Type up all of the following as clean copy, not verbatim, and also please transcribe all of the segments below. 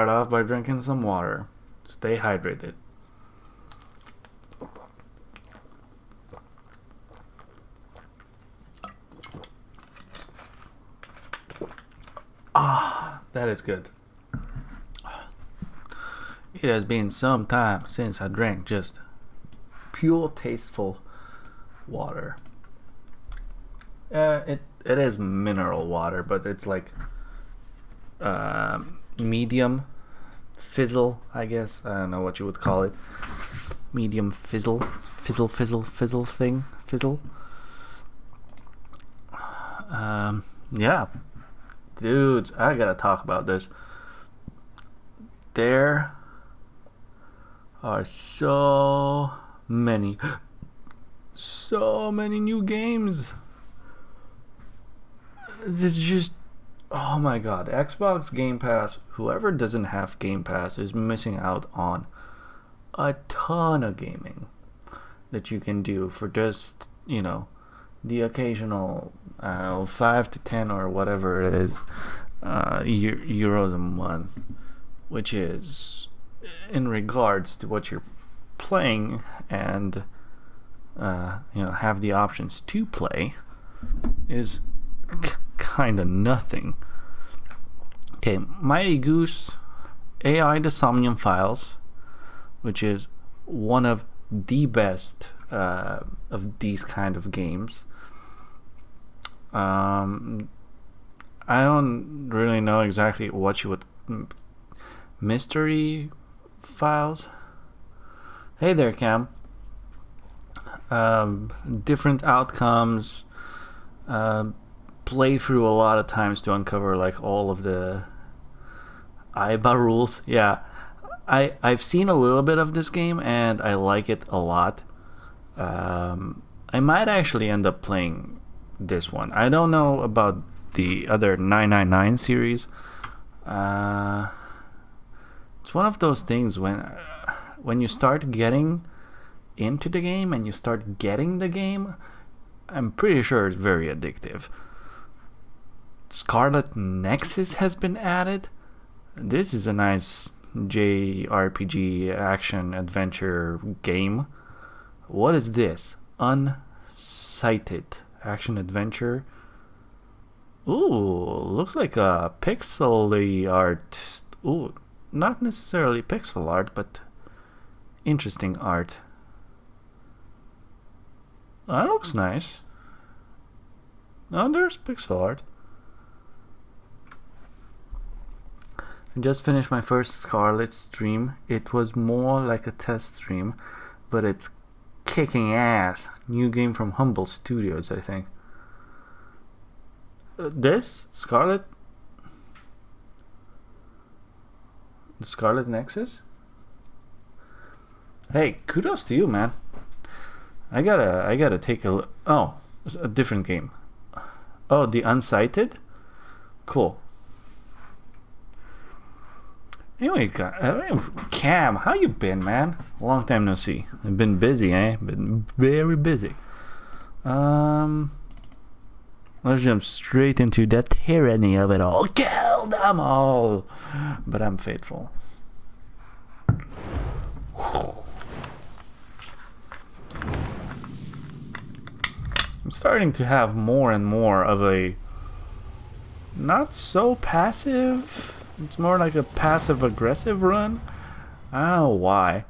Start off by drinking some water. Stay hydrated. Ah, that is good. It has been some time since I drank just pure tasteful water. It is mineral water, but it's like medium fizzle, I guess. I don't know what you would call it. Medium fizzle thing. Fizzle. Yeah. Dudes, I gotta talk about this. There are so many new games. This just, oh my god, Xbox Game Pass, whoever doesn't have Game Pass is missing out on a ton of gaming that you can do for just, the occasional 5 to 10 or whatever it is euros a month, which is in regards to what you're playing and have the options to play is kind of nothing. Okay, Mighty Goose AI the Somnium Files, which is one of the best of these kind of games. I don't really know exactly what you would mystery files. Hey there, Cam. Different outcomes. Play through a lot of times to uncover like all of the IBA rules. Yeah, I've seen a little bit of this game and I like it a lot. I might actually end up playing this one. I don't know about the other 999 series. It's one of those things when you start getting into the game and you start getting the game, I'm pretty sure it's very addictive. Scarlet Nexus has been added. This is a nice JRPG action adventure game. What is this? Unsighted action adventure. Ooh, looks like a pixely art. Ooh, not necessarily pixel art, but interesting art. That looks nice. No, there's pixel art. I just finished my first Scarlet stream. It was more like a test stream, but it's kicking ass. New game from Humble Studios, I think. This Scarlet Nexus? Hey, kudos to you, man. I gotta take a look. Oh, it's a different game. Oh, the Unsighted? Cool. Anyway, Cam, how you been, man? Long time no see. I've been busy, eh? Been very busy. Let's jump straight into the tyranny of it all. Kill them all! But I'm faithful. I'm starting to have more and more of a not so passive. It's more like a passive-aggressive run. I don't know why.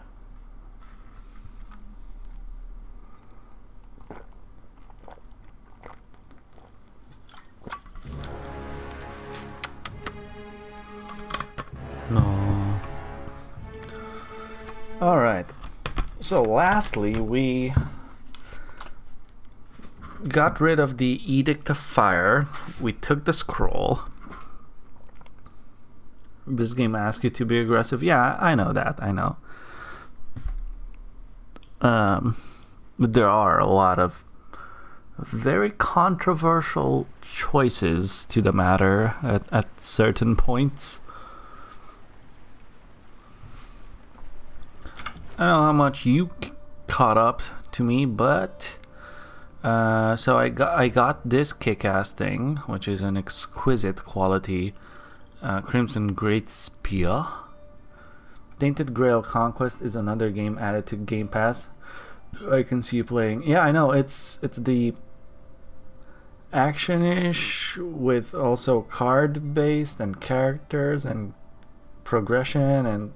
No. Alright. So lastly, we got rid of the Edict of Fire. We took the scroll. This game asks you to be aggressive. Yeah, I know that. I know. But there are a lot of very controversial choices to the matter at certain points. I don't know how much you caught up to me, but so I got this kick-ass thing, which is an exquisite quality Crimson Great Spear. Tainted Grail Conquest is another game added to Game Pass. I can see you playing. Yeah, I know. It's the action-ish with also card-based and characters and progression and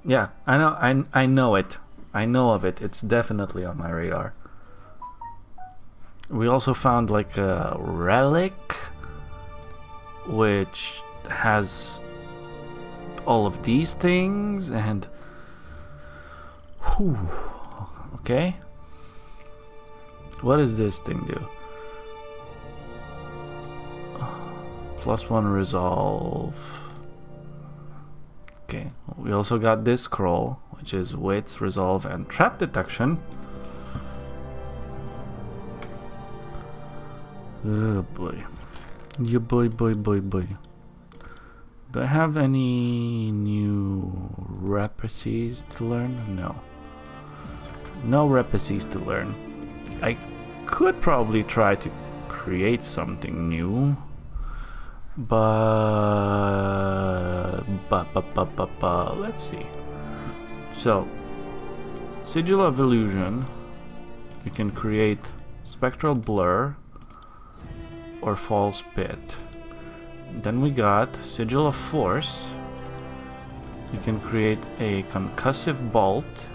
yeah, I know. I know it. I know of it. It's definitely on my radar. We also found like a Relic, which has all of these things and whew, okay. What does this thing do? +1 resolve. Okay, we also got this scroll, which is wits, resolve, and trap detection. Oh boy. Yeah, boy. Do I have any new repacies to learn? No. No repacies to learn. I could probably try to create something new. But let's see. So, Sigil of Illusion, you can create Spectral Blur or False Pit. Then we got Sigil of Force. You can create a Concussive Bolt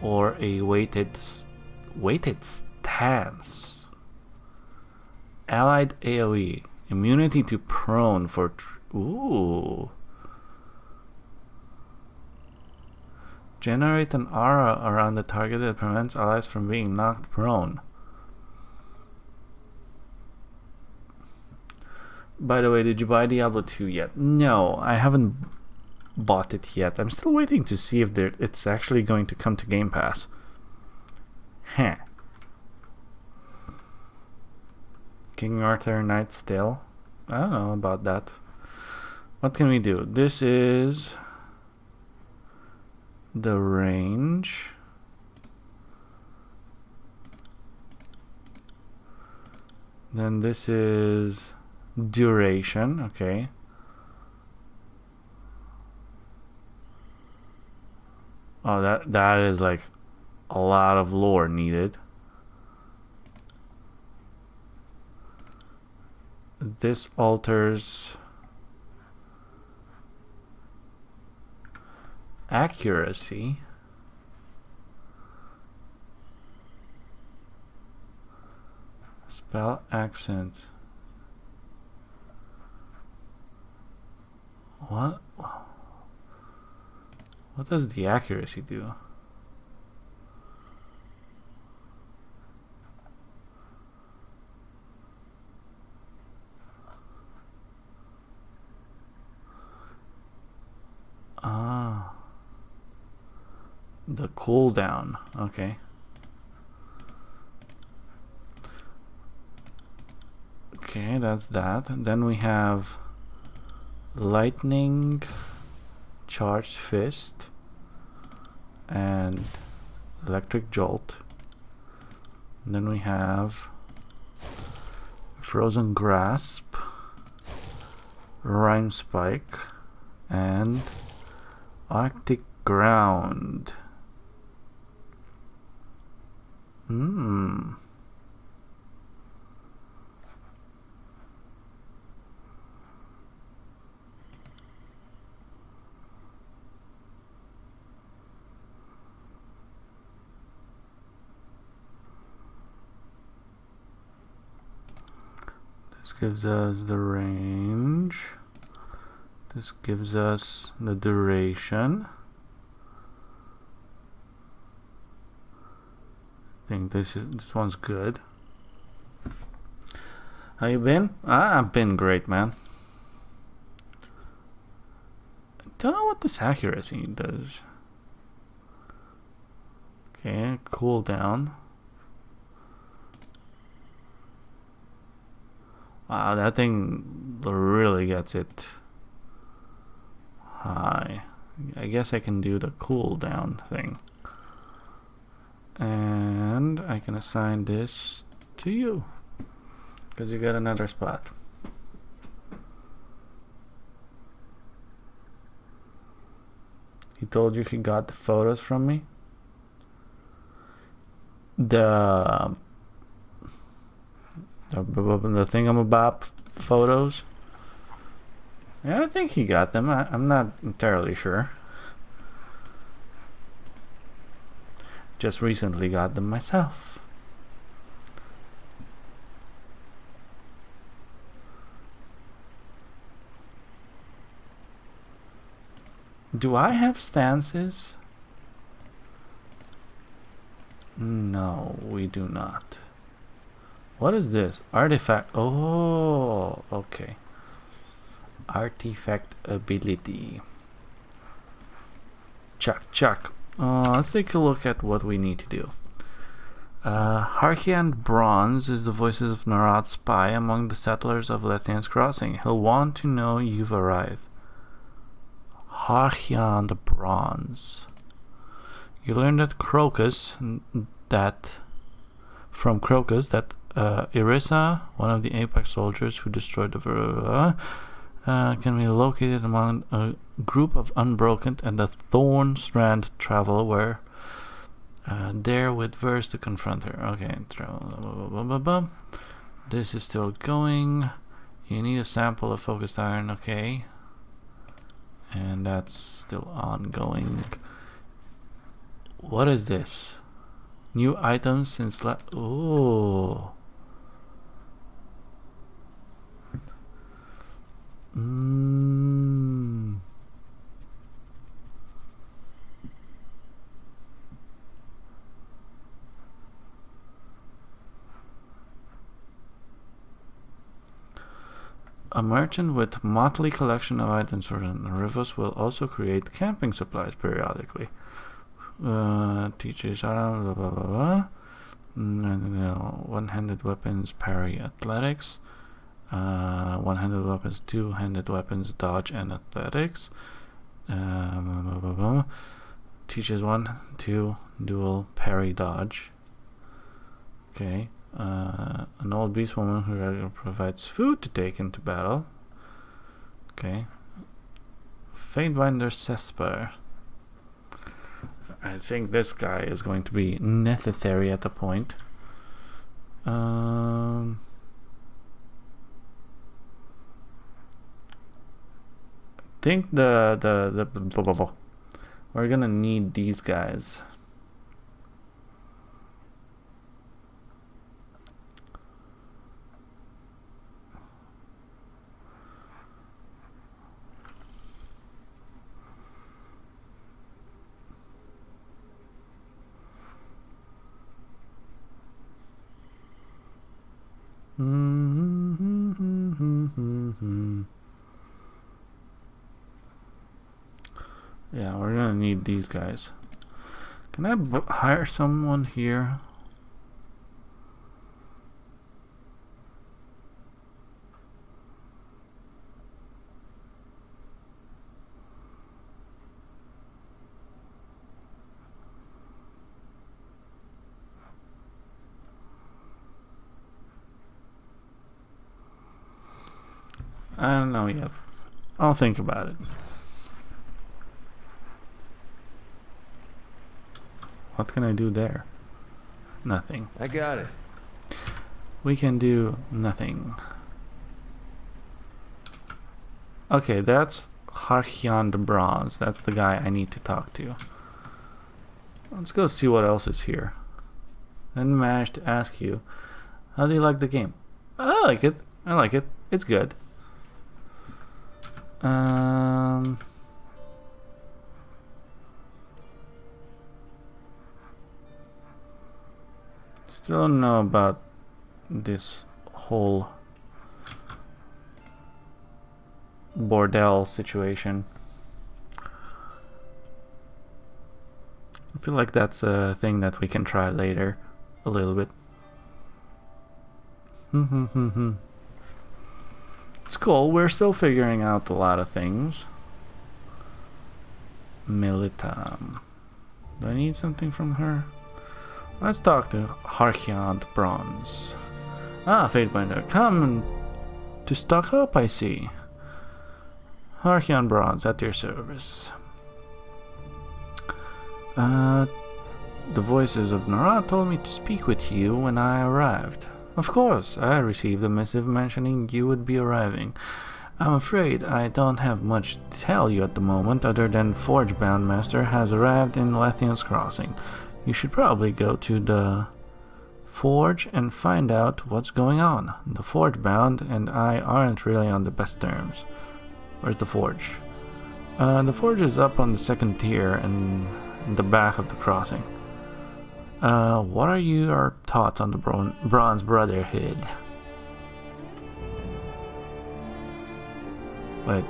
or a weighted stance. Allied AoE. Immunity to prone for... Ooh. Generate an aura around the target that prevents allies from being knocked prone. By the way, did you buy Diablo 2 yet? No, I haven't bought it yet. I'm still waiting to see if it's actually going to come to Game Pass. Huh. King Arthur Knight's Tale. I don't know about that. What can we do? This is the range. Then this is duration. Okay. Oh, that is like a lot of lore needed. This alters accuracy. Spell accent. What? What does the accuracy do? Ah. The cooldown. Okay. Okay, that's that. And then we have lightning, charged fist, and electric jolt. And then we have frozen grasp, rhyme spike, and arctic ground. This gives us the range. This gives us the duration. I think this one's good. How you been? I've been great, man. I don't know what this accuracy does. Okay, cooldown. Wow, that thing really gets it high. I guess I can do the cooldown thing. And I can assign this to you because you got another spot. He told you he got the photos from me? The thingamabob photos? Yeah, I think he got them. I'm not entirely sure. Just recently got them myself. Do I have stances? No, we do not. What is this? Artifact. Oh, okay. Artifact ability. Chuck. Let's take a look at what we need to do. Harkian Bronze is the voices of Narad's spy among the settlers of Lethian's Crossing. He'll want to know you've arrived. Harkian the Bronze. You learned that from Crocus that Irissa, one of the Apex soldiers who destroyed the can be located among a group of Unbroken and the Thorn Strand travel where there with Verse to confront her. Okay, this is still going. You need a sample of focused iron, okay. And that's still ongoing. What is this? New items since oh. A merchant with motley collection of items for Rivos will also create camping supplies periodically. Teaches blah blah blah. One-handed weapons parry athletics. One-handed weapons, two-handed weapons dodge and athletics. Teaches 1-2 dual parry dodge. Okay. An old beast woman who regularly provides food to take into battle. Okay. Fatebinder Cesper. I think this guy is going to be necessary at the point. I think we're gonna need these guys. Yeah, we're gonna need these guys. Can I hire someone here? I don't know yet. I'll think about it. What can I do there? Nothing. I got it. We can do nothing. Okay, that's Harkian the Bronze. That's the guy I need to talk to. Let's go see what else is here. I didn't manage to ask you, how do you like the game? I like it. I like it. It's good. Still don't know about this whole bordel situation. I feel like that's a thing that we can try later a little bit. It's cool. We're still figuring out a lot of things. Militam. Do I need something from her? Let's talk to Harkian Bronze. Ah, Fatebinder, come to stock up, I see. Harkian Bronze, at your service. The voices of Nara told me to speak with you when I arrived. Of course, I received a missive mentioning you would be arriving. I'm afraid I don't have much to tell you at the moment other than Forge-bound Master has arrived in Lethian's Crossing. You should probably go to the Forge and find out what's going on. The Forge-bound and I aren't really on the best terms. Where's the Forge? The Forge is up on the second tier and in the back of the crossing. What are your thoughts on the Bronze Brotherhood? Wait.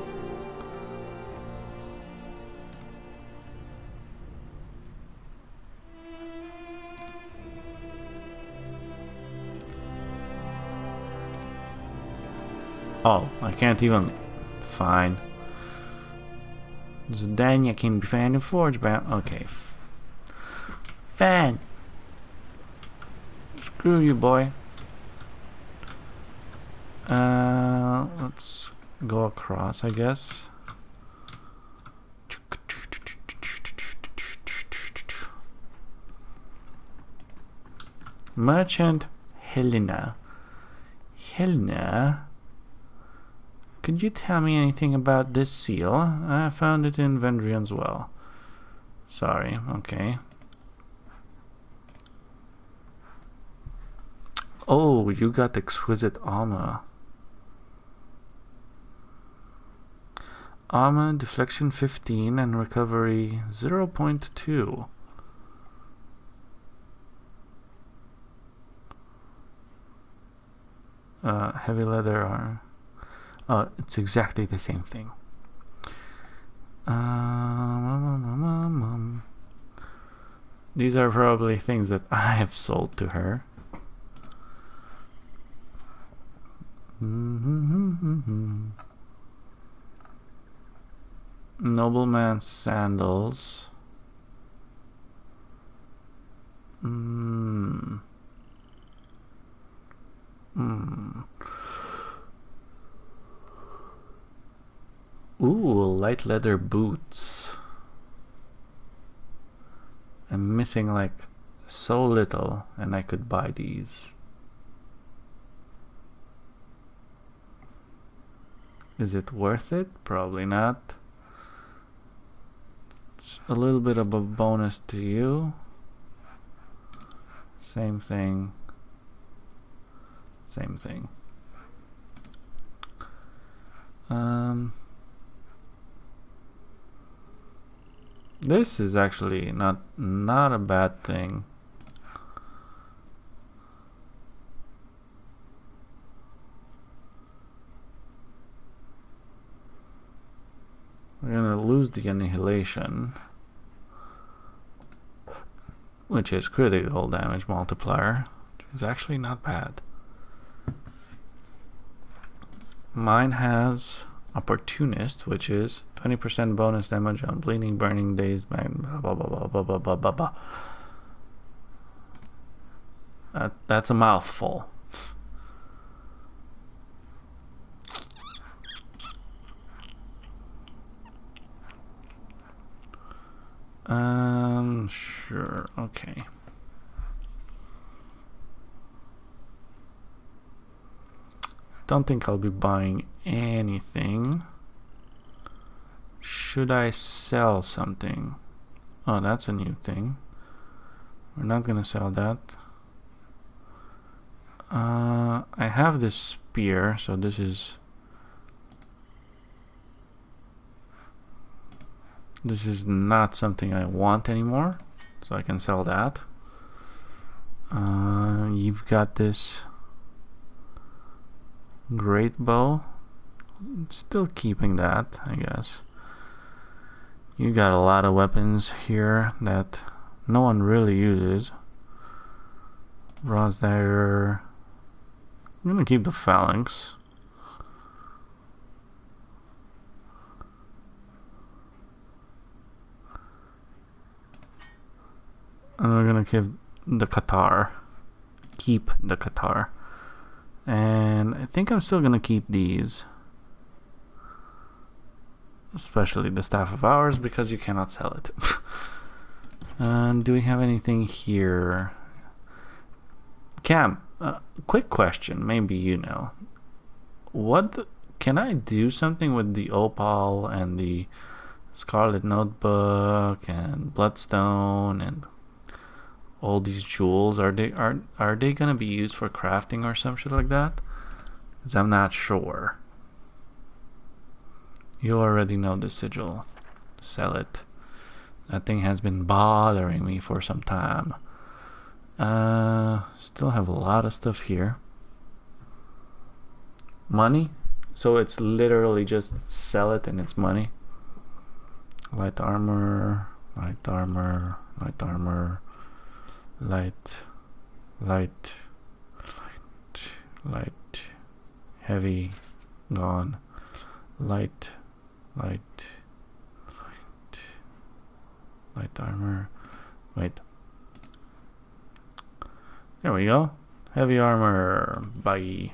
Oh, I can't even... Fine. Zdania can be found in Forge-bound. Okay. Fan! Screw you, boy. Let's go across, I guess. Merchant Helena. Helena? Could you tell me anything about this seal? I found it in Vendrion's well. Sorry, okay. Oh, you got exquisite armor. Armor, deflection 15 and recovery 0.2. Heavy leather armor. Oh, it's exactly the same thing. These are probably things that I have sold to her. Nobleman's sandals. Ooh, light leather boots. I'm missing like so little and I could buy these. Is it worth it? Probably not. It's a little bit of a bonus to you. Same thing. Same thing. This is actually not a bad thing. We're gonna lose the annihilation, which is critical damage multiplier, which is actually not bad. Mine has Opportunist, which is 20% bonus damage on bleeding, burning, days, blah blah blah blah blah blah blah blah. That's a mouthful. Sure, okay. Don't think I'll be buying anything. Should I sell something? Oh, that's a new thing. We're not gonna sell that. I have this spear, so this is not something I want anymore, so I can sell that. You've got this great bow. Still keeping that, I guess. You got a lot of weapons here that no one really uses. Bronze dagger. I'm gonna keep the phalanx. And we're gonna keep the Qatar. Keep the Qatar. And I think I'm still gonna keep these. Especially the Staff of Hours, because you cannot sell it. Do we have anything here? Cam, quick question. Maybe you know. Can I do something with the opal and the Scarlet Notebook and Bloodstone and all these jewels? Are they gonna be used for crafting or some shit like that? Because I'm not sure. You already know the sigil. Sell it. That thing has been bothering me for some time. Still have a lot of stuff here. Money? So it's literally just sell it and it's money. Light armor, light armor, light armor, light, heavy, gone, light armor, wait. There we go. Heavy armor, bye.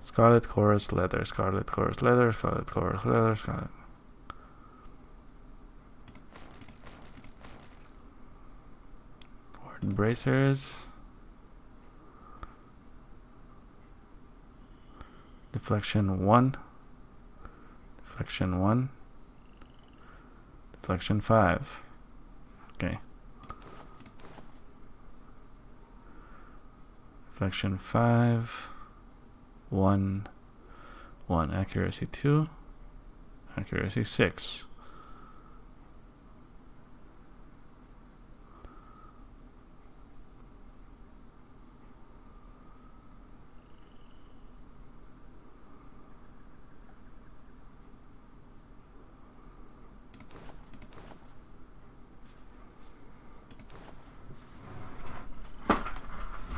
Scarlet chorus leather, scarlet chorus leather, scarlet chorus leather, scarlet. Ward bracers. Deflection 1. Deflection 1. Deflection 5. Okay. Deflection 5. 1. Accuracy 2. Accuracy 6.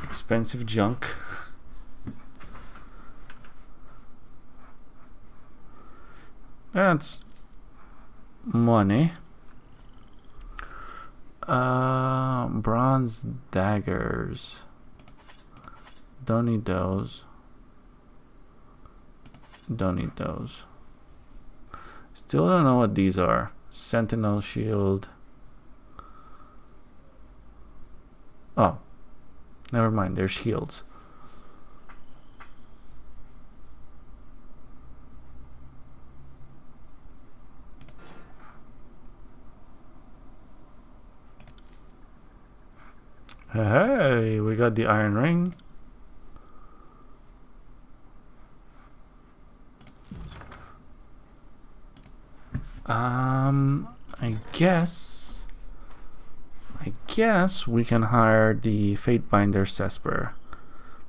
Expensive junk. That's money. Bronze daggers. Don't need those. Don't need those. Still don't know what these are. Sentinel shield. Oh. Never mind, they're shields. Hey, we got the iron ring. I guess we can hire the Fatebinder Cesper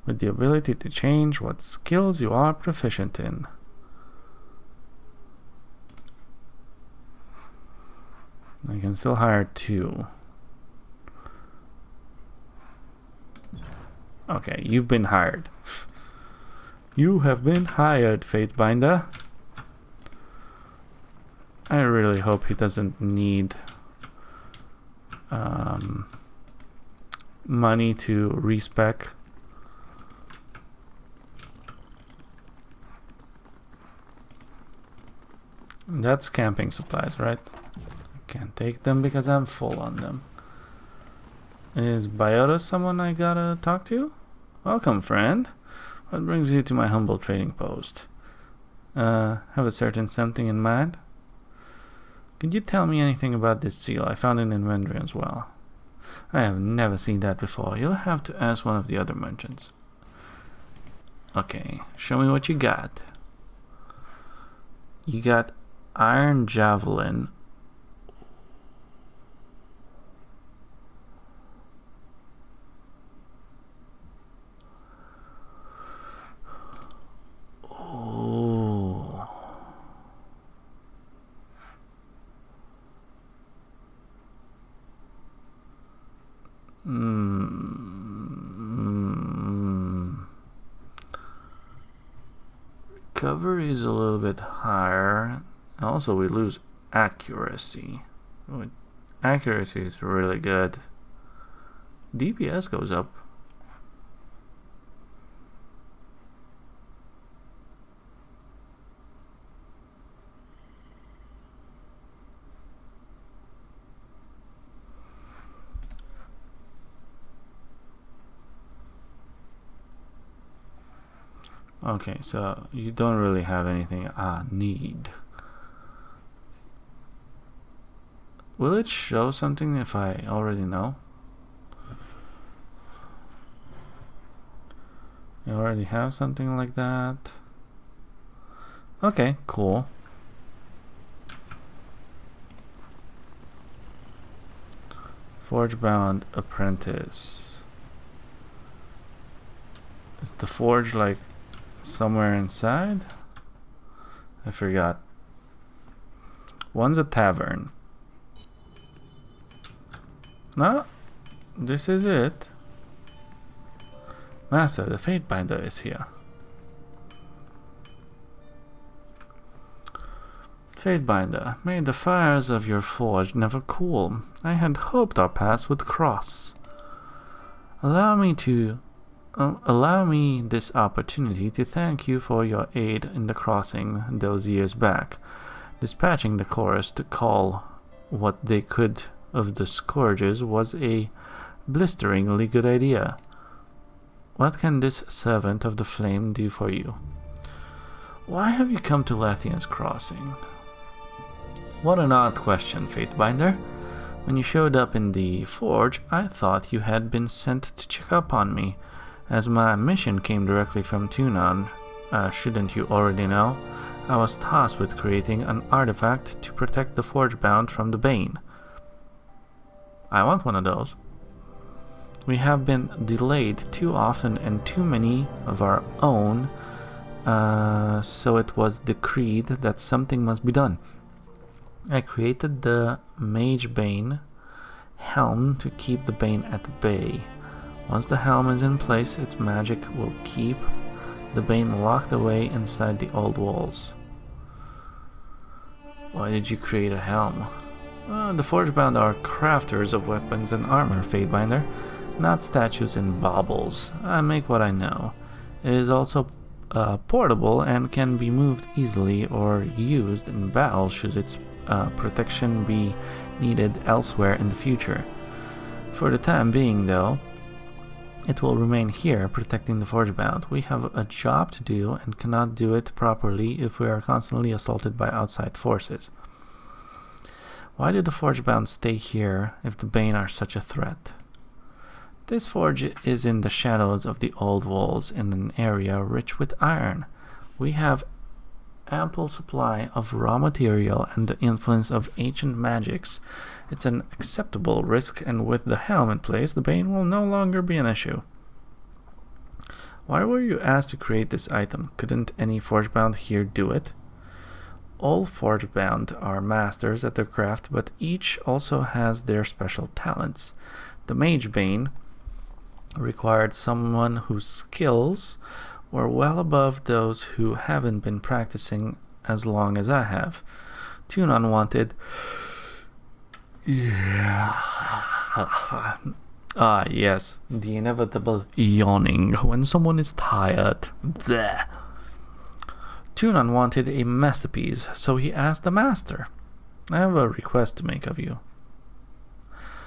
with the ability to change what skills you are proficient in. I can still hire 2. Okay, you've been hired. You have been hired, Fatebinder. I really hope he doesn't need money to respec. That's camping supplies, right? I can't take them because I'm full on them. Is Biota someone I gotta talk to? Welcome, friend. What brings you to my humble trading post? Have a certain something in mind? Could you tell me anything about this seal? I found it in inventory as well. I have never seen that before. You'll have to ask one of the other merchants. Okay, show me what you got. You got iron javelin. Recovery is a little bit higher. Also, we lose accuracy. Accuracy is really good. DPS goes up. Okay, so you don't really have anything I need. Will it show something if I already know? You already have something like that. Okay, cool. Forge-bound apprentice. Is the forge like somewhere inside? I forgot. One's a tavern. No, this is it. Master, the Fatebinder is here. Fatebinder, may the fires of your forge never cool. I had hoped our paths would cross. Allow me this opportunity to thank you for your aid in the crossing those years back. Dispatching the chorus to call what they could of the scourges was a blisteringly good idea. What can this servant of the flame do for you? Why have you come to Lathian's Crossing? What an odd question, Fatebinder. When you showed up in the forge, I thought you had been sent to check up on me, as my mission came directly from Tunon. Shouldn't you already know? I was tasked with creating an artifact to protect the Forgebound from the Bane. I want one of those. We have been delayed too often and too many of our own, so it was decreed that something must be done. I created the Mage Bane helm to keep the Bane at bay. Once the helm is in place, its magic will keep the Bane locked away inside the old walls. Why did you create a helm? The Forgebound are crafters of weapons and armor, Fatebinder, not statues in baubles. I make what I know. It is also portable and can be moved easily or used in battle should its protection be needed elsewhere in the future. For the time being, though, it will remain here protecting the Forgebound. We have a job to do and cannot do it properly if we are constantly assaulted by outside forces. Why did the Forgebound stay here if the Bane are such a threat? This forge is in the shadows of the old walls in an area rich with iron. We have ample supply of raw material and the influence of ancient magics. It's an acceptable risk, and with the helm in place, the Bane will no longer be an issue. Why were you asked to create this item? Couldn't any Forgebound here do it? All Forgebound are masters at their craft, but each also has their special talents. The Mage Bane required someone whose skills were well above those who haven't been practicing as long as I have. Tunon wanted... yes, the inevitable yawning when someone is tired. Blech. Tunon wanted a masterpiece, so he asked the master. I have a request to make of you.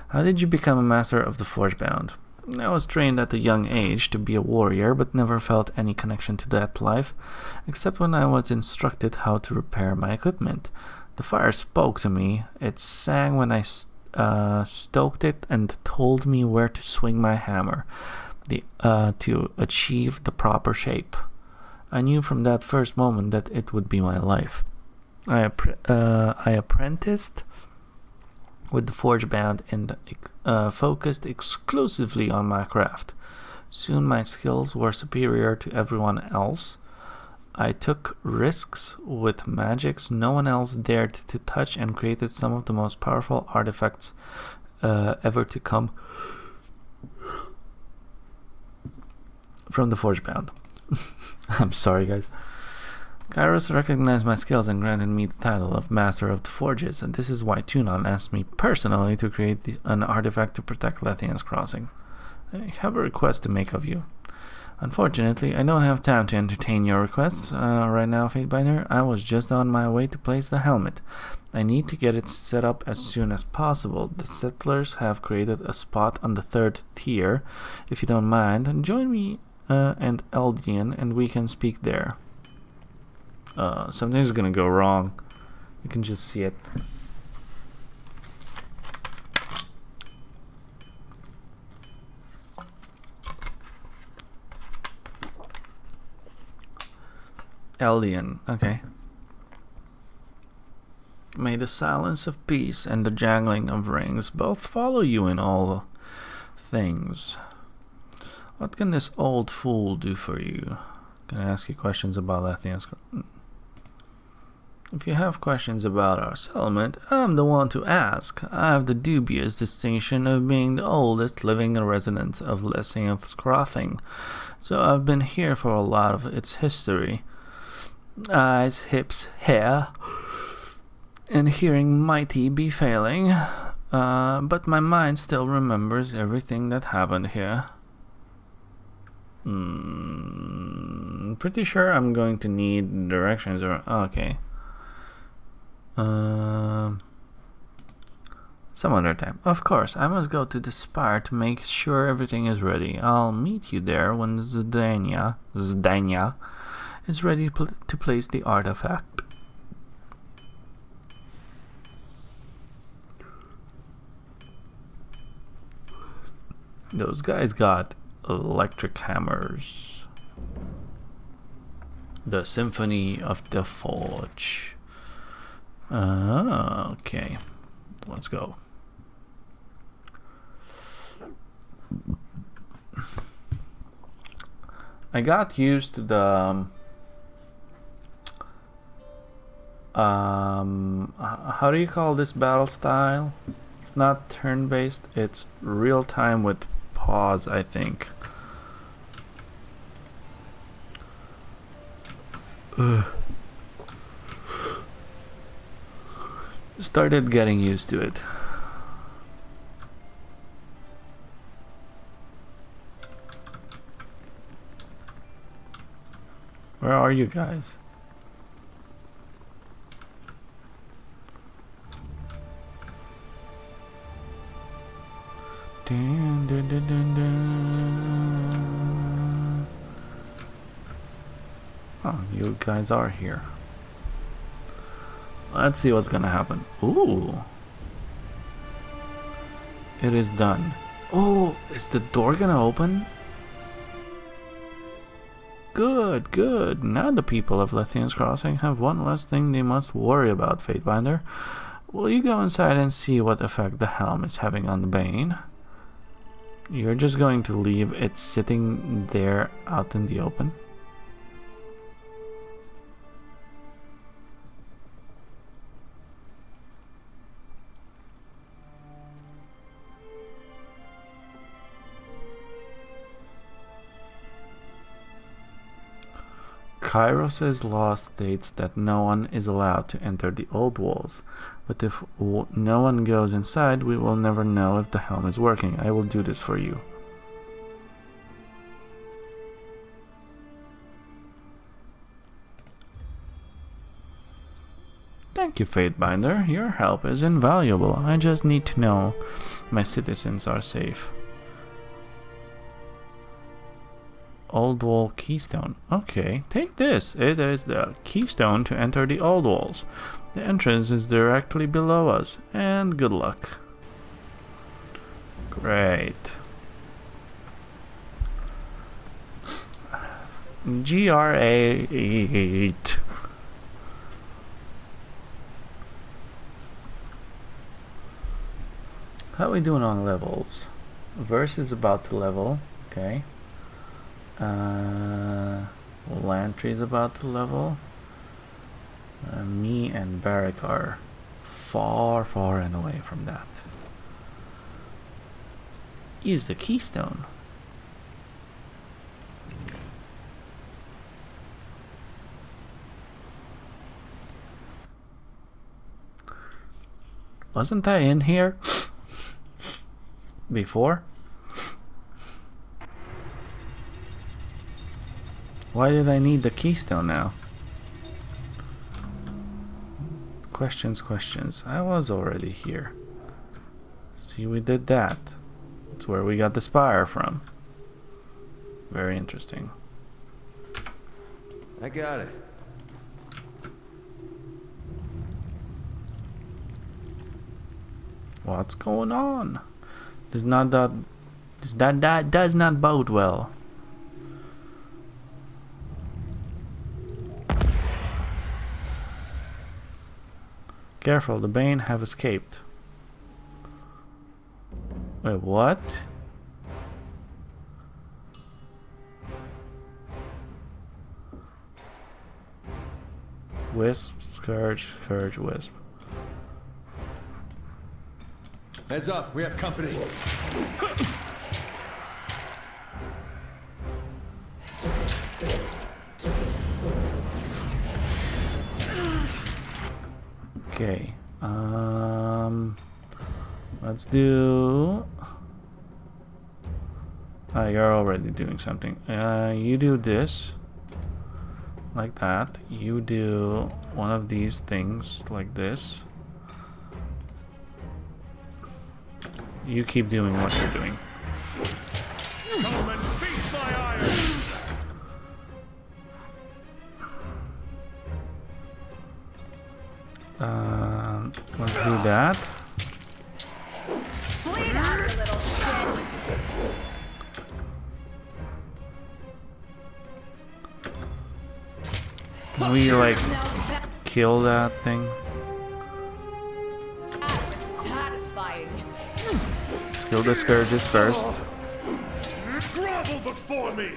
How did you become a master of the Forgebound? I was trained at a young age to be a warrior, but never felt any connection to that life, except when I was instructed how to repair my equipment. The fire spoke to me. It sang when I stoked it and told me where to swing my hammer to achieve the proper shape. I knew from that first moment that it would be my life. I apprenticed with the Forgebound and focused exclusively on my craft. Soon my skills were superior to everyone else. I took risks with magics no one else dared to touch and created some of the most powerful artifacts ever to come from the Forgebound. I'm sorry, guys. Kairos recognized my skills and granted me the title of Master of the Forges, and this is why Tunon asked me personally to create an artifact to protect Lathian's Crossing. I have a request to make of you. Unfortunately, I don't have time to entertain your requests right now, Fatebinder. I was just on my way to place the helmet. I need to get it set up as soon as possible. The settlers have created a spot on the 3rd tier. If you don't mind, join me and Eldian, and we can speak there. Something's gonna go wrong. You can just see it. Eldian, okay. May the silence of peace and the jangling of rings both follow you in all things. What can this old fool do for you? Can I ask you questions about Lathian's? If you have questions about our settlement, I'm the one to ask. I have the dubious distinction of being the oldest living resident of Lathian's Crossing, so I've been here for a lot of its history. Eyes, hips, hair, and hearing mighty be failing, but my mind still remembers everything that happened here. Pretty sure I'm going to need directions or... okay. Some other time. Of course, I must go to the spire to make sure everything is ready. I'll meet you there when Zdania is ready to place the artifact. Those guys got electric hammers. The Symphony of the Forge. Okay. Let's go. I got used to the how do you call this battle style? It's not turn-based, it's real-time with pause, I think. Started getting used to it. Where are you guys? Dun, dun, dun, dun, dun. Oh, you guys are here. Let's see what's gonna happen. Ooh. It is done. Oh, is the door gonna open? Good, good. Now the people of Lathian's Crossing have one less thing they must worry about, Fatebinder. Will you go inside and see what effect the helm is having on the Bane? You're just going to leave it sitting there out in the open? Kairos' law states that no one is allowed to enter the old walls, but if no one goes inside, we will never know if the helm is working. I will do this for you. Thank you, Fatebinder. Your help is invaluable. I just need to know my citizens are safe. Old wall keystone. Okay, take this. It is the keystone to enter the old walls. The entrance is directly below us. And good luck. Great. GR8. How are we doing on levels? Verse is about to level. Okay. Lantry is about to level. Me and Barrick are far, far and away from that. Use the keystone. Wasn't I in here before? Why did I need the keystone now? Questions, questions. I was already here. See, we did that. That's where we got the spire from. Very interesting. I got it. What's going on? Does that does not bode well. Careful, the Bane have escaped. Wait, what? Wisp, Scourge, Scourge, Wisp. Heads up, we have company. Okay. Let's do. You're already doing something. You do this. Like that. You do one of these things like this. You keep doing what you're doing. Come and feast my iron. Let's do that. Bleed out, you little shit. Can we like kill that thing? That was satisfying. Let's kill the Scourges first. Grovel before me.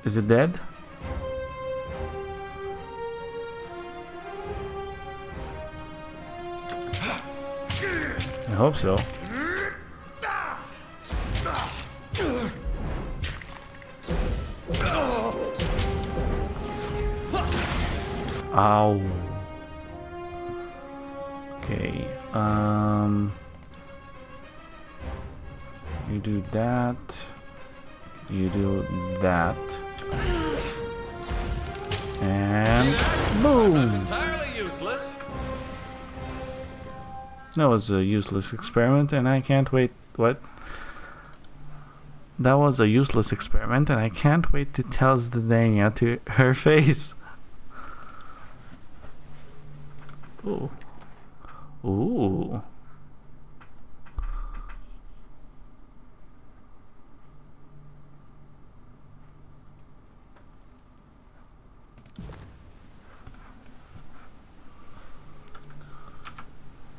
Is it dead? I hope so. Ow. Okay. You do that. You do that. And boom. Entirely useless. That was a useless experiment, and I can't wait. What? That was a useless experiment, and I can't wait to tell Zdania to her face. Ooh. Ooh.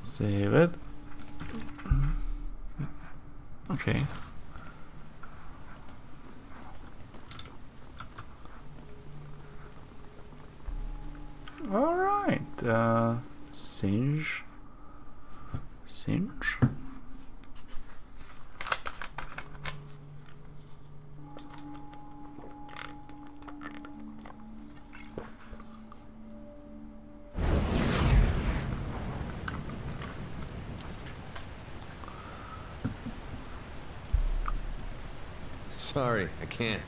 Save it. Okay. All right. Singe. Singe. Sorry, I can't.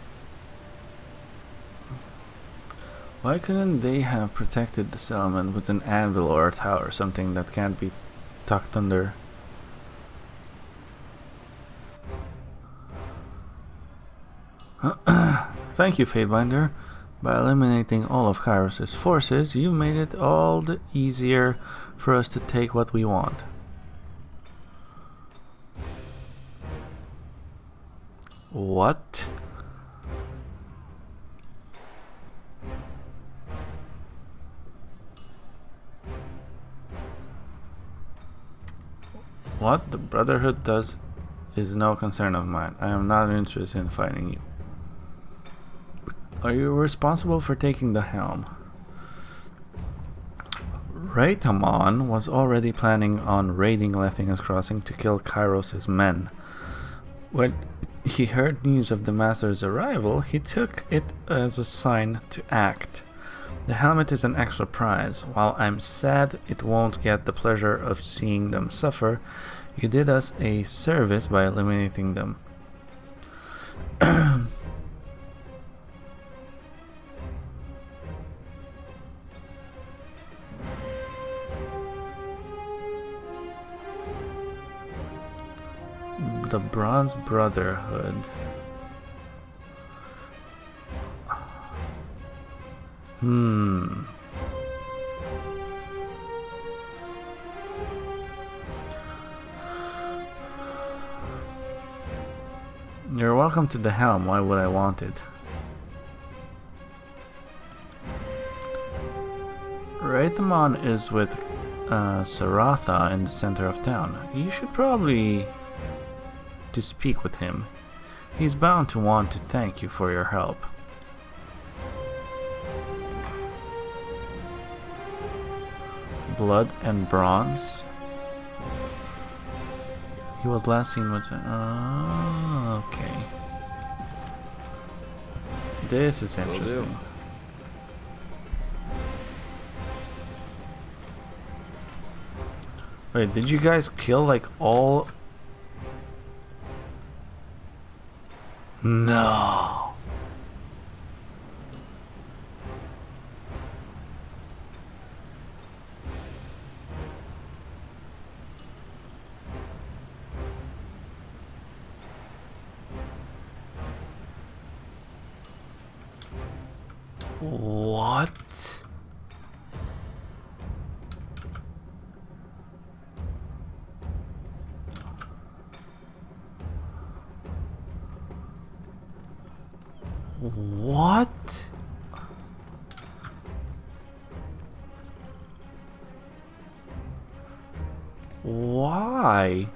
Why couldn't they have protected the settlement with an anvil or a tower or something that can't be tucked under? Thank you, Fatebinder. By eliminating all of Kairos' forces, you made it all the easier for us to take what we want. What? What the Brotherhood does is no concern of mine. I am not interested in fighting you. Are you responsible for taking the helm? Raytamon was already planning on raiding Lethinga's Crossing to kill Kairos' men. When he heard news of the Master's arrival, he took it as a sign to act. The helmet is an extra prize. While I'm sad it won't get the pleasure of seeing them suffer, you did us a service by eliminating them. The Bronze Brotherhood. You're welcome to the helm. Why would I want it? Rhythamon is with Saratha in the center of town. You should probably to speak with him. He's bound to want to thank you for your help. Blood and Bronze. He was last seen with... okay. This is interesting. Wait, did you guys kill like all... No. What? What? Why?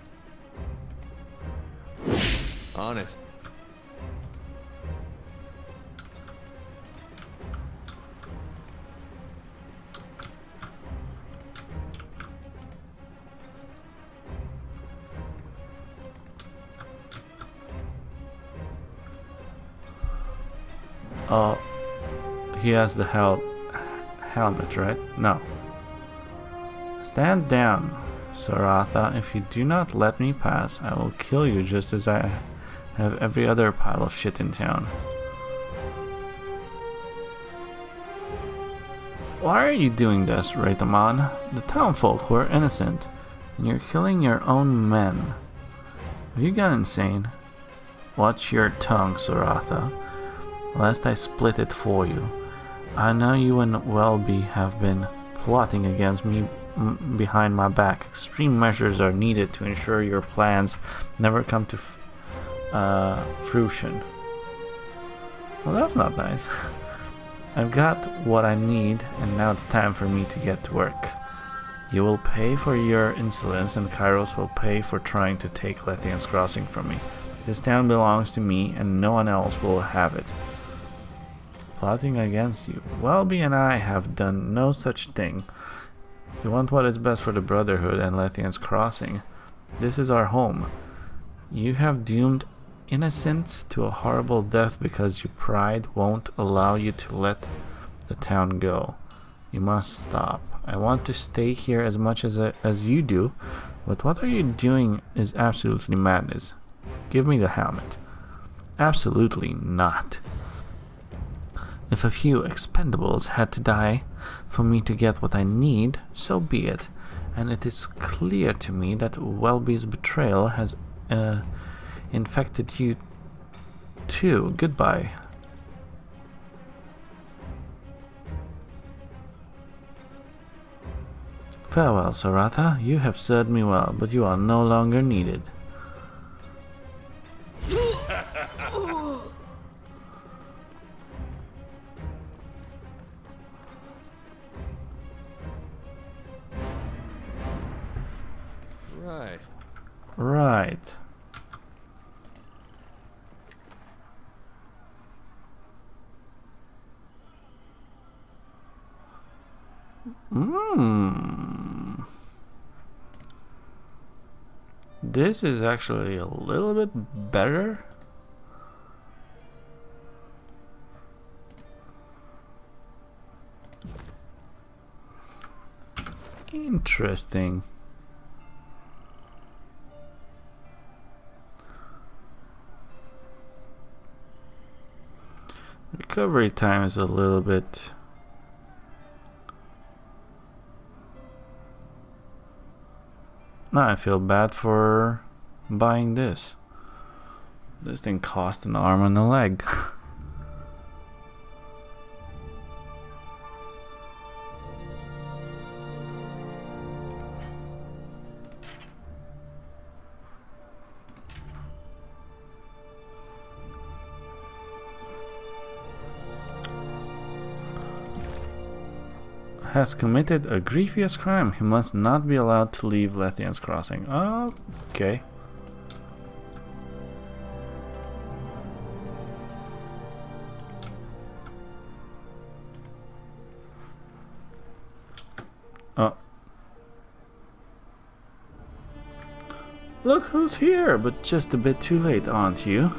On it. Oh, he has the helmet, right? No. Stand down, Saratha. If you do not let me pass, I will kill you just as I have every other pile of shit in town. Why are you doing this, Rhythamon? The townfolk were innocent, and you're killing your own men. Have you gone insane? Watch your tongue, Saratha, lest I split it for you. I know you and Welby have been plotting against me behind my back. Extreme measures are needed to ensure your plans never come to fruition. Well, that's not nice. I've got what I need, and now it's time for me to get to work. You will pay for your insolence, and Kairos will pay for trying to take Lethian's Crossing from me. This town belongs to me, and no one else will have it. Plotting against you. Welby and I have done no such thing. We want what is best for the Brotherhood and Lethian's Crossing. This is our home. You have doomed innocents to a horrible death because your pride won't allow you to let the town go. You must stop. I want to stay here as much as you do, but what are you doing is absolutely madness. Give me the helmet. Absolutely not. If a few expendables had to die for me to get what I need, so be it. And it is clear to me that Welby's betrayal has infected you too. Goodbye. Farewell, Saratha. You have served me well, but you are no longer needed. Right. This is actually a little bit better. Interesting. Recovery time is a little bit... Now I feel bad for buying this. This thing cost an arm and a leg. Has committed a grievous crime. He must not be allowed to leave Lethian's Crossing. Okay. Oh. Look who's here, but just a bit too late, aren't you?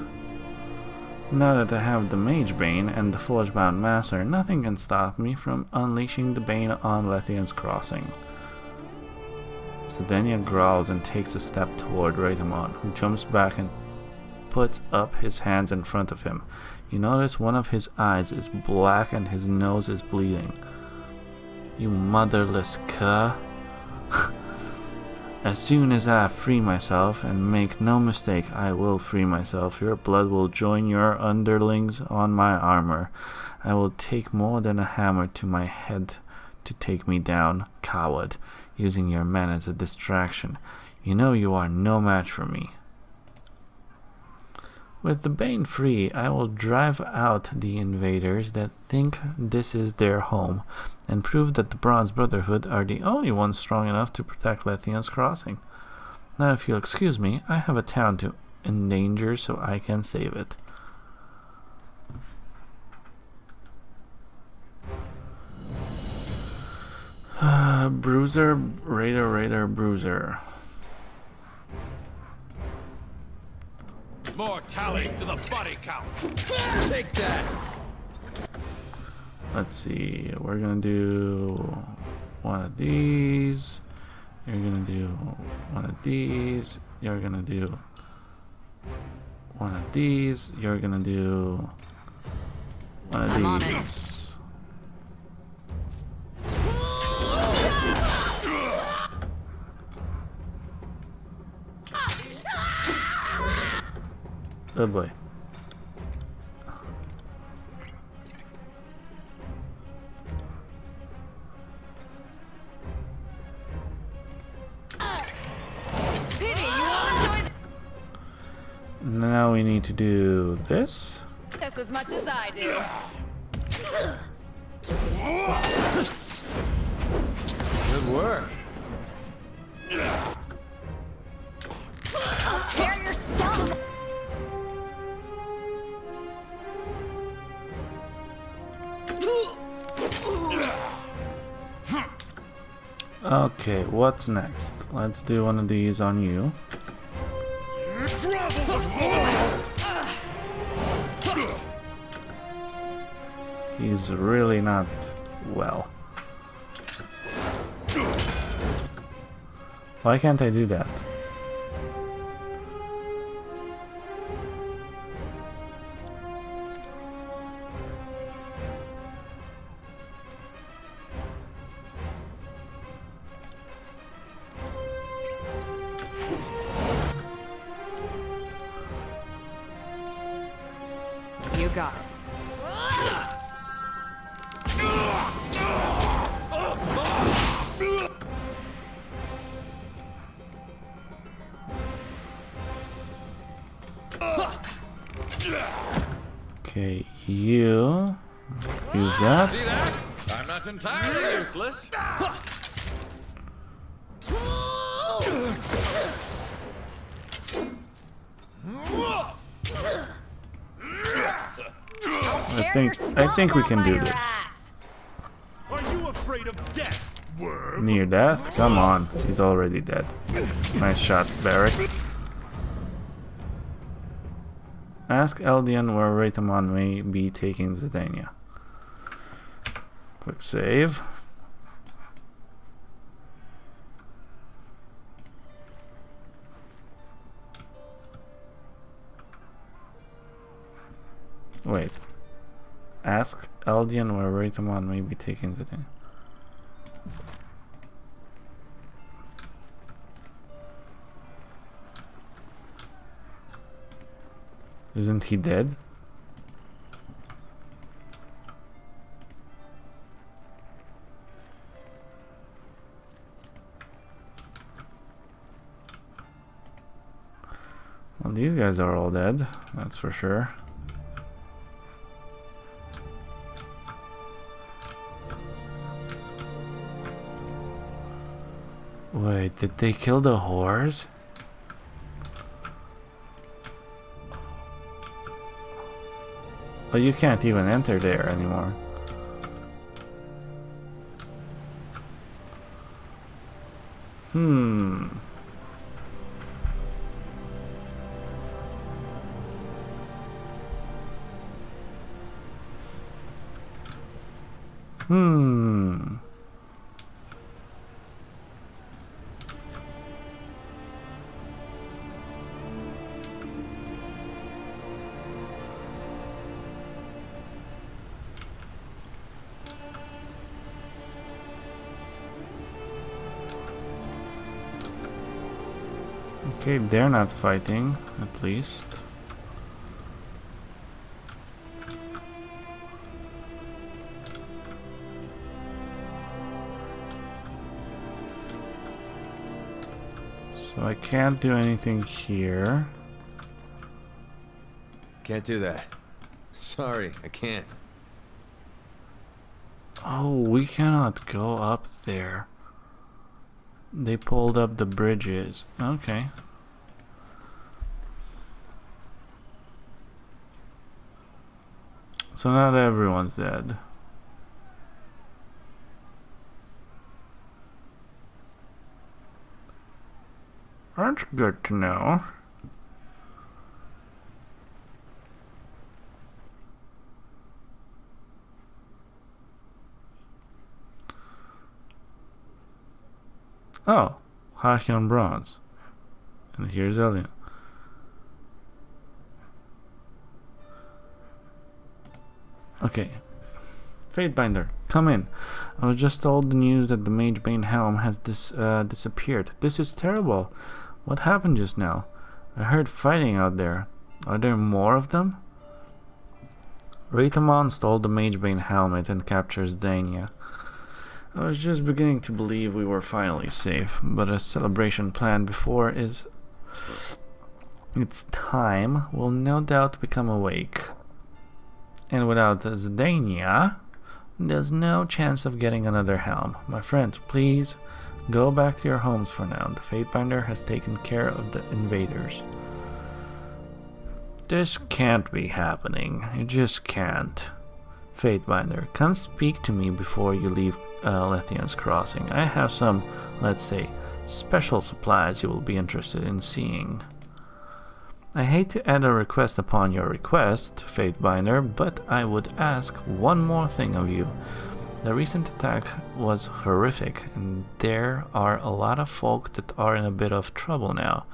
Now that I have the Mage Bane and the Forgebound Master, nothing can stop me from unleashing the Bane on Lethian's Crossing. Sedania growls and takes a step toward Raytamon, who jumps back and puts up his hands in front of him. You notice one of his eyes is black and his nose is bleeding. You motherless cur. As soon as I free myself, and make no mistake, I will free myself, your blood will join your underlings on my armor. I will take more than a hammer to my head to take me down, coward, using your men as a distraction. You know you are no match for me. With the Bane free, I will drive out the invaders that think this is their home, and prove that the Bronze Brotherhood are the only ones strong enough to protect Lethian's Crossing. Now, if you'll excuse me, I have a town to endanger, so I can save it. Bruiser, Raider, Bruiser. More tallies to the body count. Take that. Let's see. We're gonna do one of these. You're gonna do one of these. You're gonna do one of these. You're gonna do one of these. Oh boy. Now we need to do this. Just as much as I do. Good work. I'll tear your skull. Okay, what's next? Let's do one of these on you. He's really not well. Why can't I do that? You got it. Okay, you use that. See that? I'm not entirely useless. I think we can do this. Are you afraid of death, worm? Near death? Come on, he's already dead. Nice shot, Barrick. Ask Eldian where Raytamon may be taking Zidania. Quick save. Wait. Ask Eldian where Raytamon may be taking Zidania. Isn't he dead? Well, these guys are all dead, that's for sure. Wait, did they kill the whores? Oh, you can't even enter there anymore. Hmm. Okay, they're not fighting, at least. So I can't do anything here. Can't do that. Sorry, I can't. Oh, we cannot go up there. They pulled up the bridges. Okay. So not everyone's dead. That's good to know. Oh, Hachion Bronze. And here's Elian. Okay. Fatebinder, come in. I was just told the news that the Magebane helm has disappeared. This is terrible. What happened just now? I heard fighting out there. Are there more of them? Raytamon stole the Magebane helmet and captures Dania. I was just beginning to believe we were finally safe, but a celebration planned before its time will no doubt become awake. And without Zdania, there's no chance of getting another helm. My friend, please go back to your homes for now. The Fatebinder has taken care of the invaders. This can't be happening. It just can't. Fatebinder, come speak to me before you leave Lethian's Crossing. I have some, let's say, special supplies you will be interested in seeing. I hate to add a request upon your request, Fatebinder, but I would ask one more thing of you. The recent attack was horrific, and there are a lot of folk that are in a bit of trouble now.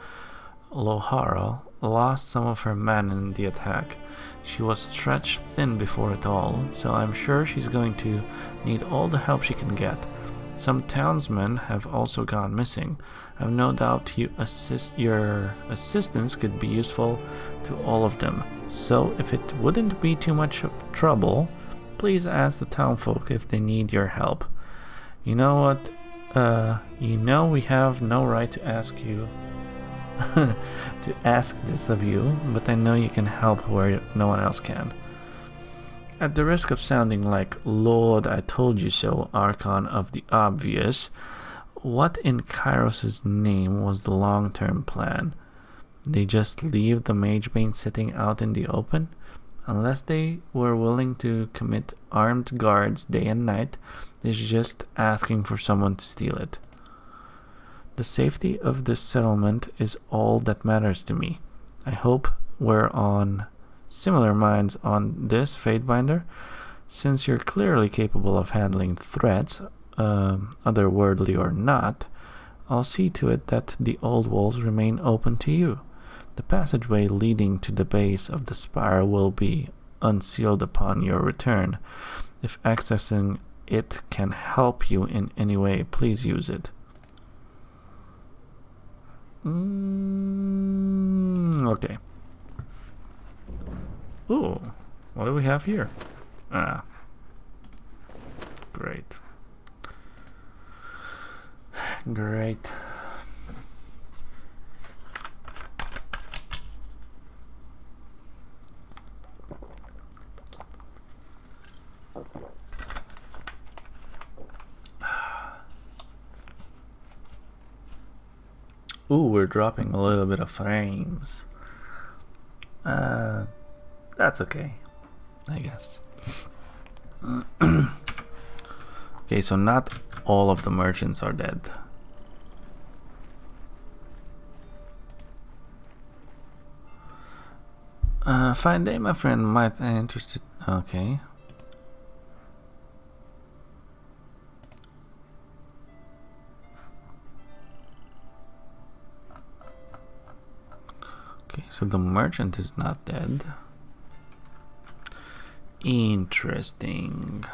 Lohara lost some of her men in the attack. She was stretched thin before it all, so I'm sure she's going to need all the help she can get. Some townsmen have also gone missing. I have no doubt your assistance could be useful to all of them. So if it wouldn't be too much of trouble, please ask the townfolk if they need your help. You know what? We have no right to ask you to ask this of you, but I know you can help where no one else can. At the risk of sounding like Lord I told you so, Archon of the Obvious, what in Kairos' name was the long-term plan? They just leave the Magebane sitting out in the open? Unless they were willing to commit armed guards day and night, they're just asking for someone to steal it. The safety of this settlement is all that matters to me. I hope we're on similar minds on this, Fatebinder. Since you're clearly capable of handling threats, otherworldly or not, I'll see to it that the old walls remain open to you. The passageway leading to the base of the spire will be unsealed upon your return. If accessing it can help you in any way, please use it. Okay. Ooh, what do we have here? Ah, great. Great. Ooh, we're dropping a little bit of frames. That's okay, I guess. Okay, so not all of the merchants are dead. Fine day, my friend. Might interested. Okay. Okay, so the merchant is not dead. Interesting.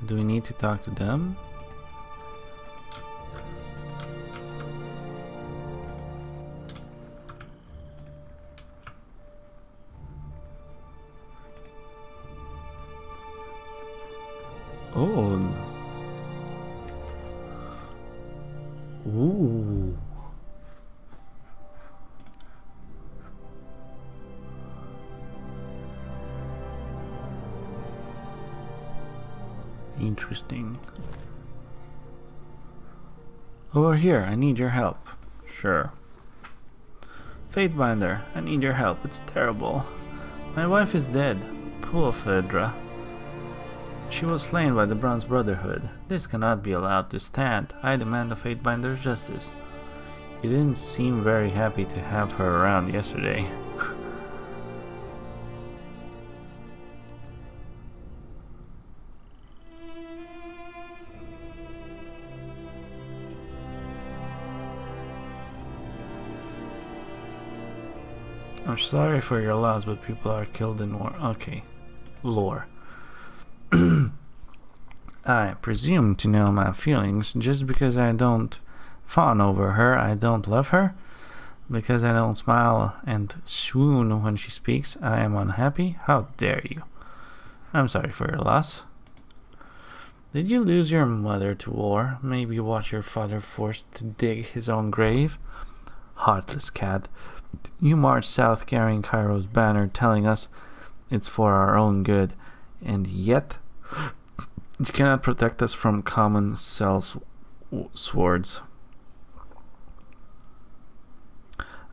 Do we need to talk to them? Oh. Ooh. Interesting. Over here, I need your help. Sure. Fatebinder, I need your help. It's terrible. My wife is dead. Poor Phaedra. She was slain by the Bronze Brotherhood. This cannot be allowed to stand. I demand the Fatebinder's justice. You didn't seem very happy to have her around yesterday. I'm sorry for your loss, but people are killed in war. Okay. Lore. I presume to know my feelings. Just because I don't fawn over her, I don't love her. Because I don't smile and swoon when she speaks, I am unhappy. How dare you? I'm sorry for your loss. Did you lose your mother to war? Maybe watch your father forced to dig his own grave? Heartless cat. You marched south carrying Cairo's banner, telling us it's for our own good, and yet you cannot protect us from common swords.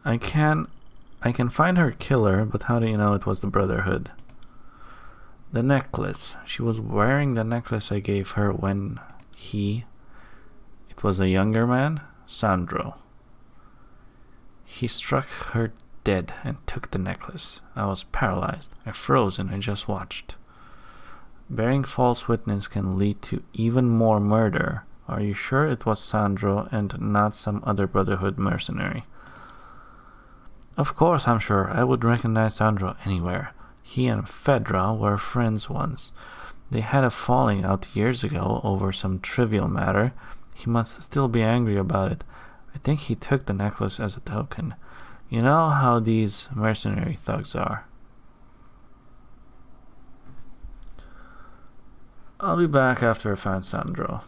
I can find her killer, but how do you know it was the Brotherhood? The necklace. She was wearing the necklace I gave her when it was a younger man, Sandro. He struck her dead and took the necklace. I was paralyzed. I froze and I just watched. Bearing false witness can lead to even more murder. Are you sure it was Sandro and not some other Brotherhood mercenary? Of course I'm sure. I would recognize Sandro anywhere. He and Phaedra were friends once. They had a falling out years ago over some trivial matter. He must still be angry about it. I think he took the necklace as a token. You know how these mercenary thugs are. I'll be back after I find Sandro.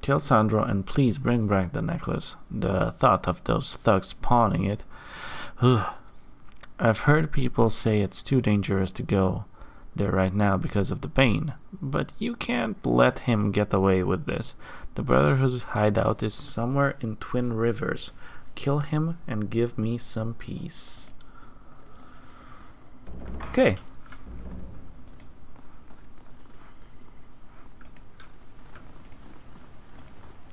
Kill Sandro and please bring back the necklace. The thought of those thugs pawning it. Ugh. I've heard people say it's too dangerous to go there right now because of the Bane, but you can't let him get away with this. The Brotherhood's hideout is somewhere in Twin Rivers. Kill him and give me some peace. Okay.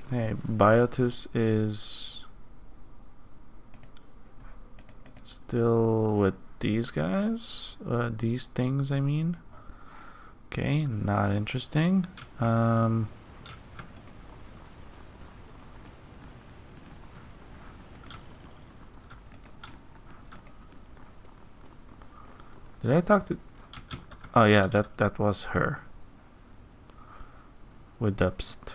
Hey, Biotus is still with these guys? These things, I mean. Okay, not interesting. Did I talk to... Oh yeah, that was her. With the psst.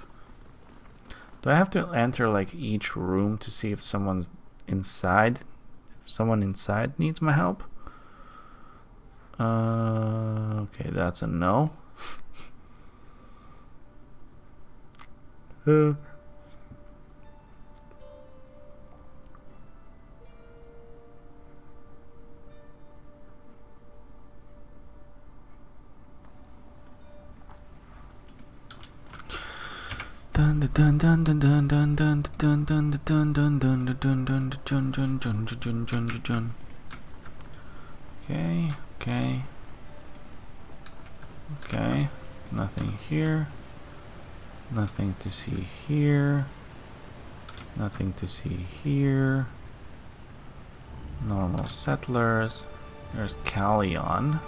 Do I have to enter like each room to see if someone's inside? If someone inside needs my help? Okay, that's a no. Dun dun dun dun dun dun dun dun dun dun dun dun dun dun dun dun dun dun dun. Okay, okay. Okay. Nothing here. Nothing to see here. Nothing to see here. Normal settlers. There's Callion.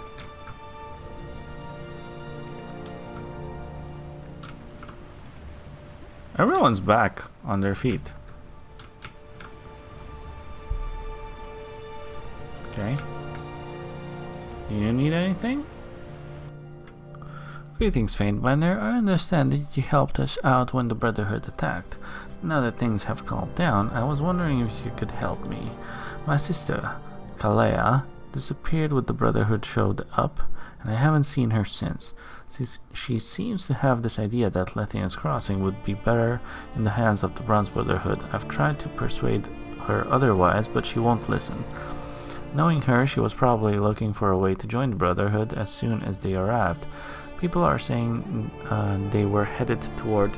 Everyone's back on their feet. Okay. Do you need anything? Greetings, Faintbinder. I understand that you helped us out when the Brotherhood attacked. Now that things have calmed down, I was wondering if you could help me. My sister, Kalea, disappeared when the Brotherhood showed up, and I haven't seen her since. She seems to have this idea that Lethian's Crossing would be better in the hands of the Bronze Brotherhood. I've tried to persuade her otherwise, but she won't listen. Knowing her, she was probably looking for a way to join the Brotherhood as soon as they arrived. People are saying they were headed toward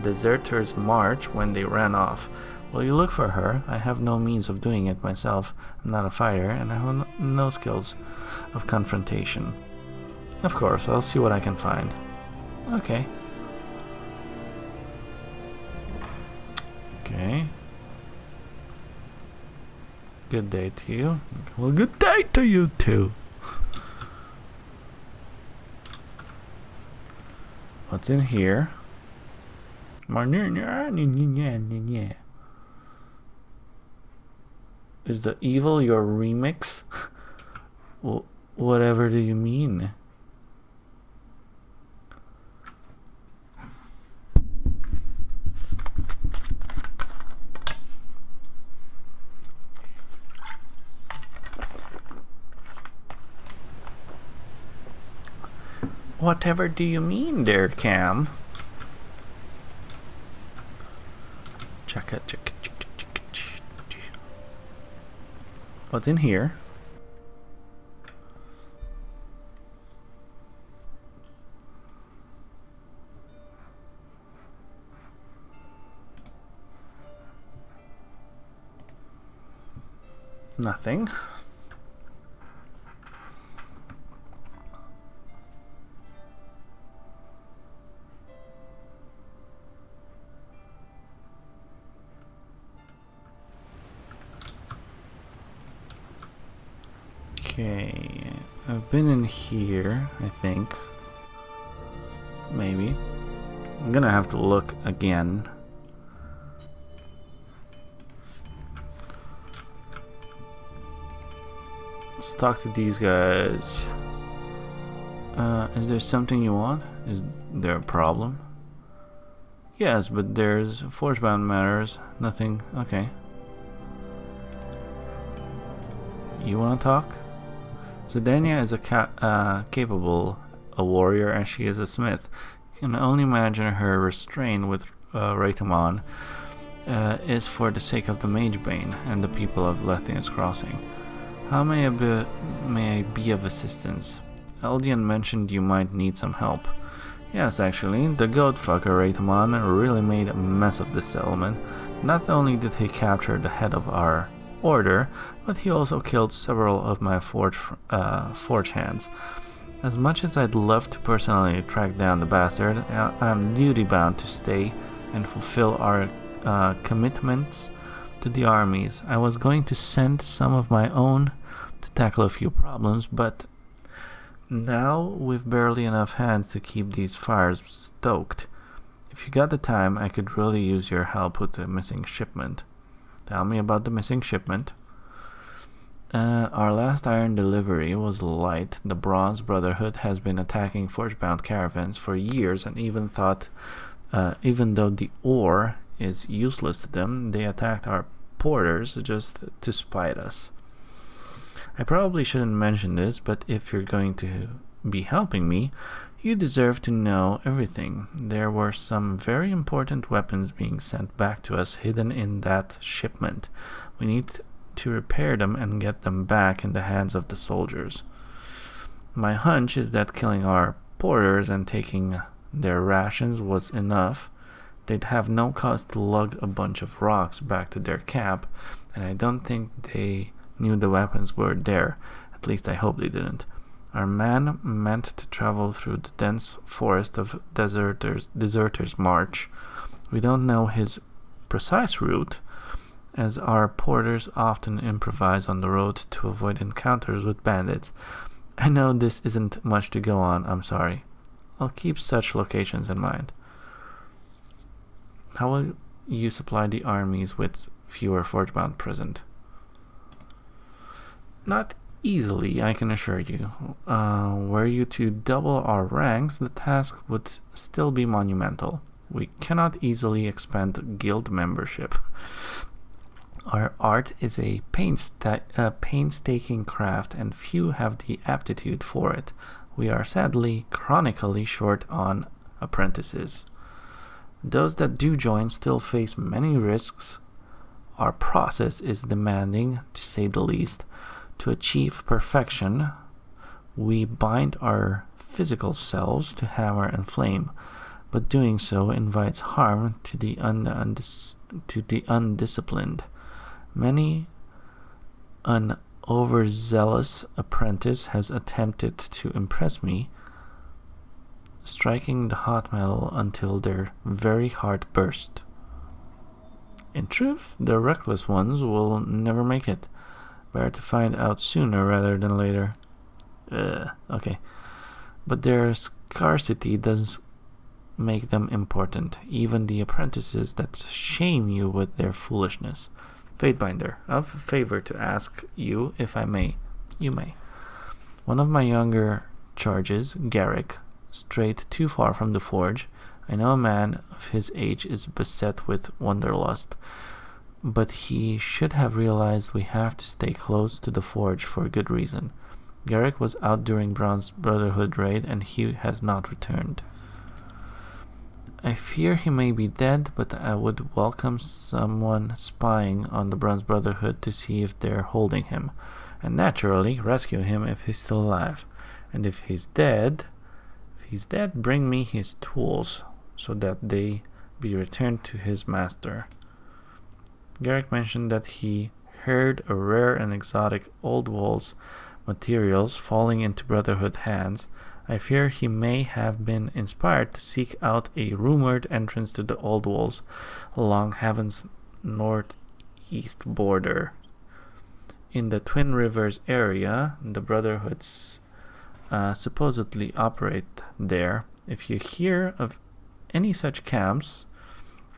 Deserter's March when they ran off. Will you look for her? I have no means of doing it myself. I'm not a fighter, and I have no skills of confrontation. Of course, I'll see what I can find. Okay. Okay. Good day to you. Well, good day to you too. What's in here? Is the evil your remix? Well, whatever do you mean? Whatever do you mean there, Cam? Check it, check it, check it, check it, check it. What's in here? Nothing. Okay, I've been in here, I think. Maybe. I'm gonna have to look again. Let's talk to these guys. Is there something you want? Is there a problem? Yes, but there's forgebound matters. Nothing. Okay. You wanna talk? Zidania is capable a warrior as she is a smith. You can only imagine her restraint with Raitamon is for the sake of the Magebane and the people of Lethian's Crossing. How may I be of assistance? Eldian mentioned you might need some help. Yes, actually, the goat fucker Raitamon really made a mess of this settlement. Not only did he capture the head of our order, but he also killed several of my forge hands. As much as I'd love to personally track down the bastard, I'm duty-bound to stay and fulfill our commitments to the armies. I was going to send some of my own to tackle a few problems, but now we've barely enough hands to keep these fires stoked. If you got the time, I could really use your help with the missing shipment. Tell me about the missing shipment. Our last iron delivery was light. The Bronze Brotherhood has been attacking forgebound caravans for years, and even though the ore is useless to them, they attacked our porters just to spite us. I probably shouldn't mention this, but if you're going to be helping me, you deserve to know everything. There were some very important weapons being sent back to us hidden in that shipment. We need to repair them and get them back in the hands of the soldiers. My hunch is that killing our porters and taking their rations was enough. They'd have no cause to lug a bunch of rocks back to their camp, and I don't think they knew the weapons were there. At least I hope they didn't. Our man meant to travel through the dense forest of Deserters March. We don't know his precise route, as our porters often improvise on the road to avoid encounters with bandits. I know this isn't much to go on, I'm sorry. I'll keep such locations in mind. How will you supply the armies with fewer forgebound present? Not easily, I can assure you. Were you to double our ranks, the task would still be monumental. We cannot easily expand guild membership. Our art is a painstaking craft, and few have the aptitude for it. We are sadly chronically short on apprentices. Those that do join still face many risks. Our process is demanding, to say the least. To achieve perfection, we bind our physical selves to hammer and flame, but doing so invites harm to the undisciplined. Many an overzealous apprentice has attempted to impress me, striking the hot metal until their very heart burst. In truth, the reckless ones will never make it. Better to find out sooner rather than later. Okay. But their scarcity does make them important. Even the apprentices that shame you with their foolishness. Fatebinder, I've a favor to ask you, if I may. You may. One of my younger charges, Garrick, strayed too far from the forge. I know a man of his age is beset with wanderlust, but he should have realized we have to stay close to the forge for a good reason. Garrick was out during Bronze Brotherhood raid, and he has not returned. I fear he may be dead, but I would welcome someone spying on the Bronze Brotherhood to see if they're holding him, and naturally rescue him if he's still alive. And if he's dead, bring me his tools, so that they be returned to his master. Garrick mentioned that he heard a rare and exotic Old Walls materials falling into Brotherhood hands. I fear he may have been inspired to seek out a rumored entrance to the Old Walls along Heaven's northeast border. In the Twin Rivers area, the Brotherhoods supposedly operate there. If you hear of any such camps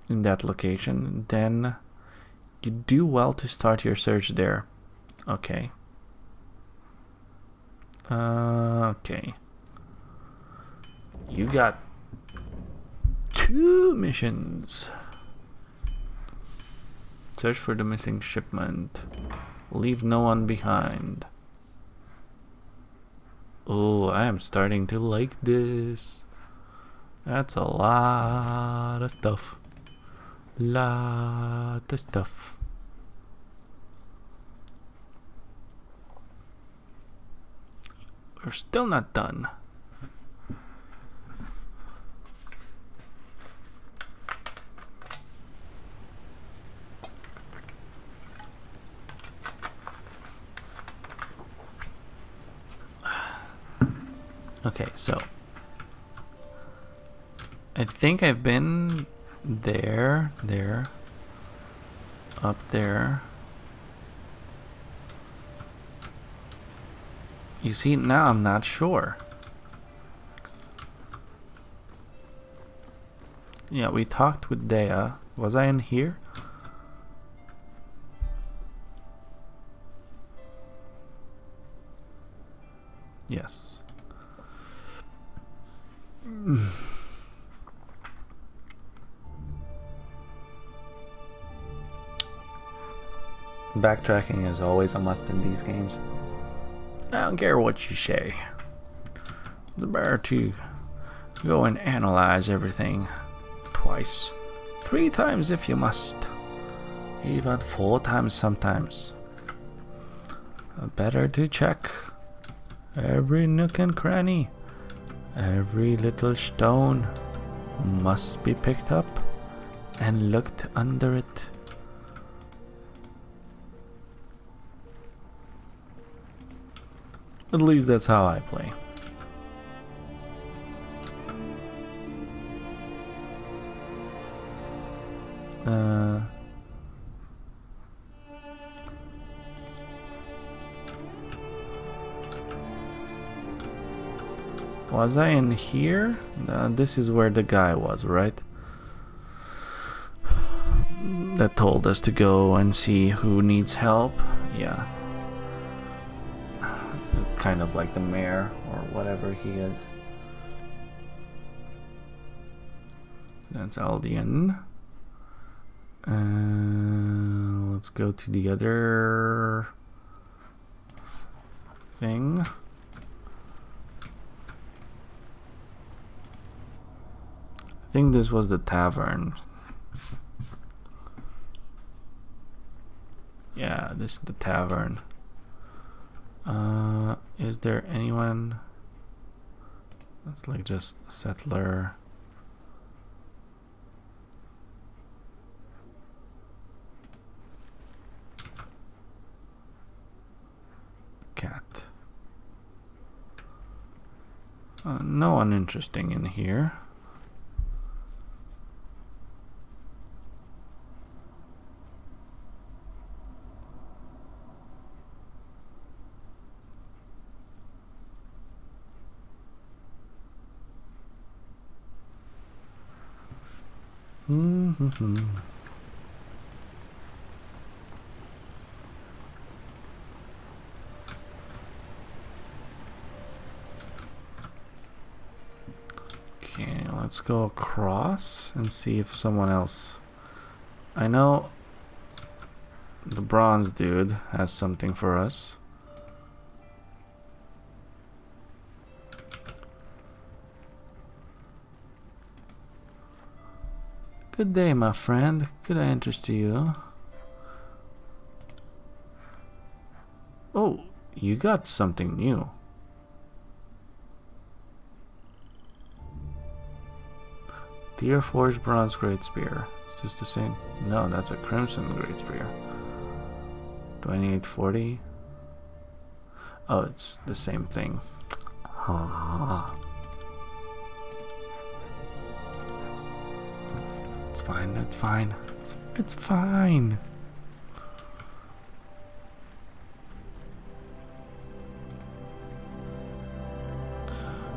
in that location, then you do well to start your search there. Okay. Okay. You got 2 missions. Search for the missing shipment. Leave no one behind. Oh, I am starting to like this. That's a lot of stuff. Lot of stuff. We're still not done. Okay, so I think I've been there, up there. You see, now I'm not sure. Yeah, we talked with Dea. Was I in here? Yes. Backtracking is always a must in these games. I don't care what you say. It's better to go and analyze everything twice, 3 times if you must, even 4 times sometimes. Better to check every nook and cranny. Every little stone must be picked up and looked under it. At least that's how I play. Was I in here? This is where the guy was, right? That told us to go and see who needs help. Yeah. Kind of like the mayor or whatever he is. That's Aldian. Let's go to the other thing. I think this was the tavern. Yeah, this is the tavern. Is there anyone? That's like just a settler. Cat. No one interesting in here. Okay, let's go across and see if someone else. I know the bronze dude has something for us. Good day, my friend. Could I interest you? Oh, you got something new. Deer Forged Bronze Great Spear. Is this the same? No, that's a Crimson Great Spear. 2840. Oh, it's the same thing. It's fine, that's fine. It's fine.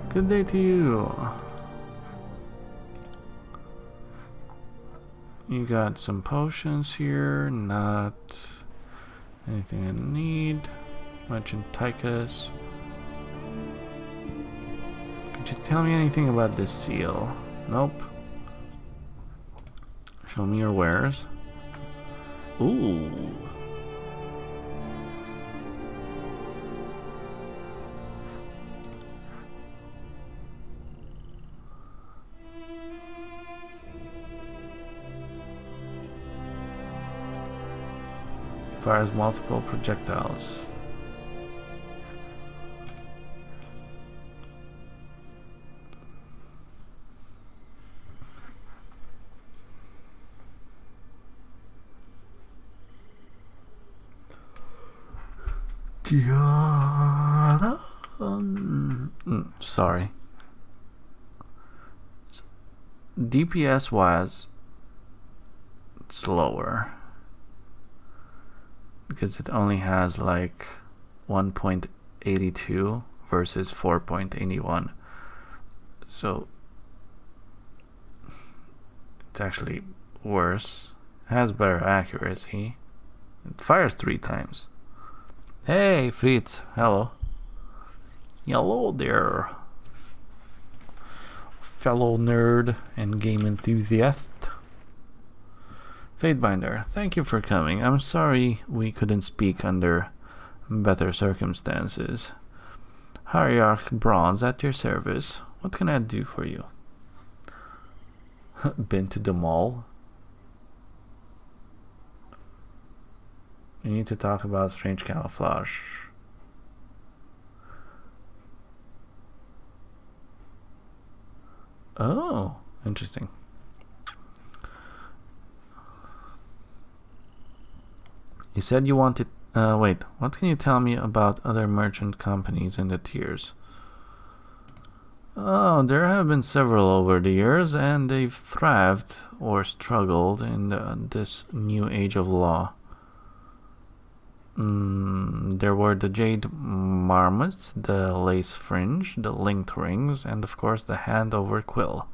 Good day to you. You got some potions here, not anything I need. Merchant Tychus. Could you tell me anything about this seal? Nope. Show me your wares. Ooh. Fires multiple projectiles. Sorry. DPS wise, it's lower because it only has like 1.82 versus 4.81, so it's actually worse. It has better accuracy. It fires 3 times. Hey Fritz, hello. Hello there, fellow nerd and game enthusiast. Fatebinder, thank you for coming. I'm sorry we couldn't speak under better circumstances. Hierarch Bronze at your service. What can I do for you? Been to the mall? We need to talk about strange camouflage. Oh, interesting. You said you wanted... wait, what can you tell me about other merchant companies in the tiers? Oh, there have been several over the years, and they've thrived or struggled in this new age of law. There were the Jade Marmots, the Lace Fringe, the Linked Rings, and of course the Hand-Over Quill.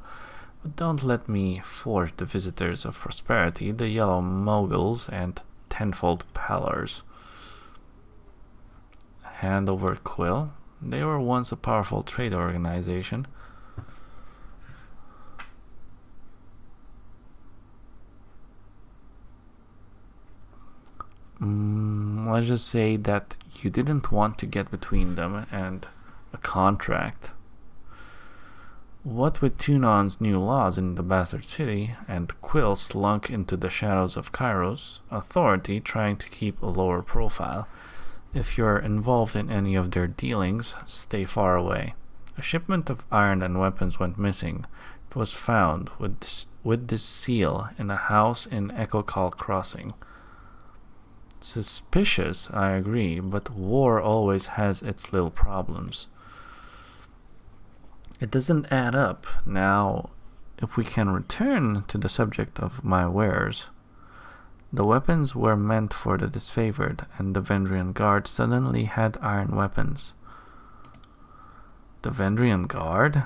But don't let me force the Visitors of Prosperity, the Yellow Moguls, and Tenfold Pallors. Hand-Over Quill? They were once a powerful trade organization. Let's just say that you didn't want to get between them and a contract. What with Tunon's new laws in the Bastard City and Quill slunk into the shadows of Kairos, Authority trying to keep a lower profile, if you're involved in any of their dealings, stay far away. A shipment of iron and weapons went missing. It was found with this seal in a house in Echo Call Crossing. Suspicious, I agree, but war always has its little problems. It doesn't add up. Now, if we can return to the subject of my wares. The weapons were meant for the disfavored, and the Vendrian Guard suddenly had iron weapons. The Vendrian Guard?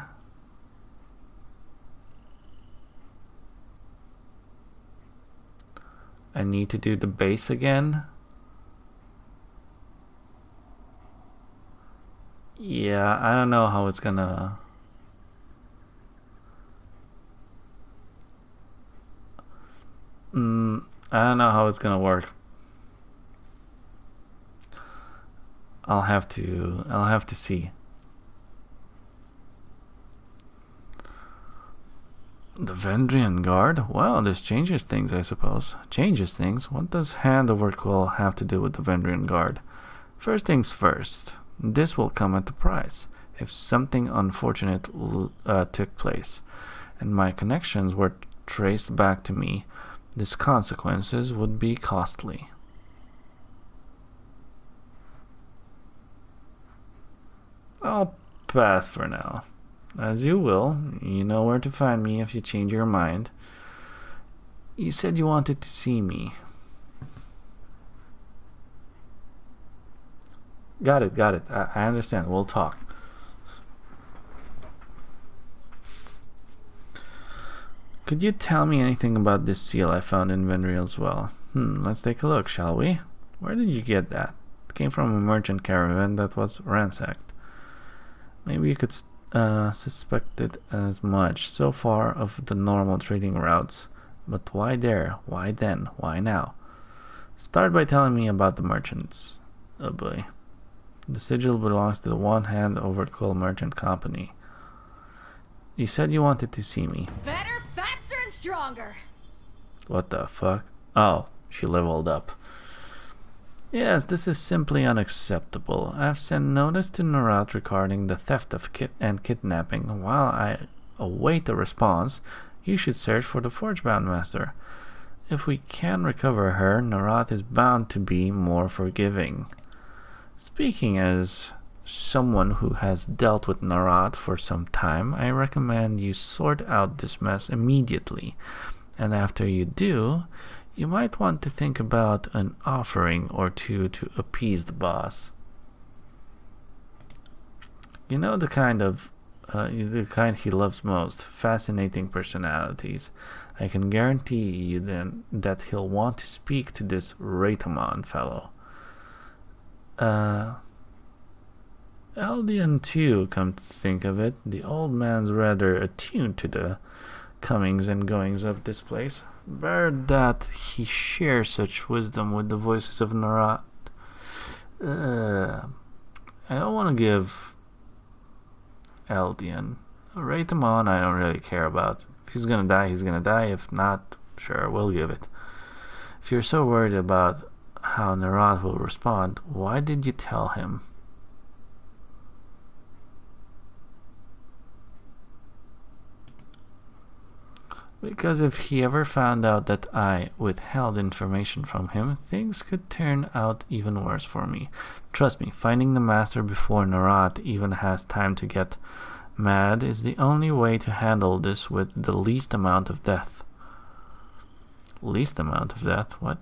I need to do the base again? Yeah, I don't know how it's gonna... I don't know how it's gonna work. I'll have to see. The Vendrian Guard? Well, this changes things, I suppose. Changes things? What does Hand-Over Quill have to do with the Vendrian Guard? First things first. This will come at a price. If something unfortunate took place, and my connections were traced back to me, these consequences would be costly. I'll pass for now. As you will. You know where to find me if you change your mind. You said you wanted to see me. Got it. I understand. We'll talk. Could you tell me anything about this seal I found in Vendriel's well? Let's take a look, shall we? Where did you get that? It came from a merchant caravan that was ransacked. Maybe you could suspect it as much so far of the normal trading routes. But why there? Why then? Why now? Start by telling me about the merchants. Oh boy. The sigil belongs to the One Hand-Over Quill Merchant Company. You said you wanted to see me. Better, faster, and stronger. What the fuck? Oh, she leveled up. Yes, this is simply unacceptable. I've sent notice to Narat regarding the theft of kidnapping. While I await a response, you should search for the Forgebound Master. If we can recover her, Narat is bound to be more forgiving. Speaking as someone who has dealt with Narat for some time, I recommend you sort out this mess immediately. And after you do, you might want to think about an offering or two to appease the boss. You know the kind he loves most, fascinating personalities. I can guarantee you then that he'll want to speak to this Raytamon fellow. Eldian too, come to think of it. The old man's rather attuned to the comings and goings of this place. Bear that he shares such wisdom with the voices of Narat. I don't want to give Eldian. Rate him on, I don't really care about. If he's gonna die, he's gonna die. If not, sure, we'll give it. If you're so worried about how Nerat will respond, why did you tell him? Because if he ever found out that I withheld information from him, things could turn out even worse for me. Trust me, finding the Master before Nerat even has time to get mad is the only way to handle this with the least amount of death. Least amount of death? What?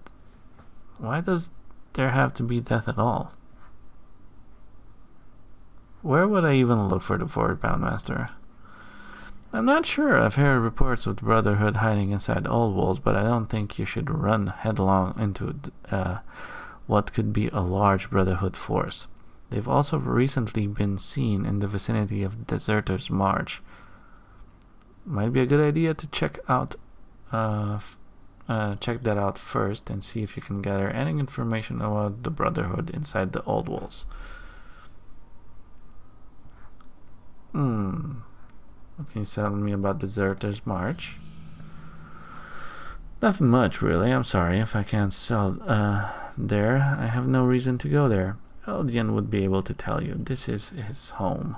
Why does there have to be death at all? Where would I even look for the forward-bound Master? I'm not sure. I've heard reports of the Brotherhood hiding inside old walls, but I don't think you should run headlong into what could be a large Brotherhood force. They've also recently been seen in the vicinity of Deserter's March. Might be a good idea to check that out first and see if you can gather any information about the Brotherhood inside the old walls. What can you tell me about Deserter's March? Nothing much, really. I'm sorry if I can't sell there. I have no reason to go there. Eldian would be able to tell you. This is his home.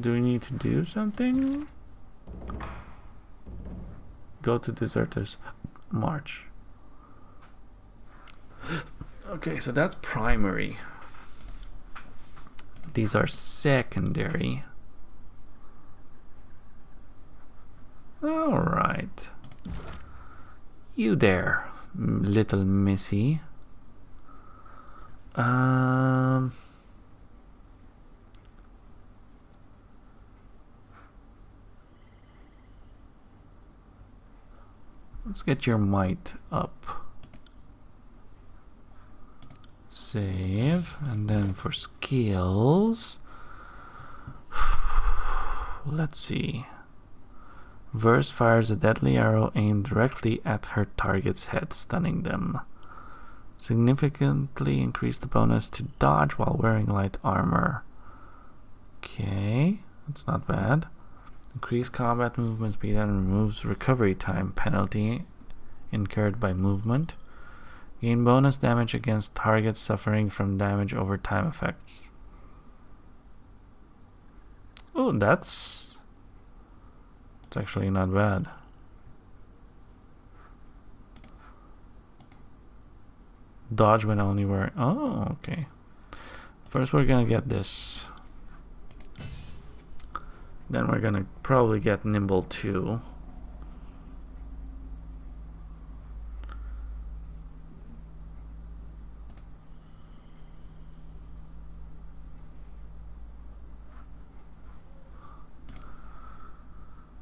Do we need to do something? Go to Deserter's March. Okay, so that's primary. These are secondary. Alright. You there, little missy. Let's get your might up. Save, and then for skills, let's see. Verse fires a deadly arrow aimed directly at her target's head, stunning them. Significantly increase the bonus to dodge while wearing light armor. Okay, that's not bad. Increase combat movement speed and removes recovery time penalty incurred by movement. Gain bonus damage against targets suffering from damage over time effects. Oh, that's actually not bad. Dodge when only wearing. Oh, okay. First, we're gonna get this. Then we're gonna probably get Nimble too.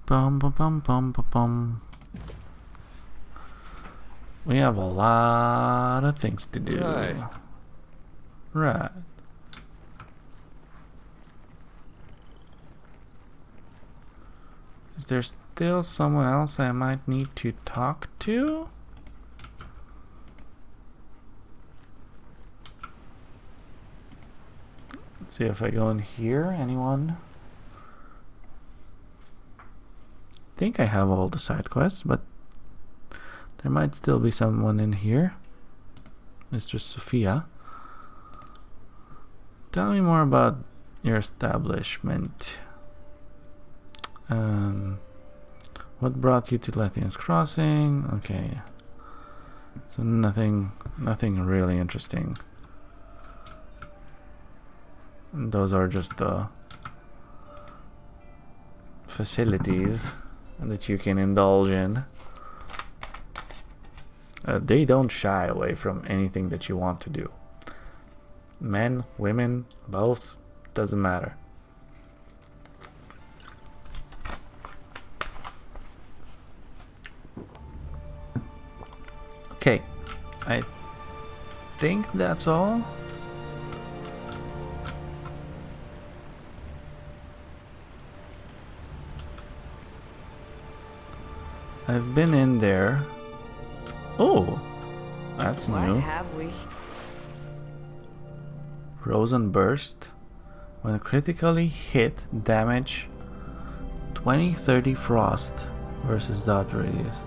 Bum bum bum bum bum bum. We have a lot of things to do. Right. Is there still someone else I might need to talk to? Let's see if I go in here. Anyone? I think I have all the side quests, but there might still be someone in here. Mr. Sophia. Tell me more about your establishment. What brought you to Lethian's Crossing? Okay. So nothing really interesting. And those are just the facilities that you can indulge in. They don't shy away from anything that you want to do. Men, women, both, doesn't matter. Okay, I think that's all. I've been in there. Oh, That's What new. have we? Frozen Burst. When critically hit, damage 20-30 frost versus dodge radius.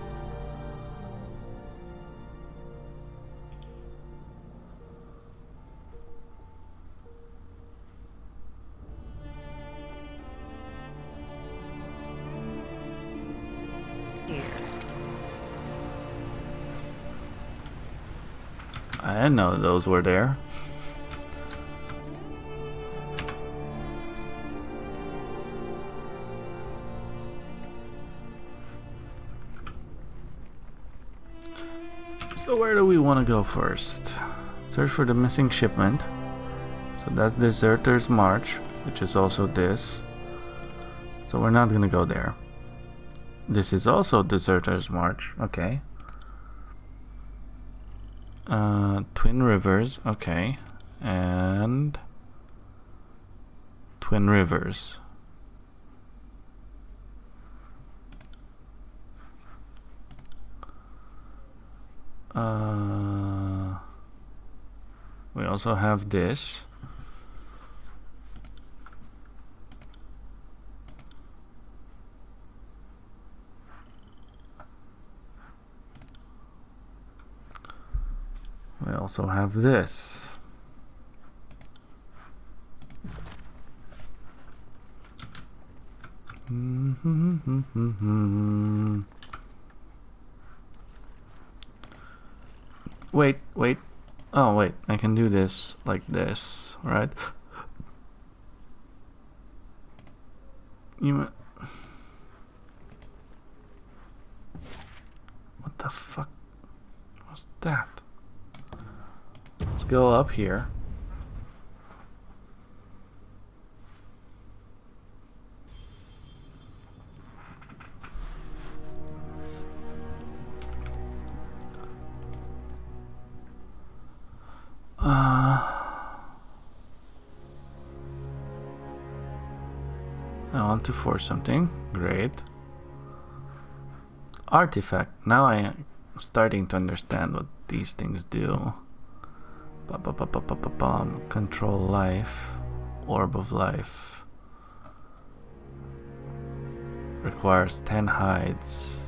Here. I didn't know those were there. So where do we want to go first? Search for the missing shipment. So that's Deserter's March, which is also this. So we're not gonna go there. This is also Deserter's March. Okay. Twin Rivers. Okay. And Twin Rivers. We also have this. We also have this. Wait, wait. Oh, wait. I can do this like this, right? What the fuck was that? Let's go up here. I want to force something. Great. Artifact. Now I am starting to understand what these things do. Control life. Orb of life. Requires 10 hides.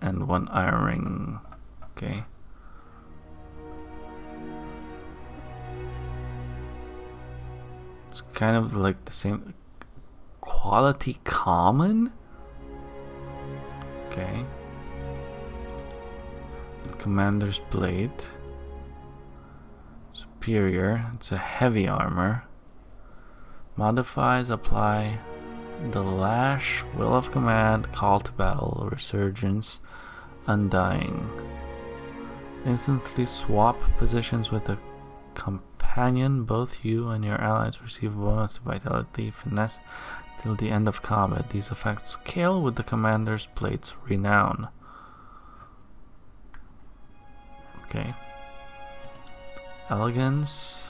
And 1 iron ring. Okay. It's kind of like the same quality common. Okay. Commander's blade. Superior. It's a heavy armor. Modifies, apply the lash, will of command, call to battle, resurgence, undying. Instantly swap positions with a companion. Both you and your allies receive bonus to vitality, finesse till the end of combat. These effects scale with the commander's blade's renown. Okay. Elegance.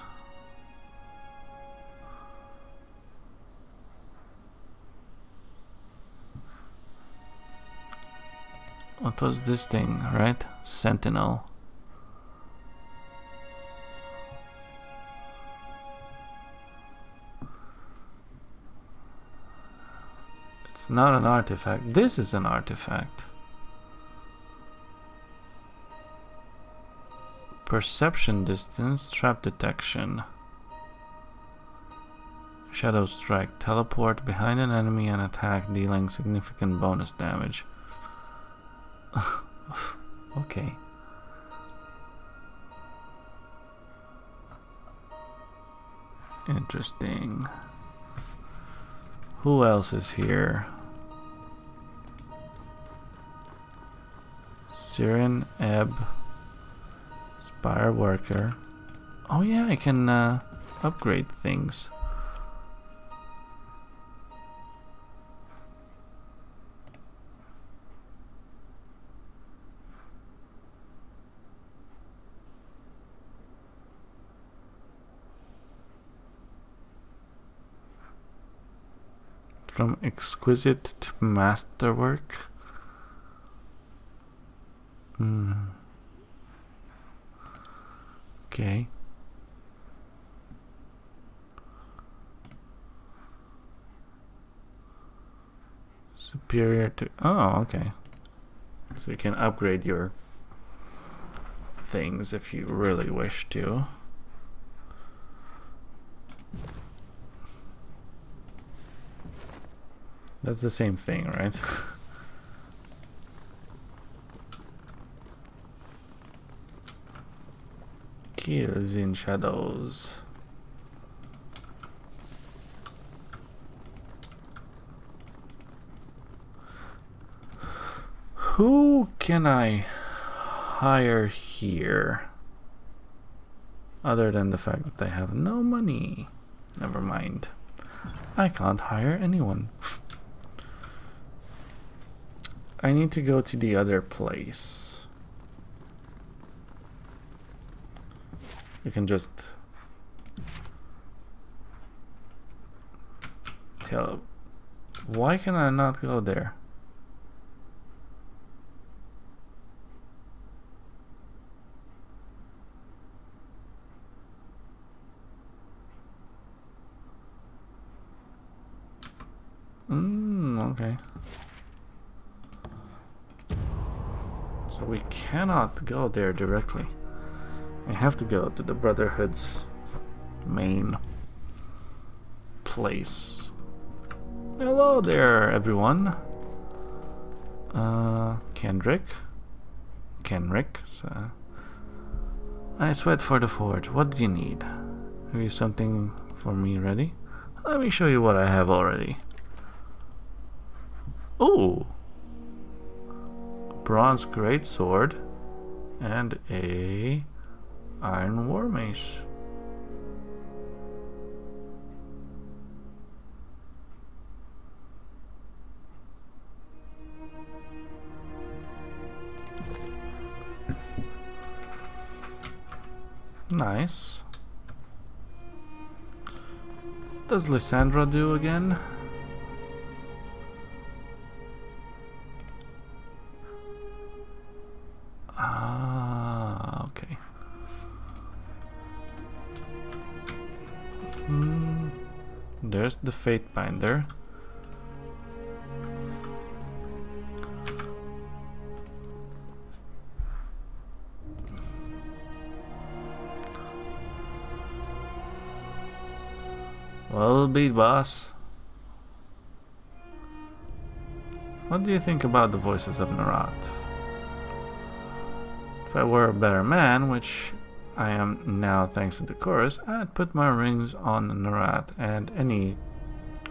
What was this thing, right? Sentinel. It's not an artifact. This is an artifact. Perception distance, trap detection. Shadow strike, teleport behind an enemy and attack, dealing significant bonus damage. Okay. Interesting. Who else is here? Siren, Ebb, Spire Worker. Oh yeah, I can upgrade things. From exquisite to masterwork. Okay. Superior to... Oh, okay. So you can upgrade your things if you really wish to. That's the same thing, right? Kills in shadows. Who can I hire here? Other than the fact that they have no money. Never mind. I can't hire anyone. I need to go to the other place. You can just tell. Why can I not go there? Okay. So we cannot go there directly. I have to go to the Brotherhood's main place. Hello there, everyone. Kenrick. So I sweat for the forge. What do you need? Have you something for me ready? Let me show you what I have already. Oh! Bronze greatsword and a iron war mace. Nice. What does Lysandra do again? Okay. There's the Fate Binder. Well beat, boss. What do you think about the voices of Narat? If I were a better man, which I am now thanks to the chorus, I'd put my rings on Narat, and any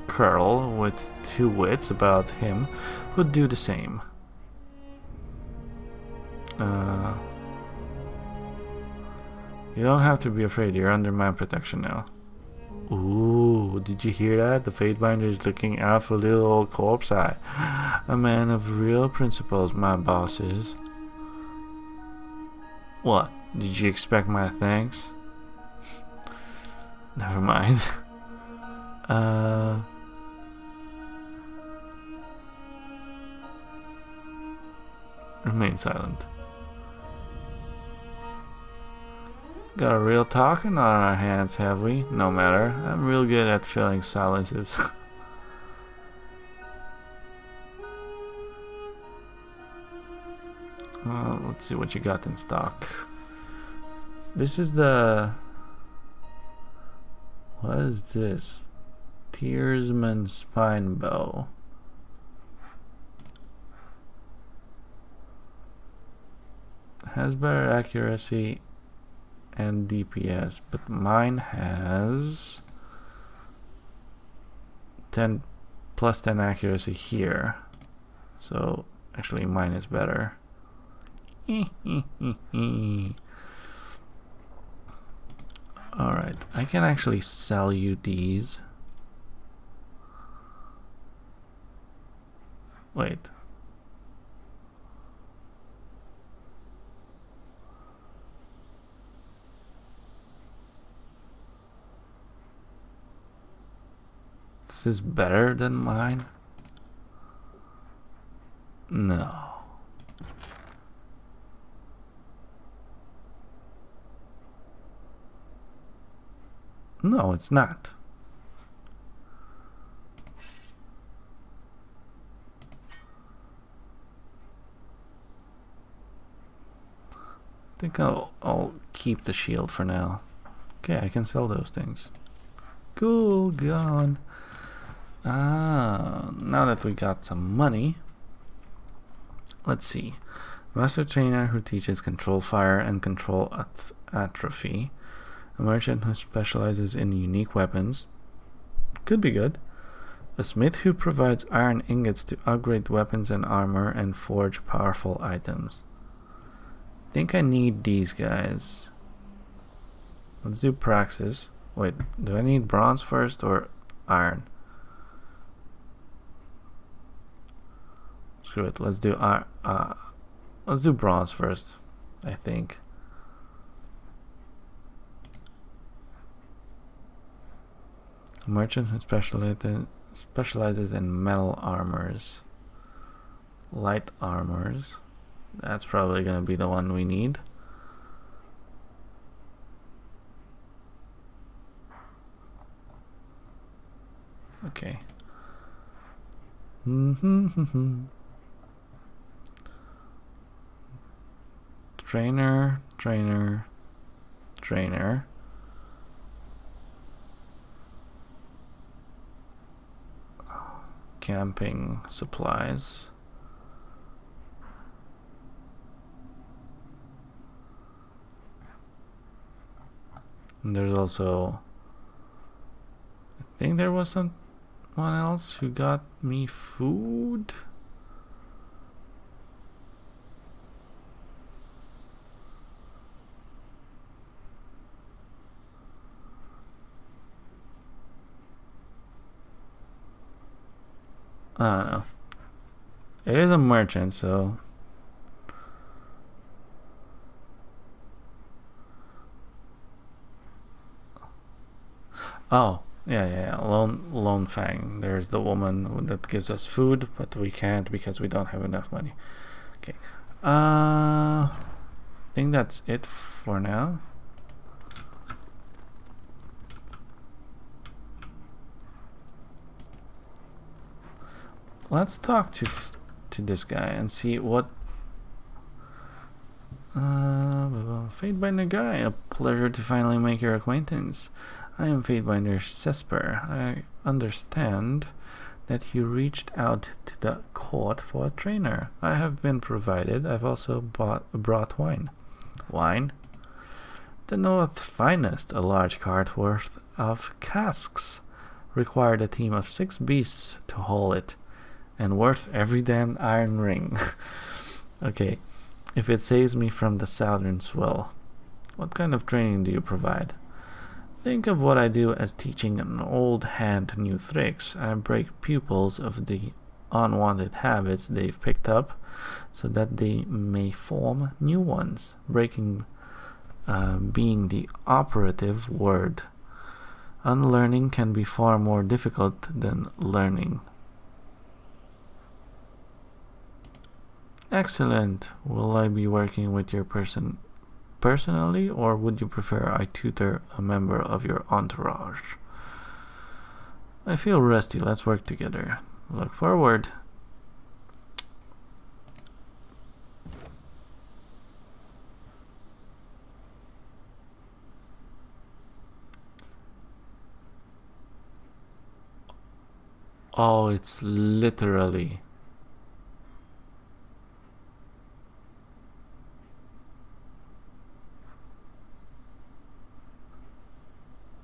curl with 2 wits about him would do the same. You don't have to be afraid, you're under my protection now. Ooh, did you hear that? The Fatebinder is looking out for little old corpse eye. A man of real principles, my boss is. What? Did you expect my thanks? Never mind. Remain silent. Got a real talking on our hands, have we? No matter. I'm real good at filling silences. Well, let's see what you got in stock. This is the... What is this? Tearsman Spine Bow. Has better accuracy and DPS, but mine has 10 plus 10 accuracy here, so actually mine is better. Alright, I can actually sell you these. Wait. This is better than mine? No. No, it's not. I think I'll keep the shield for now. Okay, I can sell those things. Cool, gone. Now that we got some money, let's see. Master trainer who teaches control fire and control atrophy. A merchant who specializes in unique weapons. Could be good. A smith who provides iron ingots to upgrade weapons and armor and forge powerful items. I think I need these guys. Let's do praxis. Wait, do I need bronze first or iron? Screw it. Let's do bronze first, I think. A merchant who specializes in metal armors. Light armors. That's probably going to be the one we need. Okay. Trainer. Camping supplies. And there's also, I think there was someone else who got me food. I don't know. It is a merchant, so. Oh, yeah. Lone Fang. There's the woman that gives us food, but we can't because we don't have enough money. Okay. I think that's it for now. Let's talk to this guy and see what. Fatebinder guy, a pleasure to finally make your acquaintance. I am Fatebinder Cesper. I understand that you reached out to the court for a trainer. I have been provided. I've also brought wine. Wine? The North's finest, a large cart worth of casks. Required a team of 6 beasts to haul it. And worth every damn iron ring. Okay, if it saves me from the southern swell. What kind of training do you provide? Think of what I do as teaching an old hand new tricks. I break pupils of the unwanted habits they've picked up so that they may form new ones. Breaking being the operative word. Unlearning can be far more difficult than learning. Excellent. Will I be working with your personally, or would you prefer I tutor a member of your entourage? I feel rusty. Let's work together. Look forward. Oh, it's literally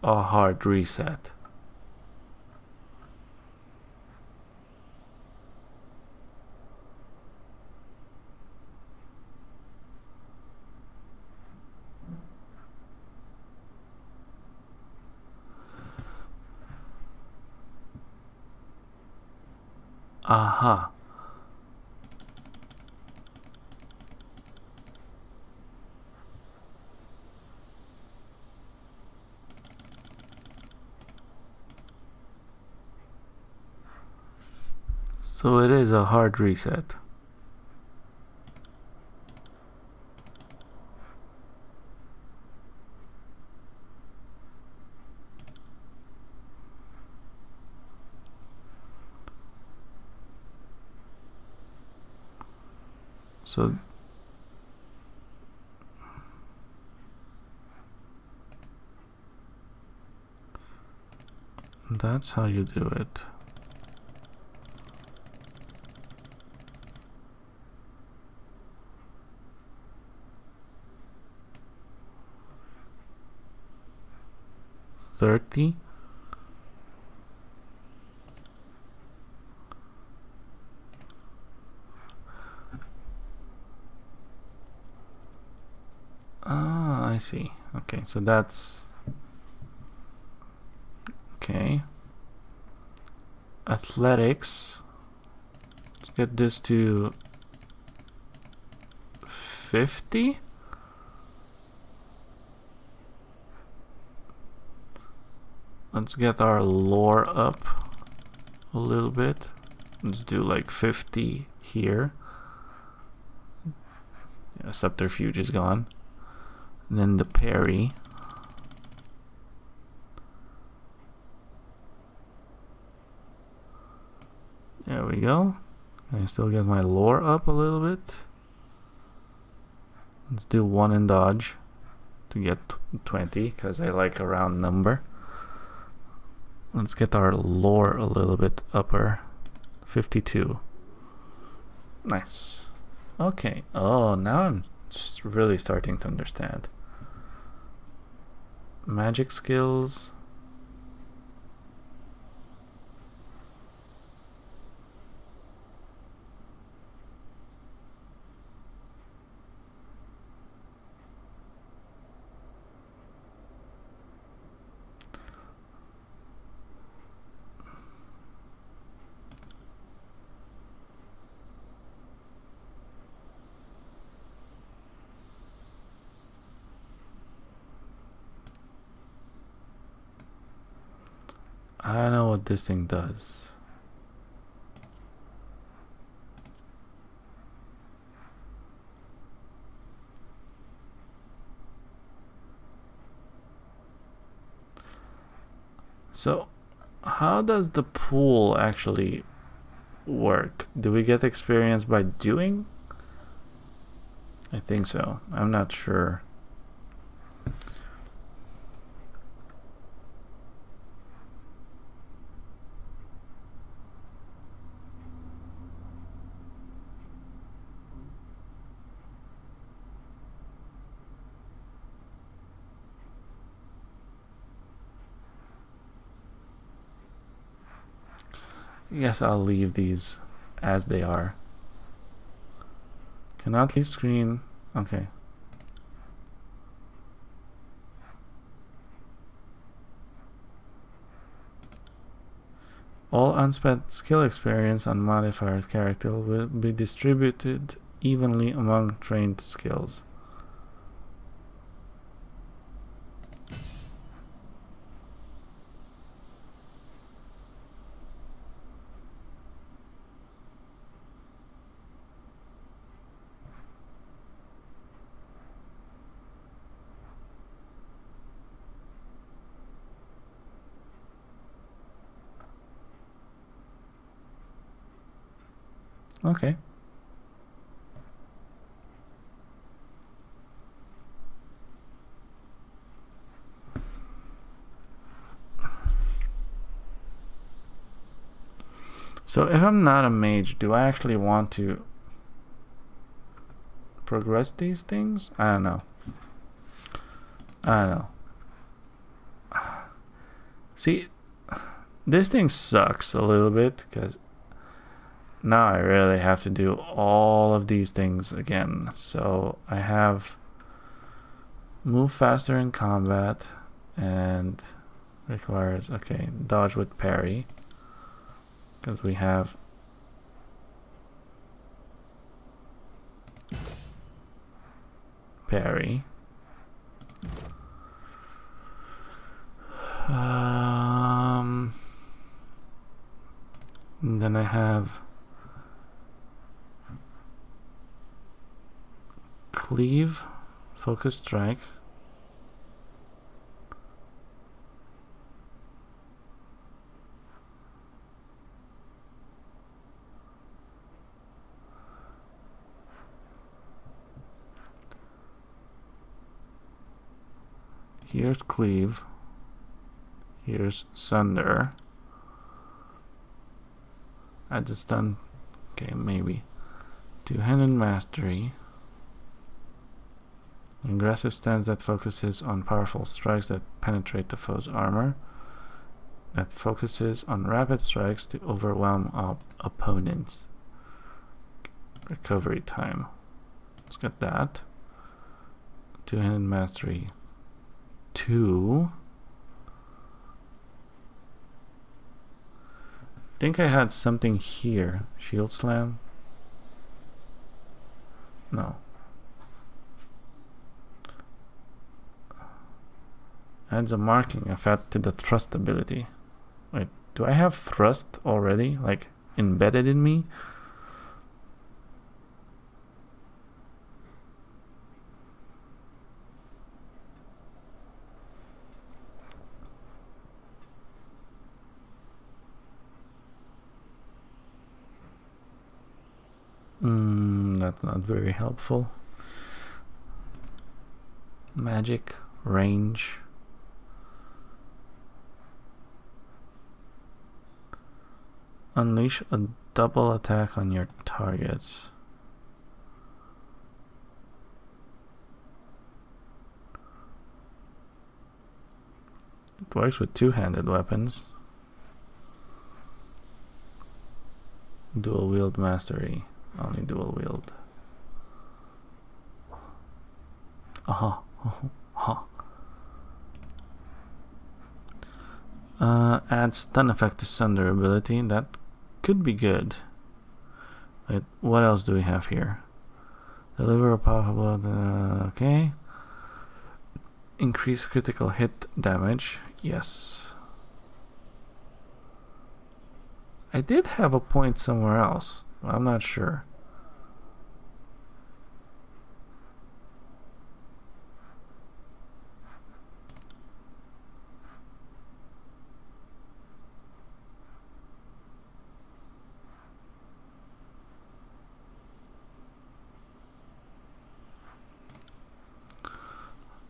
a hard reset. Aha. So it is a hard reset. So that's how you do it. $30. Ah, I see. Okay, so that's okay. Athletics. Let's get this to 50. Let's get our lore up a little bit. Let's do like 50 here. Yeah, subterfuge is gone. And then the parry. There we go. I still get my lore up a little bit. Let's do 1 in dodge to get 20 because I like a round number. Let's get our lore a little bit upper. 52. Nice. Okay. Oh, now I'm just really starting to understand. Magic skills. I know what this thing does. So, how does the pool actually work? Do we get experience by doing? I think so. I'm not sure. Yes, I'll leave these as they are. Cannot leave screen. Okay. All unspent skill experience on modifier character will be distributed evenly among trained skills. Okay. So if I'm not a mage, do I actually want to progress these things? I don't know. I don't know. See, this thing sucks a little bit because now I really have to do all of these things again. So I have move faster in combat and requires, okay, dodge with parry because we have parry. And then I have cleave, focus strike. Here's Cleave. Here's Sunder. Add the stun. Okay, maybe. Two-handed mastery. Aggressive stance that focuses on powerful strikes that penetrate the foe's armor. That focuses on rapid strikes to overwhelm opponents. Recovery time. Let's get that. Two-handed mastery. 2. Think I had something here. Shield slam? No. Adds a marking effect to the thrust ability. Wait, do I have thrust already? Like, embedded in me? That's not very helpful. Magic, range. Unleash a double attack on your targets. It works with two-handed weapons. Dual wield mastery. Only dual wield. Add stun effect to Sunder ability. That could be good. Wait, what else do we have here? Deliver a powerful blow. Okay. Increase critical hit damage. Yes. I did have a point somewhere else. I'm not sure.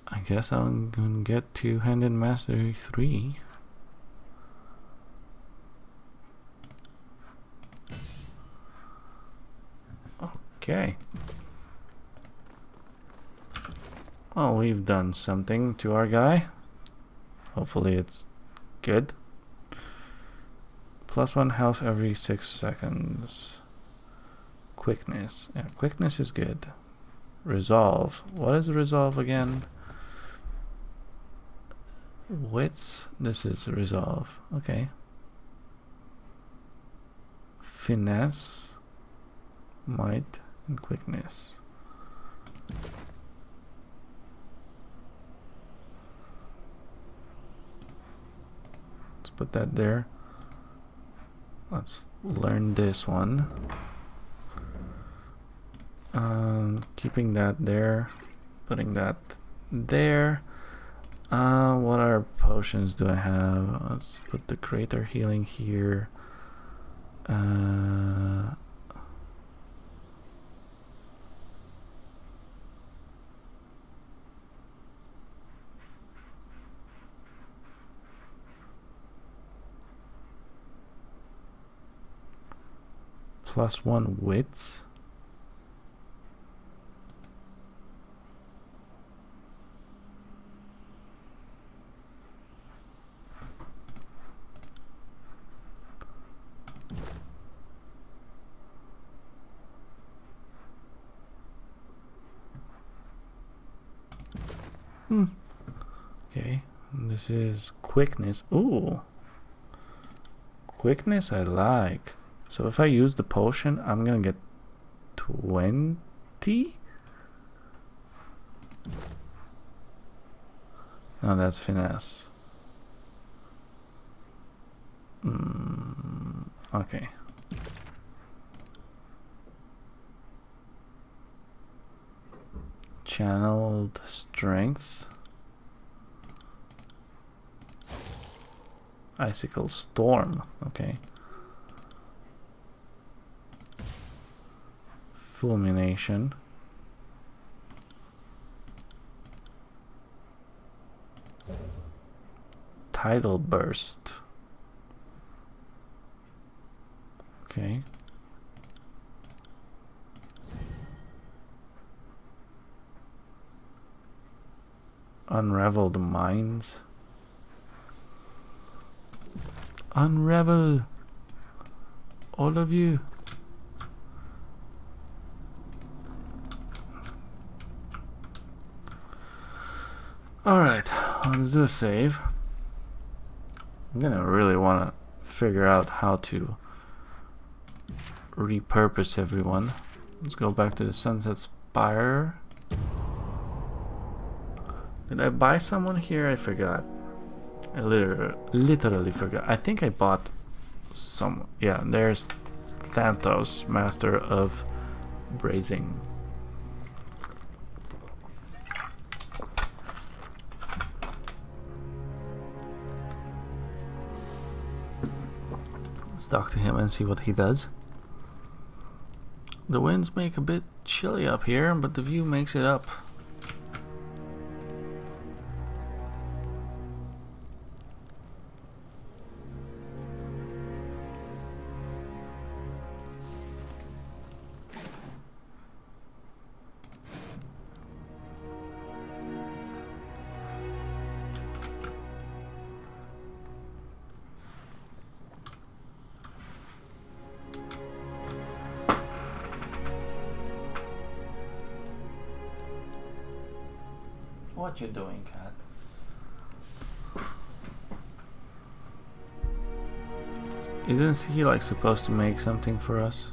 I guess I'm gonna get two-handed mastery 3. Okay. Well, we've done something to our guy. Hopefully it's good. +1 health every 6 seconds. Quickness. Yeah, quickness is good. Resolve. What is resolve again? Wits. This is resolve. Okay. Finesse. Might. And quickness. Let's put that there. Let's learn this one. Keeping that there. Putting that there. What other potions do I have? Let's put the greater healing here. +1 wits. Okay, and this is quickness. Ooh, quickness I like. So if I use the potion, I'm gonna get 20. No, that's finesse. Okay. Channeled strength. Icicle storm. Okay. Fulmination. Tidal Burst. Okay. Unravel the minds. Unravel, all of you. Alright, let's do a save. I'm gonna really want to figure out how to repurpose everyone. Let's go back to the Sunset Spire. Did I buy someone here? I forgot. I literally forgot. I think I bought some. Yeah, there's Thantos, Master of Brazing. Let's talk to him and see what he does. The winds make a bit chilly up here, but the view makes it up. What you doing, cat? Isn't he like supposed to make something for us?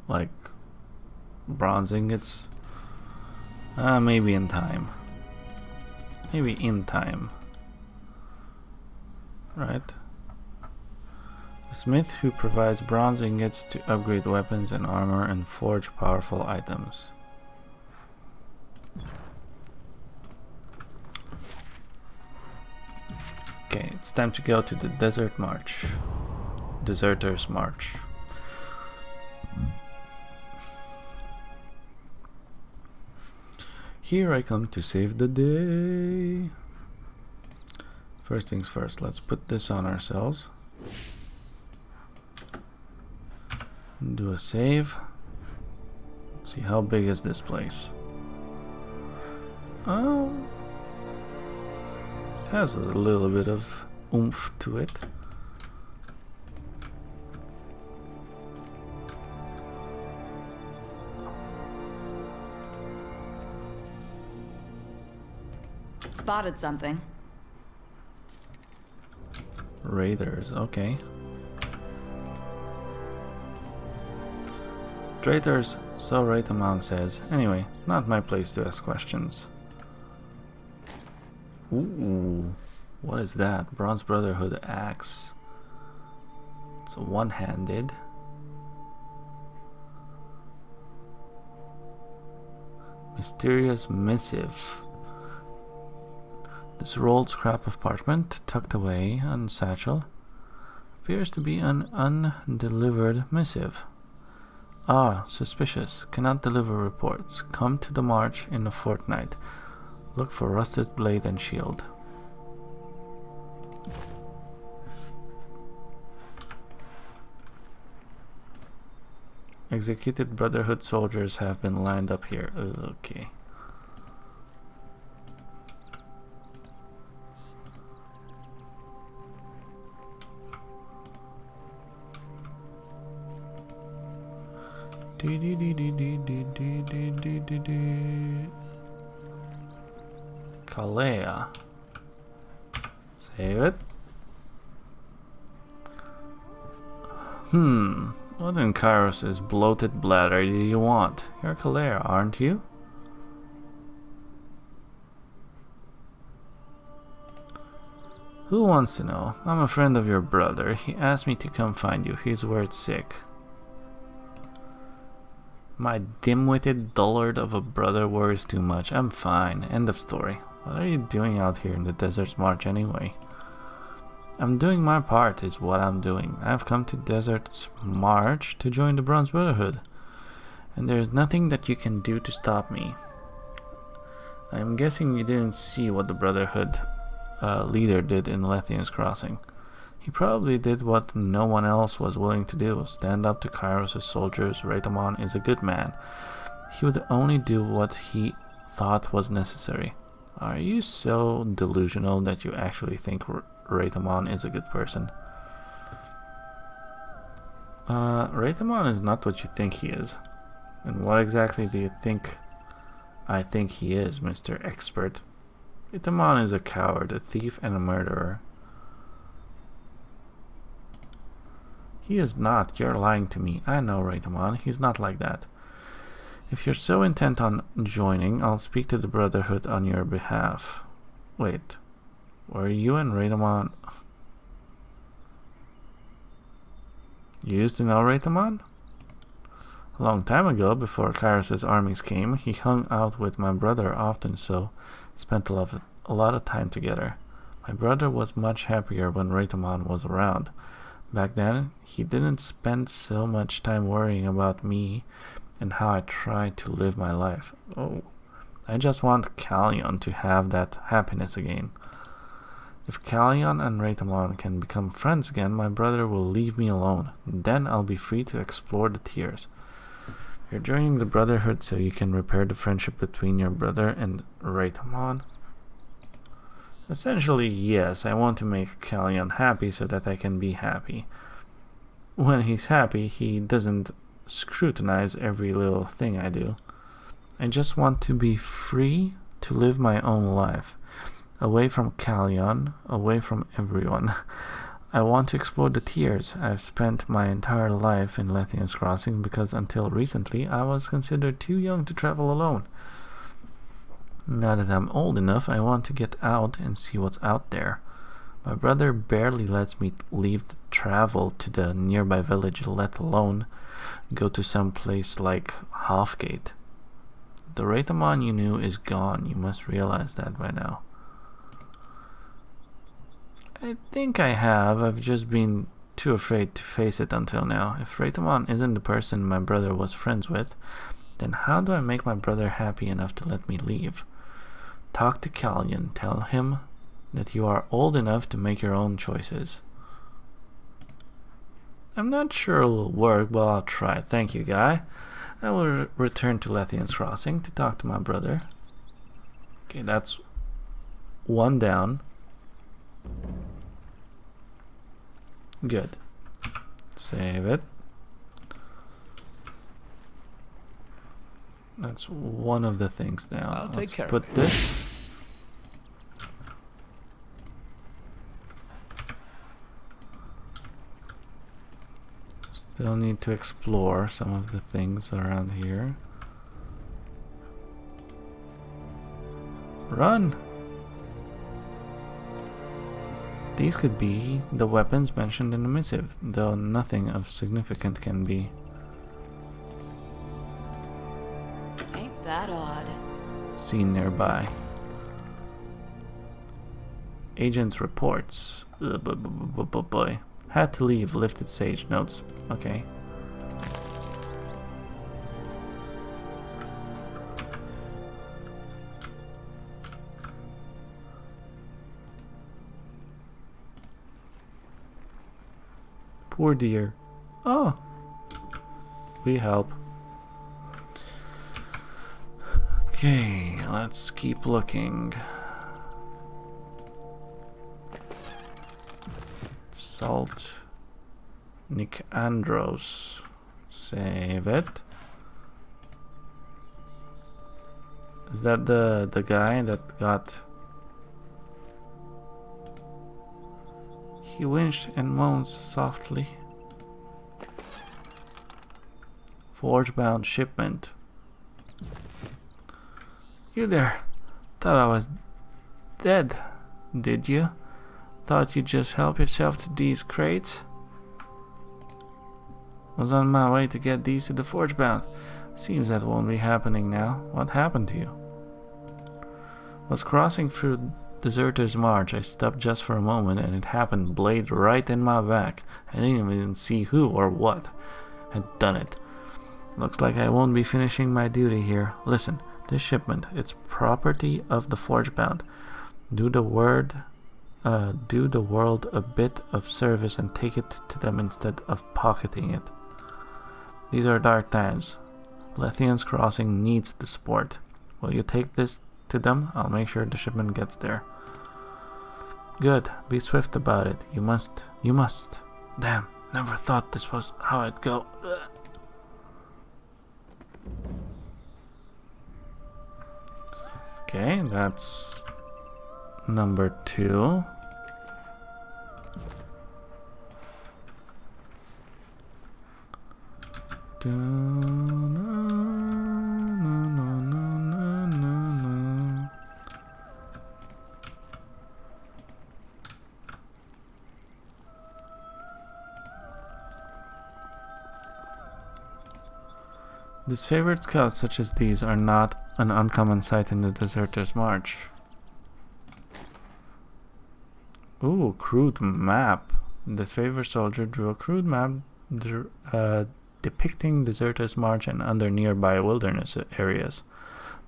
Like bronze ingots? Maybe in time. Maybe in time. Right? A smith who provides bronze ingots to upgrade weapons and armor and forge powerful items. Okay, it's time to go to the Desert March. Deserter's March. Here I come to save the day. First things first, let's put this on ourselves. Do a save. Let's see, how big is this place? Oh, it has a little bit of oomph to it. Spotted something. Raiders, okay. Traitors, so Raytamon says. Anyway, not my place to ask questions. Ooh, what is that? Bronze Brotherhood axe. It's one-handed. Mysterious missive. This rolled scrap of parchment, tucked away on satchel, appears to be an undelivered missive. Ah, suspicious. Cannot deliver reports. Come to the march in a fortnight. Look for rusted blade and shield. Executed Brotherhood soldiers have been lined up here. Okay. Kalea. Save it. What in Kairos' bloated bladder do you want? You're Kalea, aren't you? Who wants to know? I'm a friend of your brother. He asked me to come find you. He's worried sick. My dim-witted dullard of a brother worries too much. I'm fine. End of story. What are you doing out here in the Desert's March anyway? I'm doing my part is what I'm doing. I've come to Desert's March to join the Bronze Brotherhood. And there's nothing that you can do to stop me. I'm guessing you didn't see what the Brotherhood leader did in Lethian's Crossing. He probably did what no one else was willing to do, stand up to Kairos' soldiers. Raytamon is a good man. He would only do what he thought was necessary. Are you so delusional that you actually think Raytamon is a good person? Raytamon is not what you think he is. And what exactly do you think I think he is, Mr. Expert? Raytamon is a coward, a thief, and a murderer. He is not. You're lying to me. I know Raytamon. He's not like that. If you're so intent on joining, I'll speak to the Brotherhood on your behalf. Wait. Were you and Raytamon... You used to know Raytamon? A long time ago, before Kairos' armies came, he hung out with my brother often, so spent a lot of time together. My brother was much happier when Raytamon was around. Back then, he didn't spend so much time worrying about me and how I tried to live my life. Oh, I just want Callion to have that happiness again. If Callion and Raytamon can become friends again, my brother will leave me alone. Then I'll be free to explore the tiers. You're joining the Brotherhood so you can repair the friendship between your brother and Raytamon? Essentially, yes. I want to make Callion happy so that I can be happy. When he's happy, he doesn't scrutinize every little thing I do. I just want to be free to live my own life. Away from Callion, away from everyone. I want to explore the tiers. I've spent my entire life in Lethian's Crossing because until recently I was considered too young to travel alone. Now that I'm old enough, I want to get out and see what's out there. My brother barely lets me leave the travel to the nearby village, let alone go to some place like Halfgate. The Raytamon you knew is gone. You must realize that by now. I think I have. I've just been too afraid to face it until now. If Raytamon isn't the person my brother was friends with, then how do I make my brother happy enough to let me leave? Talk to Callion. Tell him that you are old enough to make your own choices. I'm not sure it'll work, but I'll try. Thank you, guy. I will return to Lethian's Crossing to talk to my brother. Okay, that's one down. Good. Save it. That's one of the things now. I'll take care put of it. This. Still need to explore some of the things around here. Run! These could be the weapons mentioned in the missive, though nothing of significance can be. Ain't that odd? Seen nearby. Agent's reports. Boy. Had to leave. Lifted sage notes. Okay. Poor dear. Oh. We help. Okay, let's keep looking. Salt. Nick Andros. Save it. Is that the guy that got... He winched and moans softly. Forge-bound shipment. You there. Thought I was dead, did you? Thought you'd just help yourself to these crates? Was on my way to get these to the Forge-bound. Seems that won't be happening now. What happened to you? Was crossing through Deserter's March. I stopped just for a moment and it happened blade right in my back. I didn't even see who or what had done it. Looks like I won't be finishing my duty here. Listen, this shipment, it's property of the Forgebound. Do the world a bit of service and take it to them instead of pocketing it. These are dark times. Lethian's Crossing needs the support. Will you take this to them? I'll make sure the shipment gets there. Good. Be swift about it. You must. You must. Damn. Never thought this was how it'd go. Ugh. Okay, that's number 2. Disfavored scouts such as these are not an uncommon sight in the Deserter's March. Ooh, crude map. Disfavored soldier drew a crude map depicting Deserter's March and other nearby wilderness areas.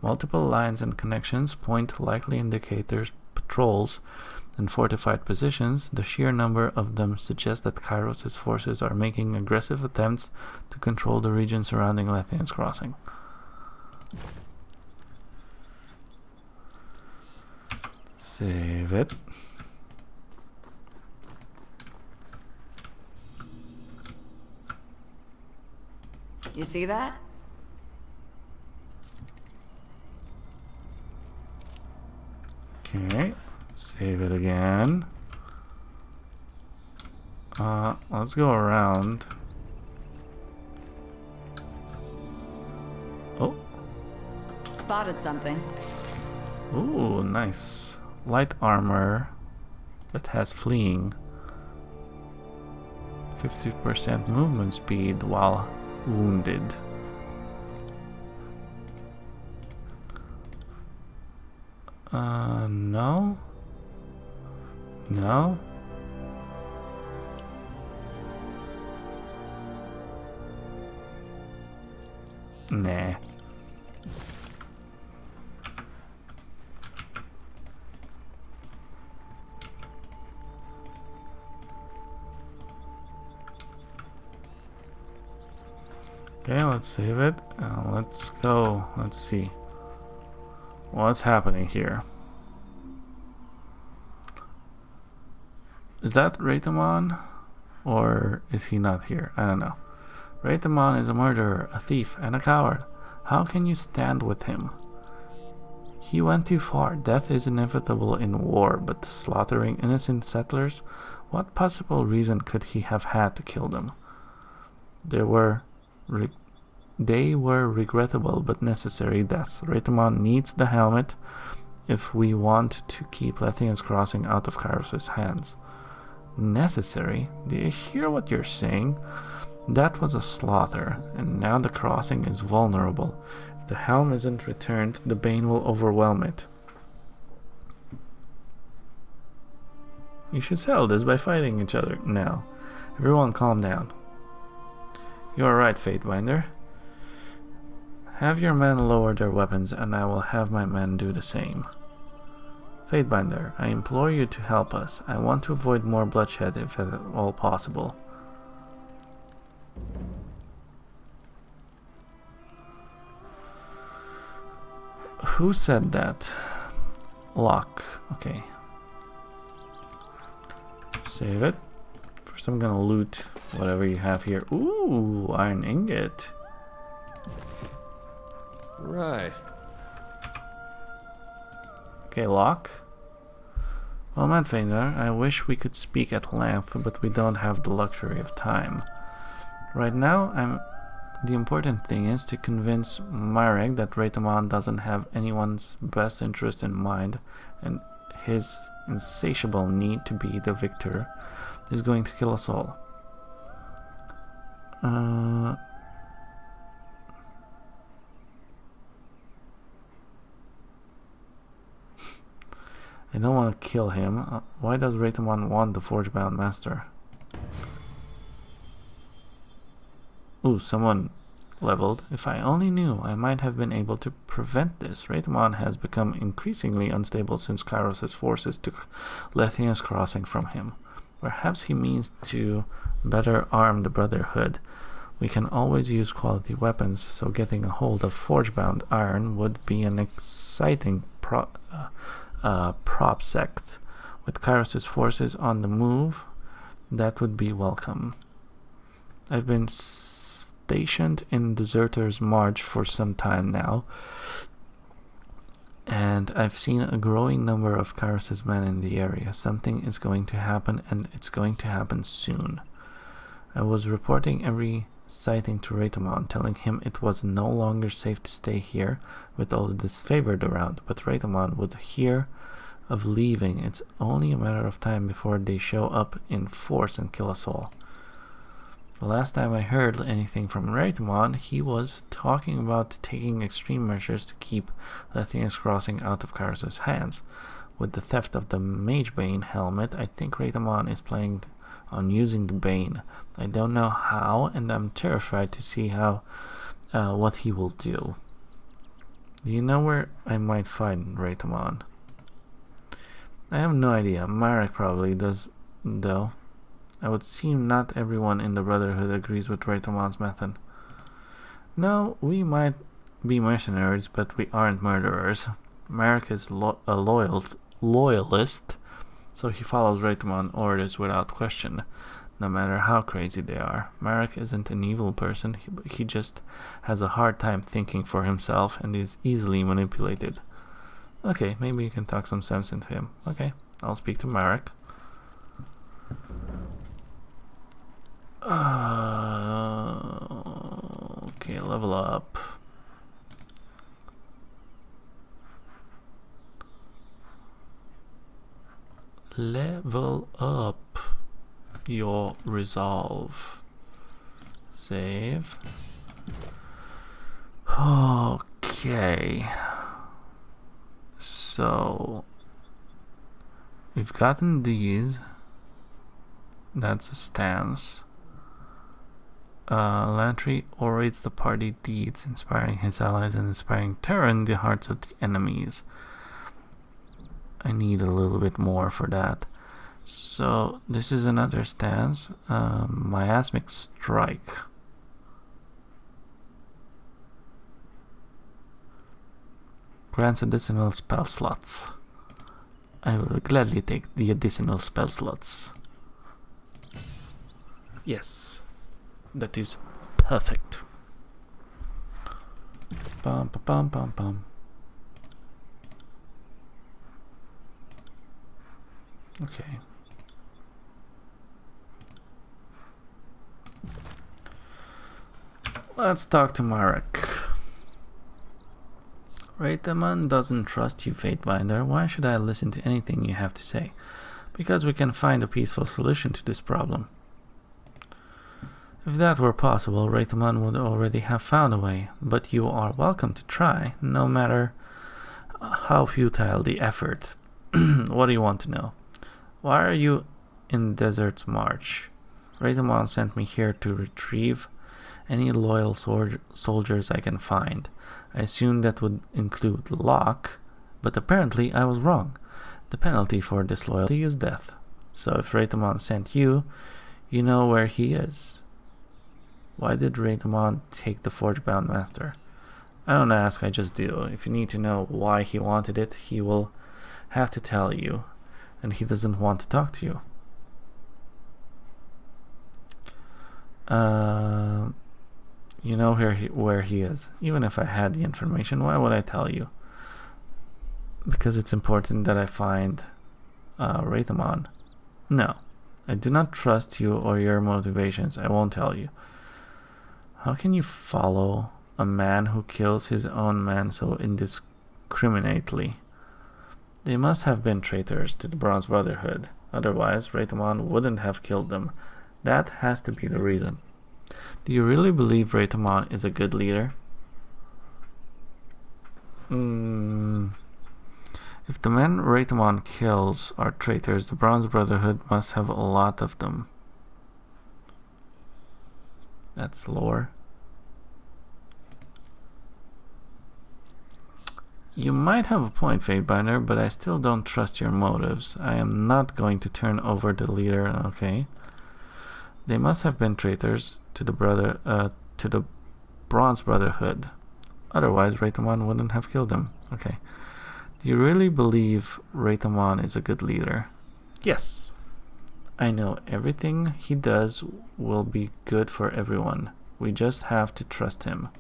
Multiple lines and connections point to likely indicators, patrols, and fortified positions. The sheer number of them suggests that Kairos' forces are making aggressive attempts to control the region surrounding Lethian's Crossing. Save it. You see that? Okay, save it again. Let's go around. Oh. Spotted something. Ooh, nice. Light armor that has fleeing. 50% movement speed while wounded. No. No. Nah. Okay, let's save it. Let's go. Let's see. What's happening here? Is that Raytamon? Or is he not here? I don't know. Raytamon is a murderer, a thief, and a coward. How can you stand with him? He went too far. Death is inevitable in war, but slaughtering innocent settlers? What possible reason could he have had to kill them? They were regrettable but necessary deaths. Raytamon needs the helmet if we want to keep Lethian's Crossing out of Kairos' hands. Necessary? Do you hear what you're saying? That was a slaughter, and now the crossing is vulnerable. If the helm isn't returned, the bane will overwhelm it. You should settle this by fighting each other now. Everyone calm down. You are right, Fatebinder. Have your men lower their weapons, and I will have my men do the same. Fatebinder, I implore you to help us. I want to avoid more bloodshed if at all possible. Who said that? Lock. Okay. Save it. First I'm gonna loot whatever you have here. Ooh, iron ingot. Right. Okay, lock. Well, Manfader, I wish we could speak at length, but we don't have the luxury of time. Right now, the important thing is to convince Marek that Raytamon doesn't have anyone's best interest in mind, and his insatiable need to be the victor is going to kill us all. I don't want to kill him. Why does Raytamon want the Forgebound Master? Ooh, someone leveled. If I only knew, I might have been able to prevent this. Raytamon has become increasingly unstable since Kairos' forces took Lethian's crossing from him. Perhaps he means to better arm the Brotherhood. We can always use quality weapons, so getting a hold of forge-bound iron would be an exciting prospect. With Kairos' forces on the move, that would be welcome. I've been stationed in Deserter's March for some time now, and I've seen a growing number of Kairos' men in the area. Something is going to happen, and it's going to happen soon. I was reporting every sighting to Raytamon, telling him it was no longer safe to stay here with all the disfavored around, but Raytamon would hear of leaving. It's only a matter of time before they show up in force and kill us all. The last time I heard anything from Raytamon, he was talking about taking extreme measures to keep Lethian's crossing out of Kairos' hands. With the theft of the Magebane helmet, I think Raytamon is planning on using the Bane. I don't know how, and I'm terrified to see what he will do. Do you know where I might find Raytamon? I have no idea. Marek probably does, though. I would seem not everyone in the Brotherhood agrees with Raytamon's method. No, we might be mercenaries, but we aren't murderers. Marek is a loyalist, so he follows Raytamon orders without question, no matter how crazy they are. Marek isn't an evil person, he just has a hard time thinking for himself and is easily manipulated. Okay, maybe you can talk some sense into him. Okay, I'll speak to Marek. Okay, level up. Level up your resolve. Save. Okay. So we've gotten these. That's a stance. Lantry orates the party deeds, inspiring his allies and inspiring terror in the hearts of the enemies. I need a little bit more for that. So this is another stance. Miasmic Strike. Grants additional spell slots. I will gladly take the additional spell slots. Yes, that is perfect. Bum, bum, bum, bum. Okay. Let's talk to Marek. Raytamon doesn't trust you, Fatebinder. Why should I listen to anything you have to say? Because we can find a peaceful solution to this problem. If that were possible, Raytamon would already have found a way, but you are welcome to try, no matter how futile the effort. What do you want to know? Why are you in Desert's March? Raytamon sent me here to retrieve any loyal soldiers I can find. I assumed that would include Locke, but apparently I was wrong. The penalty for disloyalty is death. So if Raytamon sent you, you know where he is. Why did Raytamon take the Forge-bound Master? I don't ask, I just do. If you need to know why he wanted it, he will have to tell you, and he doesn't want to talk to you. You know where he is. Even if I had the information, why would I tell you? Because it's important that I find Raytamon. No, I do not trust you or your motivations. I won't tell you. How can you follow a man who kills his own man so indiscriminately? They must have been traitors to the Bronze Brotherhood. Otherwise, Raytamon wouldn't have killed them. That has to be the reason. Do you really believe Raytamon is a good leader? If the men Raytamon kills are traitors, the Bronze Brotherhood must have a lot of them. That's lore. You might have a point, Fatebinder, but I still don't trust your motives. I am not going to turn over the leader, okay? They must have been traitors to the Bronze Brotherhood. Otherwise, Raytamon wouldn't have killed them. Okay. Do you really believe Raytamon is a good leader? Yes. I know everything he does will be good for everyone. We just have to trust him.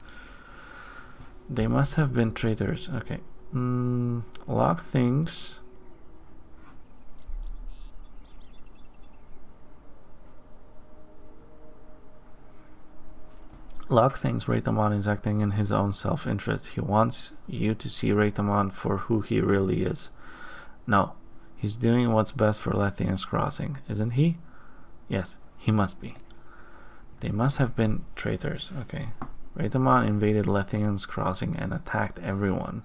They must have been traitors. Okay. Lock things. Lock thinks Raytamon is acting in his own self-interest. He wants you to see Raytamon for who he really is. No, he's doing what's best for Lethian's Crossing, isn't he? Yes, he must be. They must have been traitors. Okay. Raytamon invaded Lethian's Crossing and attacked everyone.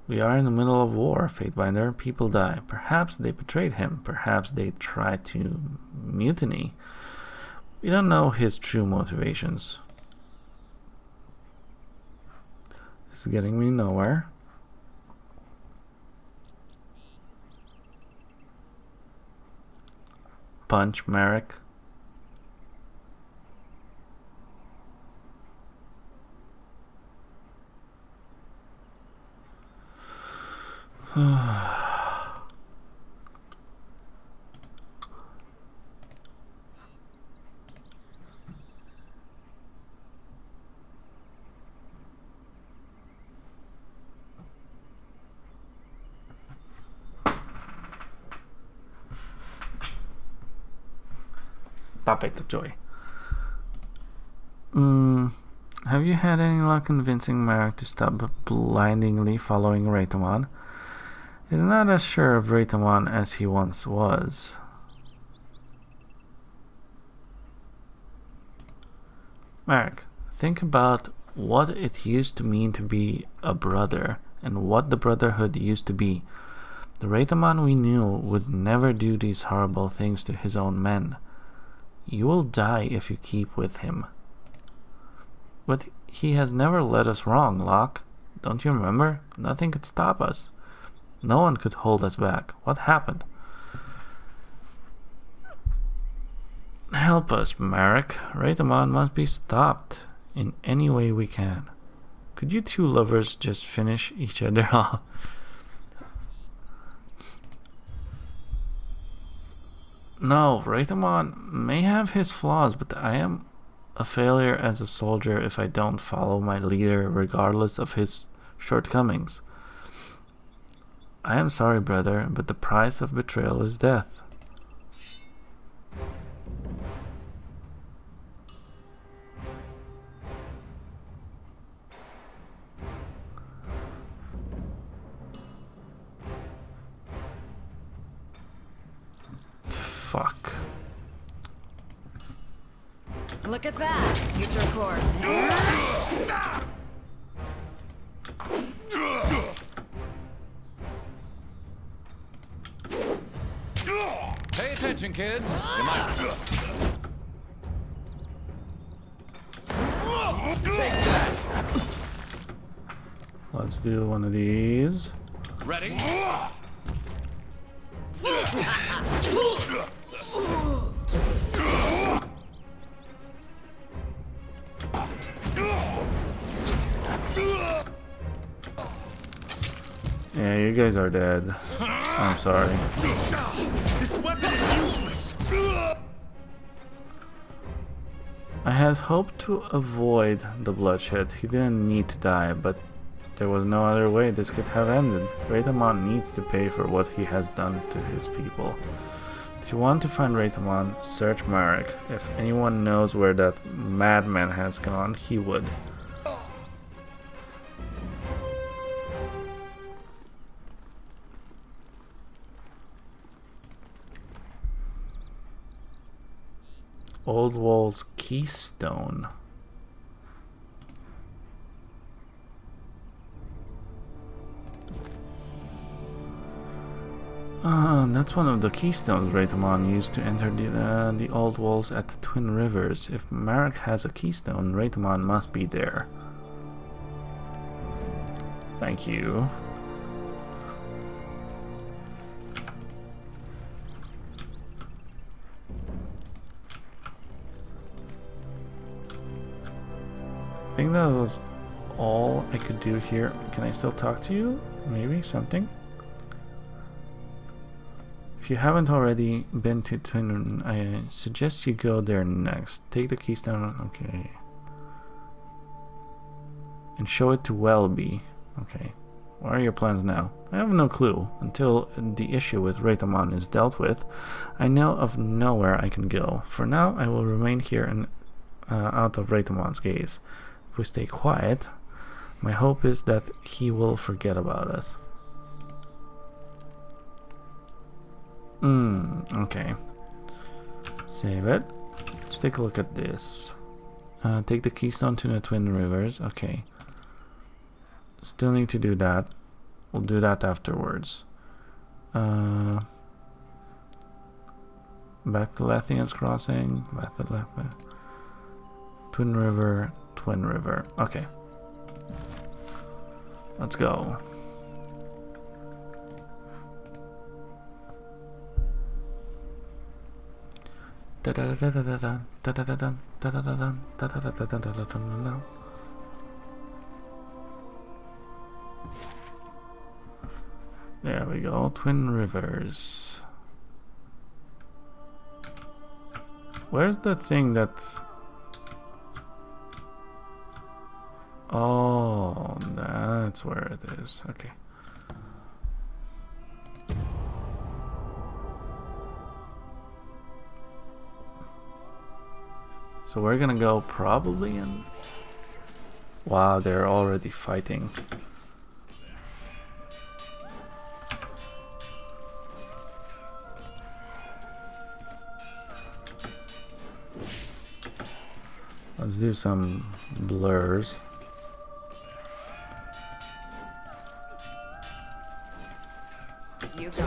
We are in the middle of war, Fatebinder. People die. Perhaps they betrayed him. Perhaps they tried to mutiny. We don't know his true motivations. This is getting me nowhere. Punch Merrick. Stop it, Joy. Have you had any luck convincing Merrick to stop blindingly following Raytamon? He's not as sure of Raytamon as he once was. Merrick, think about what it used to mean to be a brother and what the Brotherhood used to be. The Raytamon we knew would never do these horrible things to his own men. You will die if you keep with him. But he has never led us wrong, Locke. Don't you remember? Nothing could stop us. No one could hold us back. What happened? Help us, Merrick. Raytamon must be stopped in any way we can. Could you two lovers just finish each other off? No, Raytamon may have his flaws, but I am a failure as a soldier if I don't follow my leader regardless of his shortcomings. I am sorry, brother, but the price of betrayal is death. Fuck. Look at that, future corpse. Pay attention, kids. You might... Take that. Let's do one of these. Ready? Yeah, you guys are dead. I'm sorry. This weapon is useless. I had hoped to avoid the bloodshed. He didn't need to die, but there was no other way this could have ended. Raytamon needs to pay for what he has done to his people. If you want to find Raytamon, search Marek. If anyone knows where that madman has gone, he would. Old Wall's Keystone. That's one of the keystones Raytamon used to enter the old walls at the Twin Rivers. If Marek has a keystone, Raytamon must be there. Thank you. I think that was all I could do here. Can I still talk to you? Maybe something? If you haven't already been to Twin, I suggest you go there next. Take the keystone, okay. And show it to Welby. Okay. What are your plans now? I have no clue. Until the issue with Raythamon is dealt with, I know of nowhere I can go. For now, I will remain here and out of Raythamon's gaze. If we stay quiet, my hope is that he will forget about us. Okay. Save it. Let's take a look at this. Take the keystone to the Twin Rivers. Okay. Still need to do that. We'll do that afterwards. Back to Lethian's Crossing. Back to Twin River. Twin River. Okay. Let's go. There we go. Twin Rivers. Where's the thing that... Oh, that's where it is. Okay. So we're gonna go probably in... Wow, they're already fighting. Let's do some blurs. You go.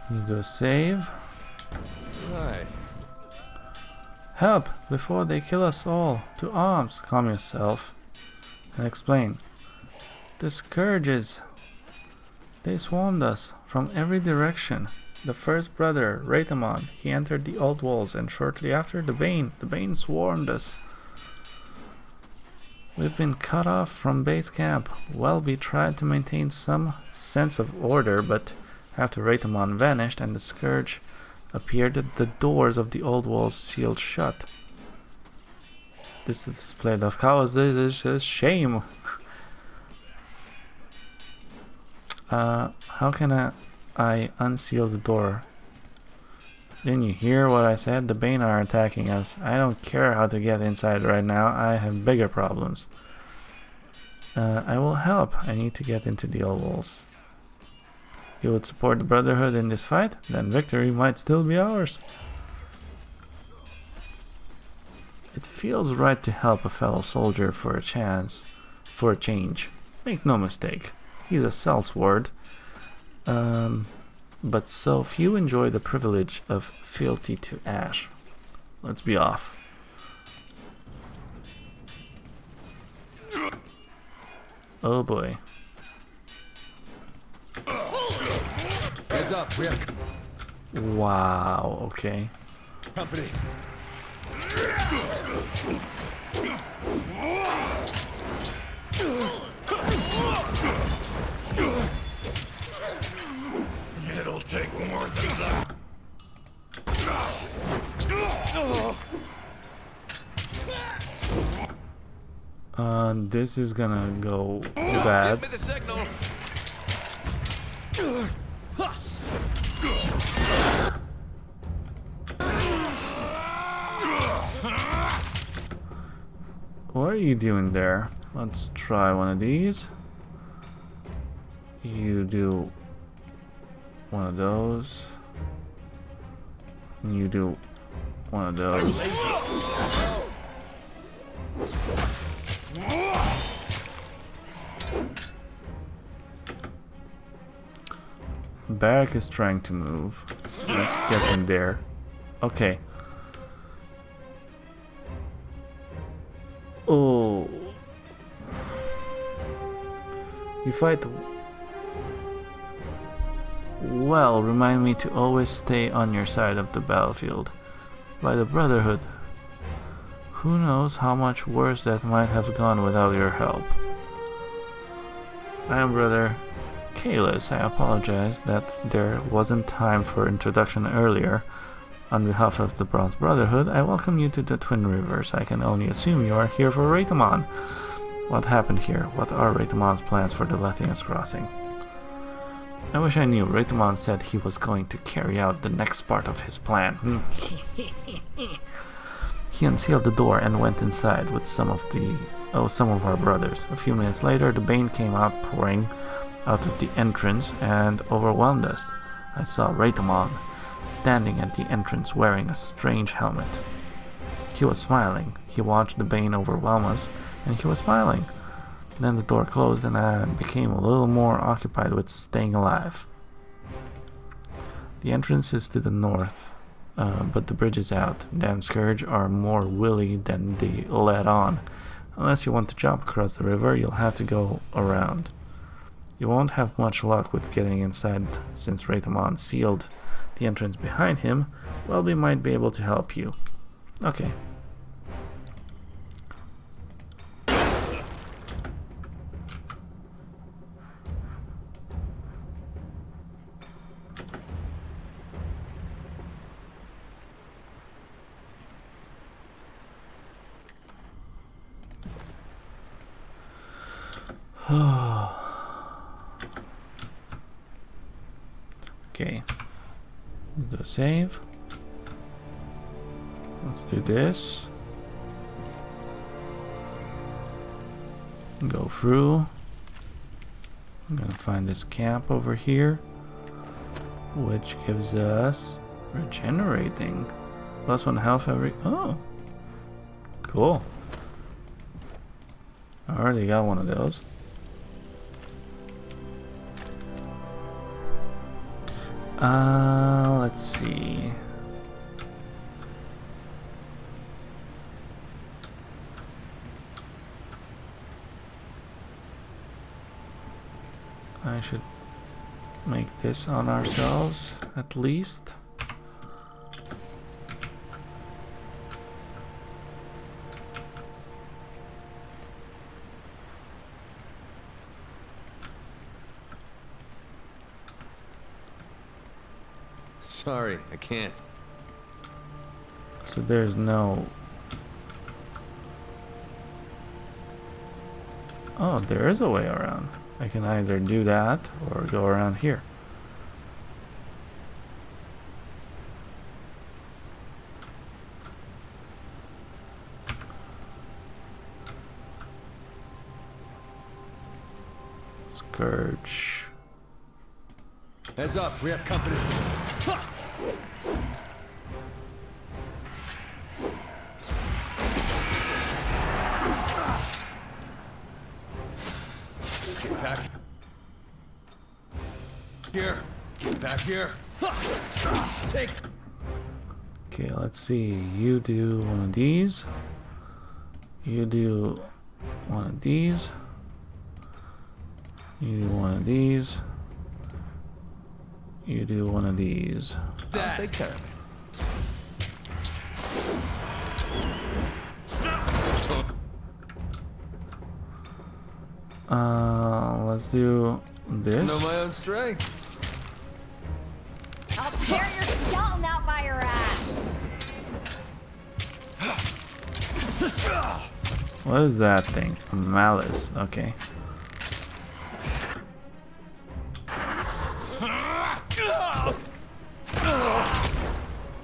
Let's do a save. Hi. Help! Before they kill us all! To arms! Calm yourself. And explain. The scourges! They swarmed us from every direction. The first brother, Raythamon, he entered the old walls, and shortly after, the Bane swarmed us. We've been cut off from base camp. Welby tried to maintain some sense of order, but after Raythamon vanished and the scourge appeared, the doors of the old walls sealed shut. This display of cowardice is a shame. How can I unseal the door? Didn't you hear what I said? The Bane are attacking us. I don't care how to get inside right now. I have bigger problems. I will help. I need to get into the old walls. You would support the Brotherhood in this fight? Then victory might still be ours. It feels right to help a fellow soldier for a change. Make no mistake. He's a sellsword, but so few enjoy the privilege of fealty to ash. Let's be off. Oh boy. Heads up, we have Wow, okay. company. It'll take more than that. This is gonna go bad. Give me the signal. What are you doing there? Let's try one of these. You do one of those. And you do one of those. Barrack is trying to move. Let's get in there. Okay. Oh. You fight well. Remind me to always stay on your side of the battlefield. By the Brotherhood. Who knows how much worse that might have gone without your help. I am Brother Kalis. I apologize that there wasn't time for introduction earlier. On behalf of the Bronze Brotherhood, I welcome you to the Twin Rivers. I can only assume you are here for Raytamon. What happened here? What are Raytamon's plans for the Lethian's Crossing? I wish I knew. Raytamon said he was going to carry out the next part of his plan. He unsealed the door and went inside with some of our brothers. A few minutes later, the Bane came out pouring out of the entrance and overwhelmed us. I saw Raytamon standing at the entrance wearing a strange helmet. He was smiling. He watched the Bane overwhelm us, and he was smiling. Then the door closed and I became a little more occupied with staying alive. The entrance is to the north, but the bridge is out. Damn Scourge are more willy than they let on. Unless you want to jump across the river, you'll have to go around. You won't have much luck with getting inside since Raytamon sealed the entrance behind him. Well, we might be able to help you. Okay. Okay. The save. Let's do this. Go through. I'm gonna find this camp over here, which gives us regenerating. +1 health every. Oh, cool. I already got one of those. Let's see. I should make this on ourselves at least. Sorry, I can't. So there's no... Oh, there is a way around. I can either do that or go around here. Scourge. Heads up, we have company. Get back here. Get back here. Take. Okay, let's see. You do one of these. You do one of these. You do one of these. You do one of these. I'll take care of it. Let's do this. Know my own strength. I'll tear your skeleton out by your ass. What is that thing? Malice. Okay.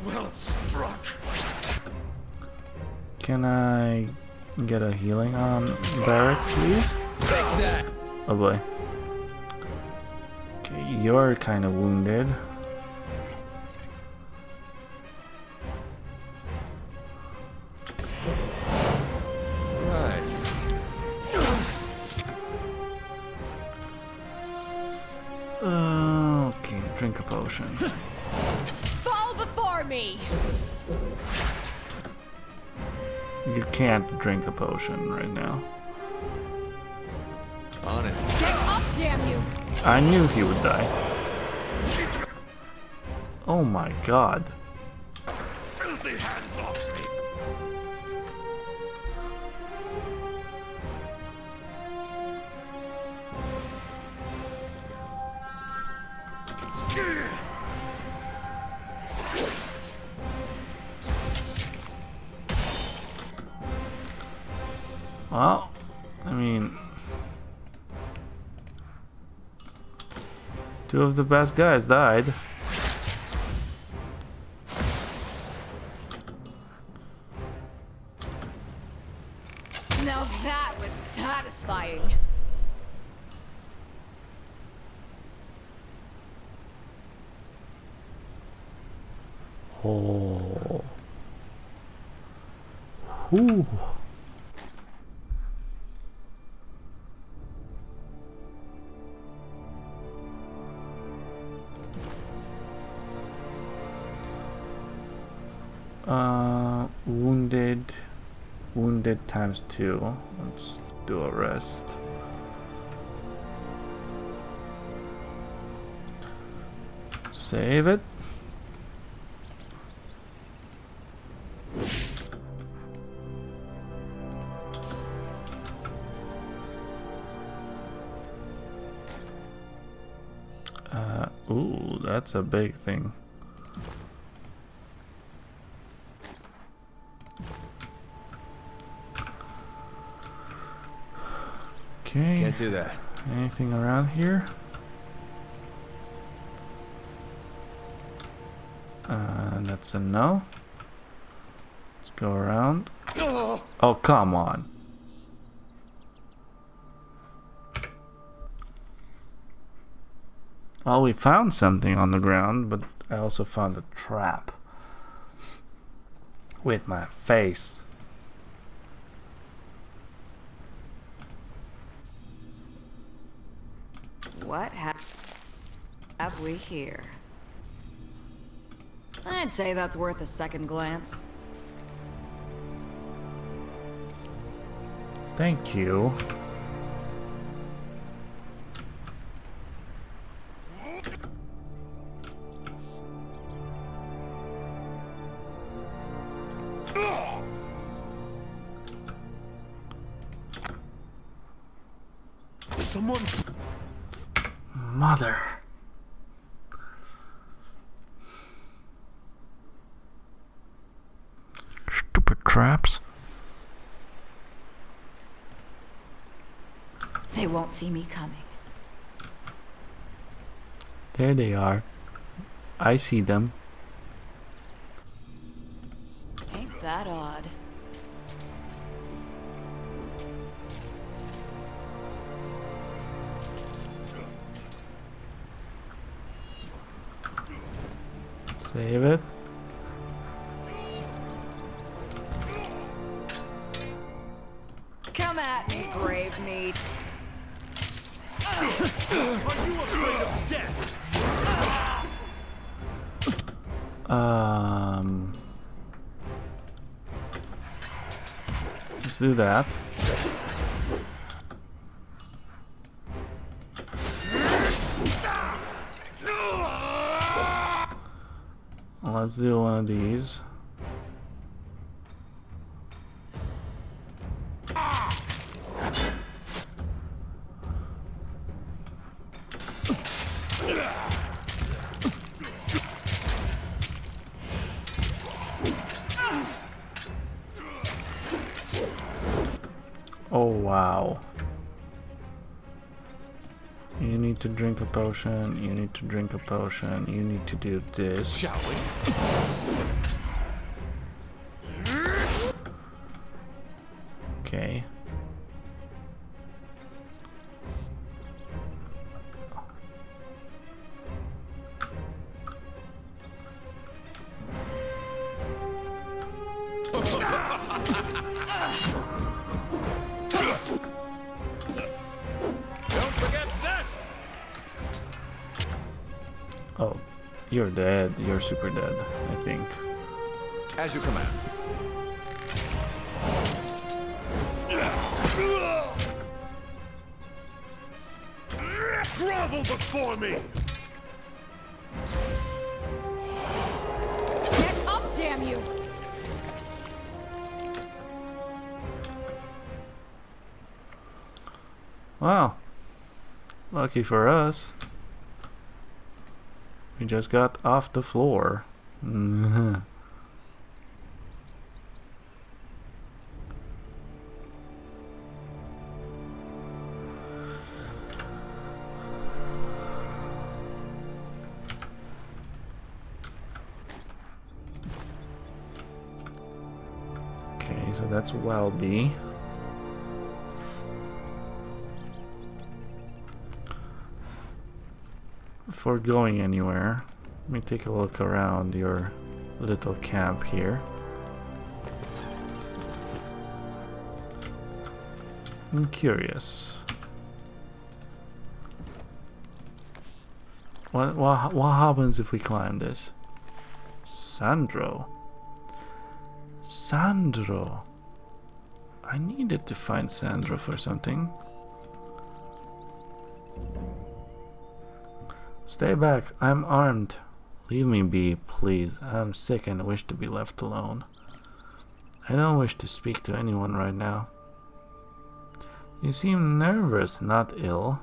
Well struck. Can I get a healing on Barrett, please? Take that. Oh boy. Okay, you're kind of wounded. Right. Okay, drink a potion. Fall before me. You can't drink a potion right now. On it. Get up, damn you! I knew he would die. Oh my god. Filthy hands off me! Well, I mean, two of the best guys died. Now that was satisfying. Oh. Whew. Wounded times 2. Let's do a rest. Save it. Ooh, that's a big thing. Okay. Can't do that. Anything around here? That's a no. Let's go around. Oh, come on. Well, we found something on the ground, but I also found a trap. With my face. What have we here? I'd say that's worth a second glance. Thank you. Someone's... Mother. Stupid traps. They won't see me coming. There they are. I see them. Ain't that odd? Save it. Come at me, brave meat. Are you afraid of death? Let's do that. Let's do one of these. Oh wow. You need to drink a potion, you need to drink a potion, you need to do this. Shall we? Okay. Don't forget this! Oh, you're dead. You're super dead, I think. As you command. Grovel before me! Get up, damn you! Wow. Lucky for us. We just got off the floor. Okay, so that's Welby. Before going anywhere, let me take a look around your little camp here. I'm curious. What happens if we climb this? Sandro. Sandro. I needed to find Sandro for something. Stay back, I'm armed. Leave me be, please. I'm sick and wish to be left alone. I don't wish to speak to anyone right now. You seem nervous, not ill.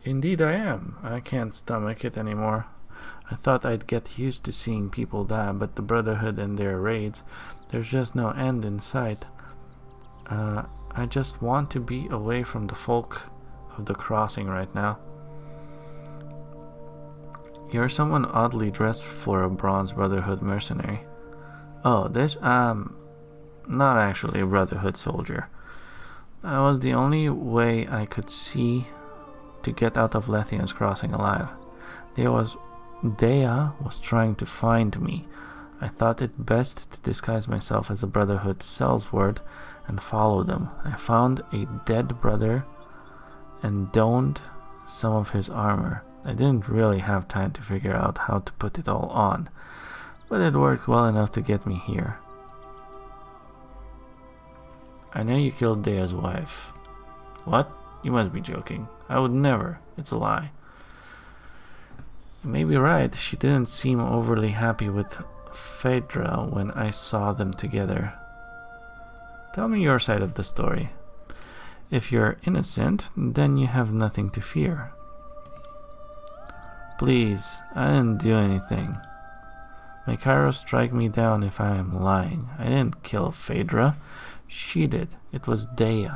Indeed I am. I can't stomach it anymore. I thought I'd get used to seeing people die, but the Brotherhood and their raids, there's just no end in sight. I just want to be away from the folk of the crossing right now. You're someone oddly dressed for a Bronze Brotherhood mercenary. Oh, not actually a Brotherhood soldier. That was the only way I could see to get out of Lethian's crossing alive. Dea was trying to find me. I thought it best to disguise myself as a Brotherhood sellsword and follow them. I found a dead brother and donned some of his armor. I didn't really have time to figure out how to put it all on, but it worked well enough to get me here. I know you killed Dea's wife. What? You must be joking. I would never. It's a lie. You may be right. She didn't seem overly happy with Phaedra when I saw them together. Tell me your side of the story. If you're innocent, then you have nothing to fear. Please, I didn't do anything. May Cairo strike me down if I am lying. I didn't kill Phaedra. She did. It was Dea.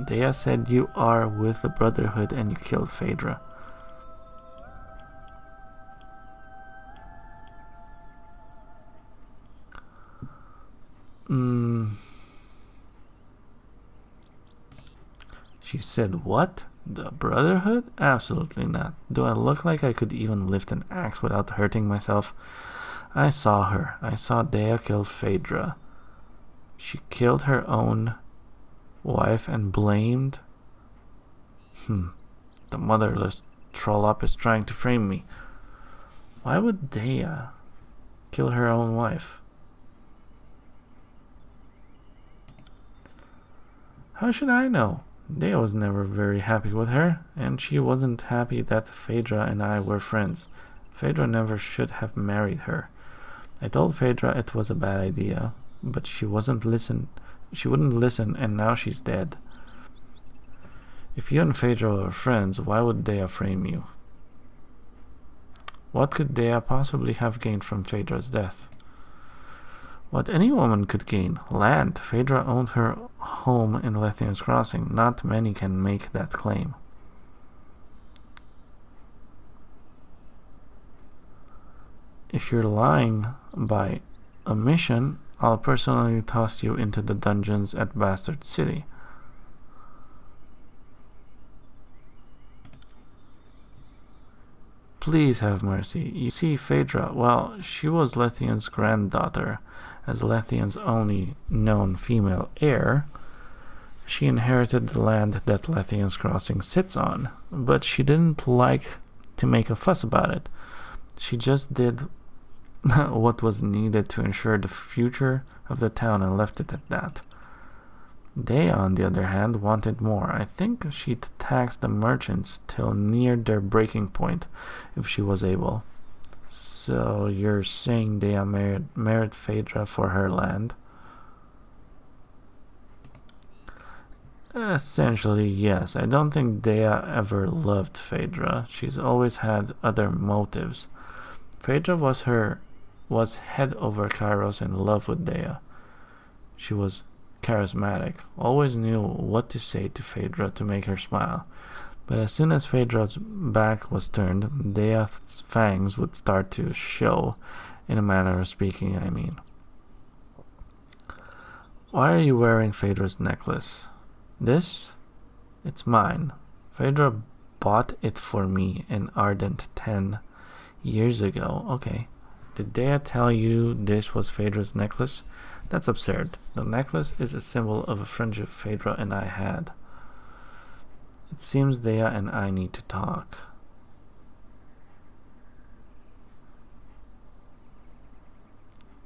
Dea said you are with the Brotherhood and you killed Phaedra. She said what? The Brotherhood? Absolutely not. Do I look like I could even lift an axe without hurting myself? I saw her. I saw Dea kill Phaedra. She killed her own wife and blamed... The motherless troll-up is trying to frame me. Why would Dea kill her own wife? How should I know? Dea was never very happy with her, and she wasn't happy that Phaedra and I were friends. Phaedra never should have married her. I told Phaedra it was a bad idea, but she wouldn't listen, and now she's dead. If you and Phaedra were friends, why would Dea frame you? What could Dea possibly have gained from Phaedra's death? What any woman could gain. Land. Phaedra owned her home in Lethian's Crossing. Not many can make that claim. If you're lying by omission, I'll personally toss you into the dungeons at Bastard City. Please have mercy. You see, Phaedra, well, she was Lethian's granddaughter. As Lethian's only known female heir, she inherited the land that Lethian's Crossing sits on, but she didn't like to make a fuss about it. She just did what was needed to ensure the future of the town and left it at that. They, on the other hand, wanted more. I think she'd tax the merchants till near their breaking point if she was able. So you're saying Dea married Phaedra for her land? Essentially, yes. I don't think Dea ever loved Phaedra. She's always had other motives. Phaedra was head over Kairos in love with Dea. She was charismatic, always knew what to say to Phaedra to make her smile. But as soon as Phaedra's back was turned, Dea's fangs would start to show, in a manner of speaking, I mean. Why are you wearing Phaedra's necklace? This? It's mine. Phaedra bought it for me in Ardent 10 years ago. Okay. Did Dea tell you this was Phaedra's necklace? That's absurd. The necklace is a symbol of a friendship Phaedra and I had. It seems Dea and I need to talk.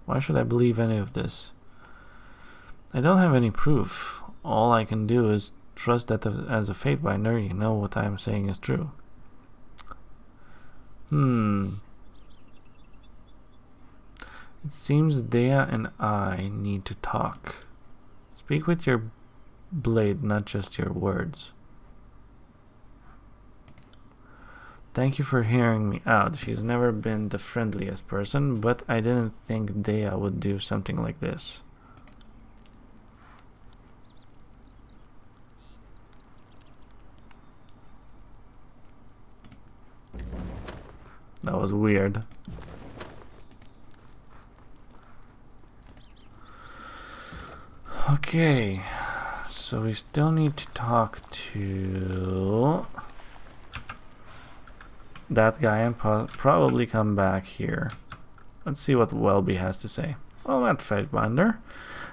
Why should I believe any of this? I don't have any proof. All I can do is trust that as a Fatebinder, you know what I am saying is true. It seems Dea and I need to talk. Speak with your blade, not just your words. Thank you for hearing me out. She's never been the friendliest person, but I didn't think Dea would do something like this. That was weird. Okay, so we still need to talk to that guy and probably come back here. Let's see what Welby has to say. Well, that Fatebinder,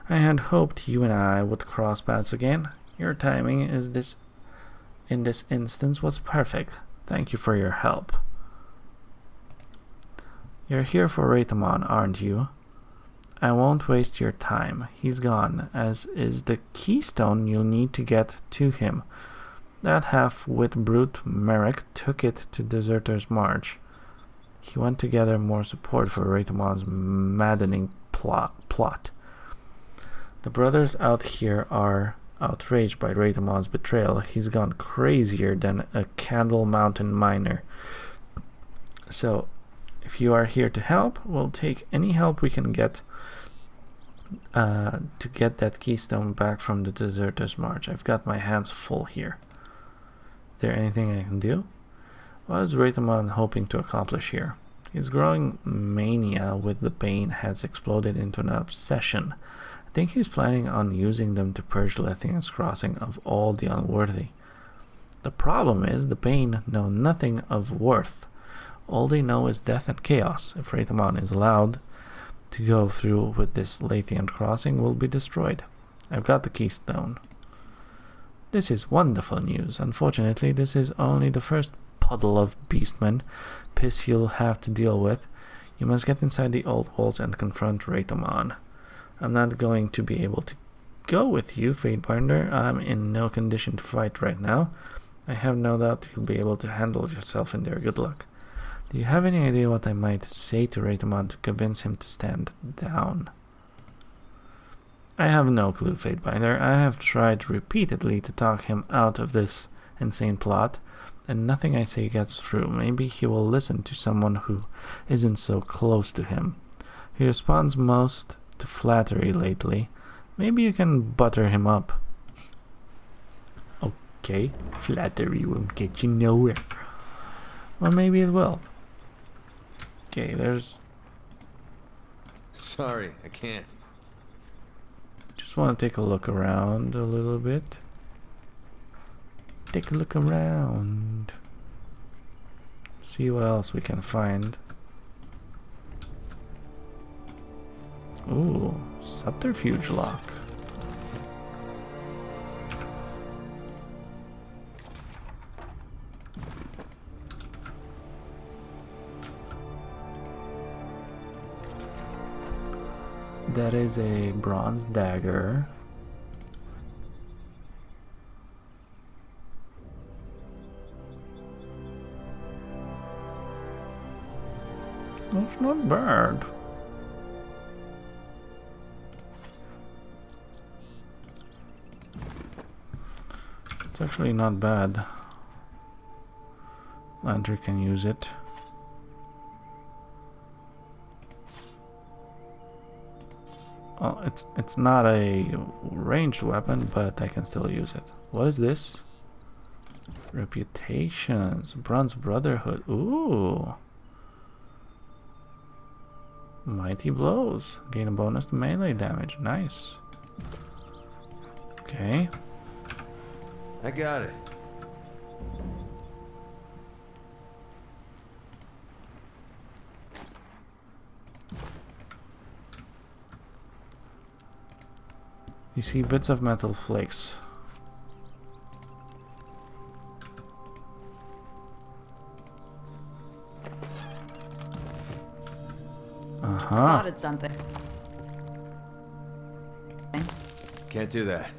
I had hoped you and I would cross paths again. Your timing in this instance was perfect. Thank you for your help. You're here for Raytamon, aren't you? I won't waste your time. He's gone, as is the keystone you'll need to get to him. That half-wit brute Merrick took it to Deserter's March. He went to gather more support for Raytamon's maddening plot. The brothers out here are outraged by Raytamon's betrayal. He's gone crazier than a Candle Mountain miner. So, if you are here to help, we'll take any help we can get to get that keystone back from the Deserter's March. I've got my hands full here. Is there anything I can do? What is Raytamon hoping to accomplish here? His growing mania with the Bane has exploded into an obsession. I think he's planning on using them to purge Lethian's Crossing of all the unworthy. The problem is the Bane know nothing of worth. All they know is death and chaos. If Raytamon is allowed to go through with this Lethian Crossing, will be destroyed. I've got the keystone. This is wonderful news. Unfortunately, this is only the first puddle of beastmen piss you'll have to deal with. You must get inside the old walls and confront Raytamon. I'm not going to be able to go with you, Fatebinder. I'm in no condition to fight right now. I have no doubt you'll be able to handle yourself in there. Good luck. Do you have any idea what I might say to Raytamon to convince him to stand down? I have no clue, Fatebinder. I have tried repeatedly to talk him out of this insane plot, and nothing I say gets through. Maybe he will listen to someone who isn't so close to him. He responds most to flattery lately. Maybe you can butter him up. Okay, flattery won't get you nowhere. Well, maybe it will. Okay, there's... Sorry, I can't. Just want to take a look around a little bit. Take a look around. See what else we can find. Ooh, subterfuge lock. That is a bronze dagger. That's not bad. It's actually not bad. Landry can use it. Oh, it's not a ranged weapon, but I can still use it. What is this? Reputations, Bronze Brotherhood. Ooh. Mighty blows. Gain a bonus to melee damage. Nice. Okay. I got it. You see bits of metal flakes. Spotted something. Can't do that.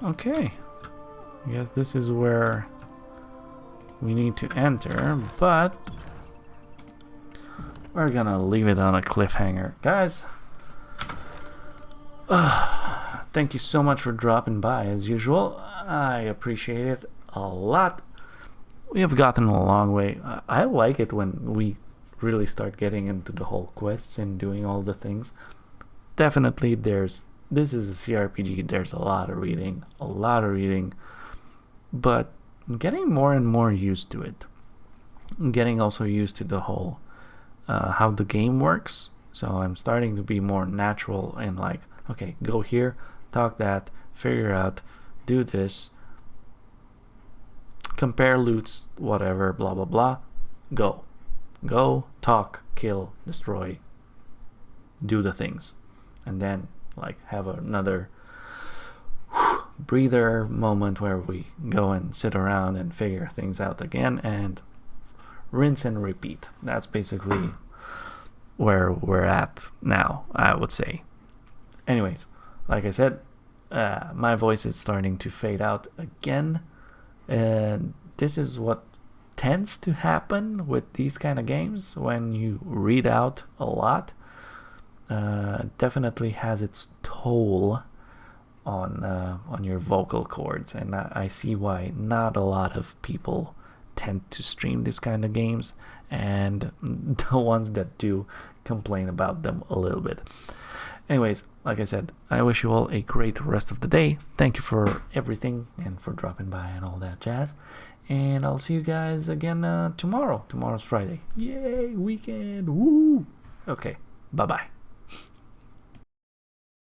Okay. I guess this is where we need to enter, but we're gonna leave it on a cliffhanger. Guys, thank you so much for dropping by as usual. I appreciate it a lot. We have gotten a long way. I like it when we really start getting into the whole quests and doing all the things. Definitely this is a CRPG, there's a lot of reading, but I'm getting more and more used to it. I'm getting also used to the whole how the game works, so I'm starting to be more natural and like, okay, go here, talk that, figure out, do this, compare loots, whatever, blah blah blah, go, talk, kill, destroy, do the things, and then like have another breather moment where we go and sit around and figure things out again and rinse and repeat. That's basically where we're at now, I would say. Anyways, like I said, my voice is starting to fade out again, and this is what tends to happen with these kind of games when you read out a lot. Definitely has its toll on your vocal cords, and I see why not a lot of people tend to stream this kind of games, and the ones that do complain about them a little bit. Anyways, like I said, I wish you all a great rest of the day. Thank you for everything and for dropping by and all that jazz. And I'll see you guys again tomorrow. Tomorrow's Friday. Yay, weekend. Woo! Okay, bye-bye.